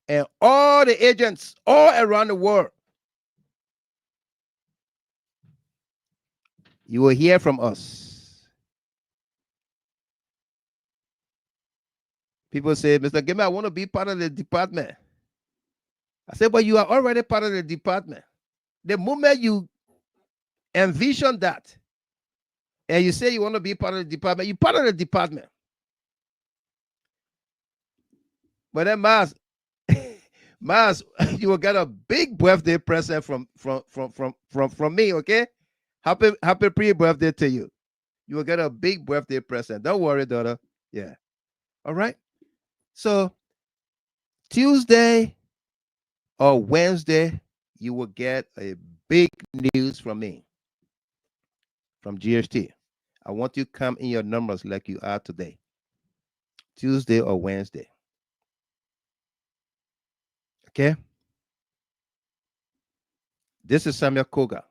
and all the agents all around the world. You will hear from us. People say, Mr. Gimmer, I want to be part of the department. I said, but you are already part of the department. The moment you envision that, and you say you want to be part of the department, you're part of the department. But then, Mars, you will get a big birthday present from me, okay? Happy pre-birthday to you. You will get a big birthday present. Don't worry, daughter. Yeah. All right. So Tuesday or Wednesday, you will get a big news from me, from GHT. I want you to come in your numbers like you are today. Tuesday or Wednesday. Okay? This is Samuel Kogar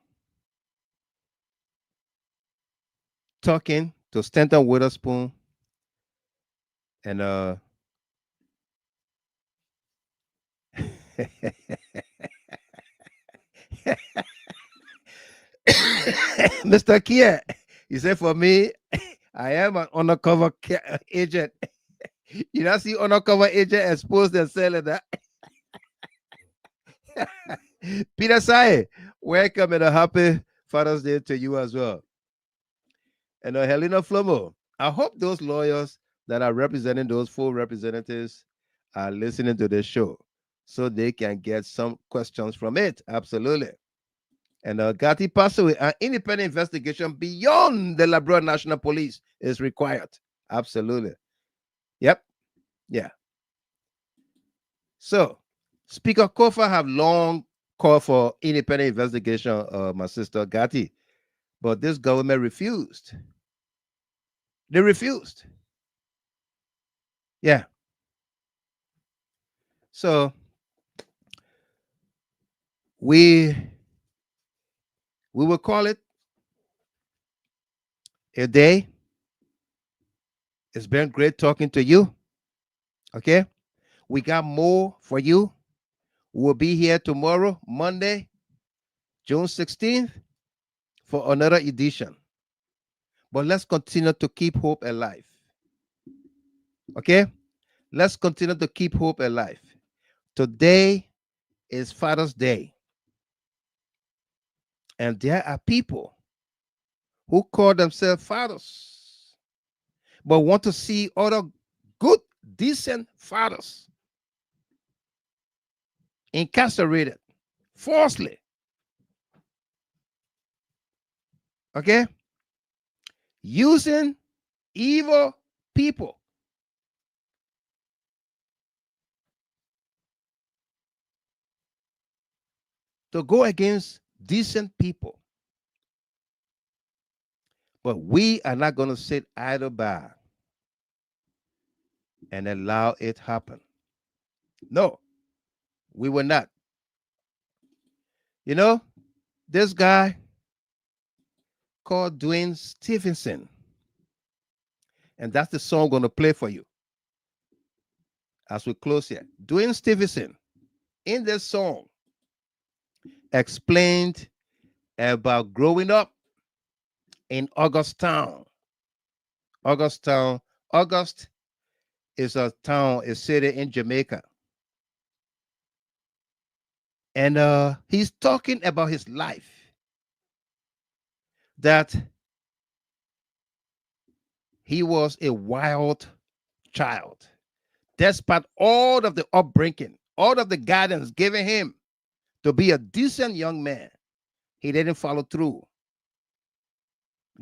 talking to Stanton Witherspoon and Mr. Kia, he said, for me, I am an undercover agent. You don't see undercover agent exposed and selling that. Peter Sai, welcome and a happy Father's Day to you as well. And Helena Flomo, I hope those lawyers that are representing those full representatives are listening to this show so they can get some questions from it. Absolutely. And Gatti passed away. An independent investigation beyond the Liberia National Police is required. Absolutely. Yep. Yeah. So, Speaker Kofa have long called for independent investigation, my sister Gatti, but this government refused. They refused. Yeah. So, we will call it a day. It's been great talking to you. Okay? We got more for you. We'll be here tomorrow, Monday, June 16th, for another edition. But let's continue to keep hope alive. Okay? Let's continue to keep hope alive. Today is Father's Day. And there are people who call themselves fathers, but want to see other good, decent fathers incarcerated falsely. Okay? Using evil people to go against decent people. But we are not going to sit idle by and allow it happen. No, we will not. You know, this guy, called Dwayne Stevenson. And that's the song I'm going to play for you as we close here. Dwayne Stevenson, in this song, explained about growing up in Augustown. Augustown. August is a town, a city in Jamaica. And he's talking about his life. That he was a wild child. Despite all of the upbringing, all of the guidance given him to be a decent young man, he didn't follow through.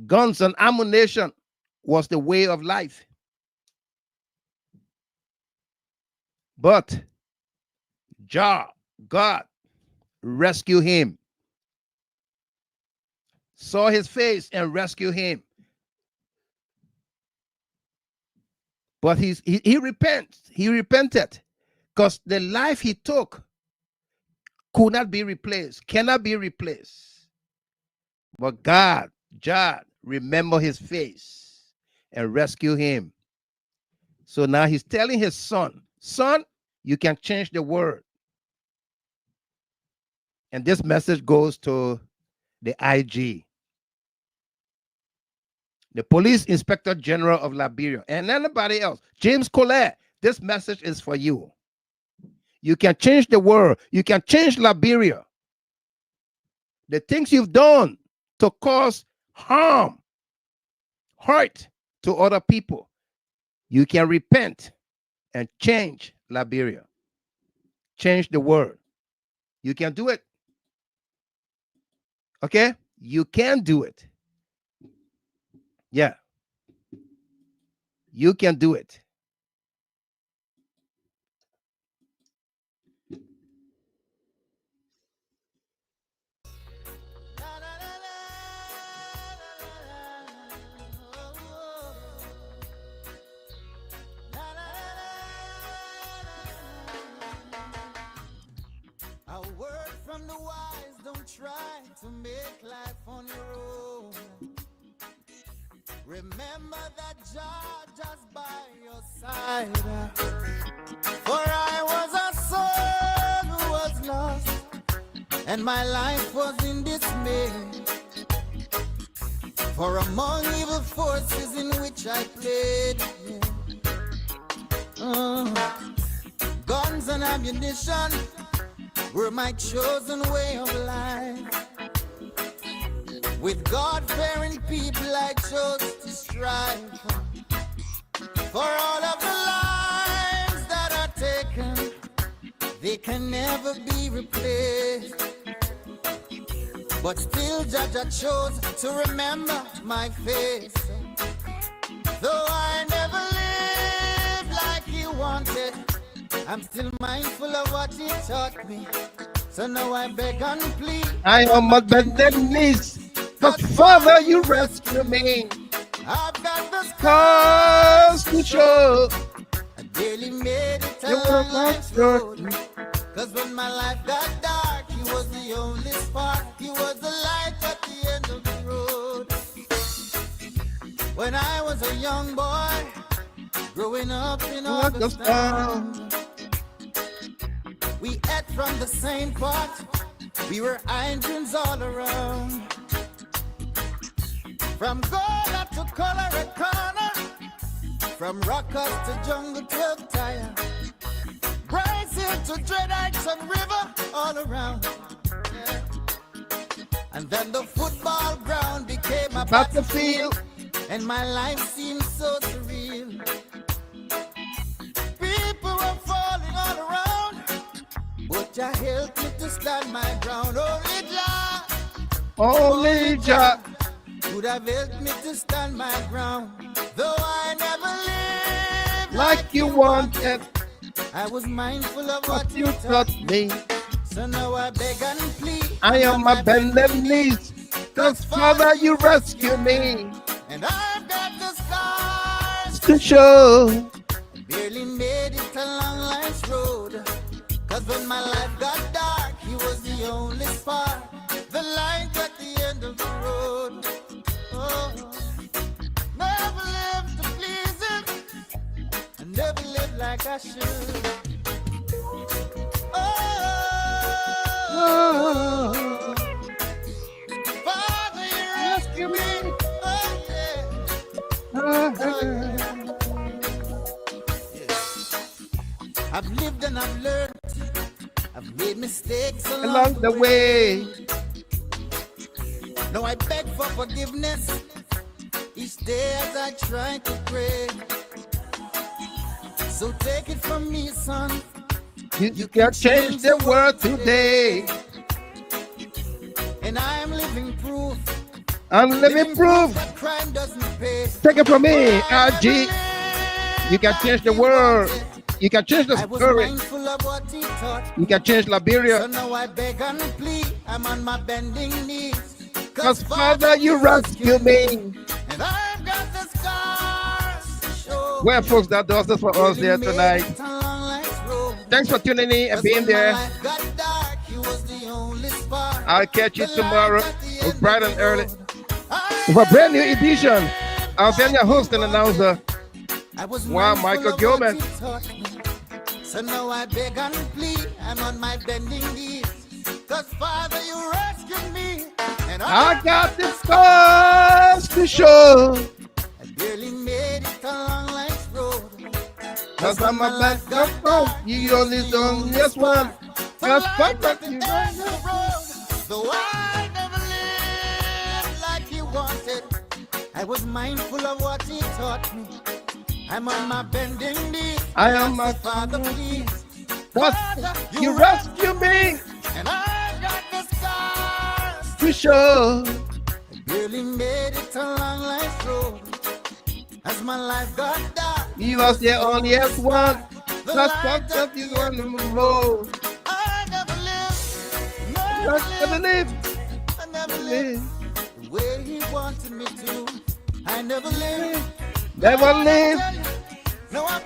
Guns and ammunition was the way of life. But God rescued him. Saw his face and rescued him. But he repented because the life he took could not be replaced, cannot be replaced. But God remembered his face and rescued him. So now he's telling his son, you can change the world. And this message goes to the IG, the Police Inspector General of Liberia, and anybody else. James Kolleh, this message is for you. You can change the world. You can change Liberia. The things you've done to cause harm, hurt to other people, you can repent and change Liberia. Change the world. You can do it. Okay? You can do it. Yeah. You can do it. A word from the wise, don't try to make life on your own. Remember that Jah just by your side. For I was a soul who was lost, and my life was in dismay. For among evil forces in which I played, guns and ammunition were my chosen way of life. With God-fearing people I chose to strive. For all of the lives that are taken, they can never be replaced. But still Jah chose to remember my face. Though I never lived like he wanted, I'm still mindful of what he taught me. So now I beg and plead. I am on bended knees, but Father, you rescue me. I've got the Scars to show. I barely made it along life's road. Cause when my life got dark, he was the only spark. He was the light at the end of the road. When I was a young boy, growing up in Augustown, we ate from the same pot. We were Indians all around. From Gola to Kolleh corner, from Rockers to Jungle 12 Tire, Bryson to Dread Heights and River, all around. Yeah. And then the football ground became a battlefield, and my life seemed so surreal. People were falling all around, but Jah helped me to stand my ground. Only Jah would have helped me to stand my ground. Though I never lived like you wanted, I was mindful of what you taught me. So now I beg and plead. I am on bended knees, cause Father, you rescue me. And I've got the scars to show. I barely made it along life's road. Cause when my life got dark, he was the only spark, the light at the end of the road. Never lived to please him. I never lived like I should. Father, you rescue me. I've lived and I've learned. I've made mistakes along the way. Now I beg for forgiveness each day as I try to pray. So take it from me, son. You can change the world today. And I am living proof. I'm living proof. That crime doesn't pay. Take it from me, RG. You can change the world. You can change the story. You can change Liberia. So now I beg and plead. I'm on my bending knees. Cause Father, you rescue me. And I've got the scars to show. Well, folks, that does it for us there tonight. Thanks for tuning in and being there. I'll catch you tomorrow. It's bright and early with a brand new edition. I'll send your host and announcer, Michael Coleman. So now I beg and plead. I'm on my bending knees. Cause Father, you rescued me. And I got the scars to show. I barely made it along life's road. Cause I'm a black girl, you only done just one. Cause Father, you rescued me. Though I never lived like he wanted, I was mindful of what he taught me. I'm on my bending knees. I am my Father, please. Father, you rescue me. And I got the scars to show. I barely made it along life's road. As my life got dark, you was the only one. That's fucked up, you on the road. I never lived the way he wanted me to. I never lived. Never lived. No, I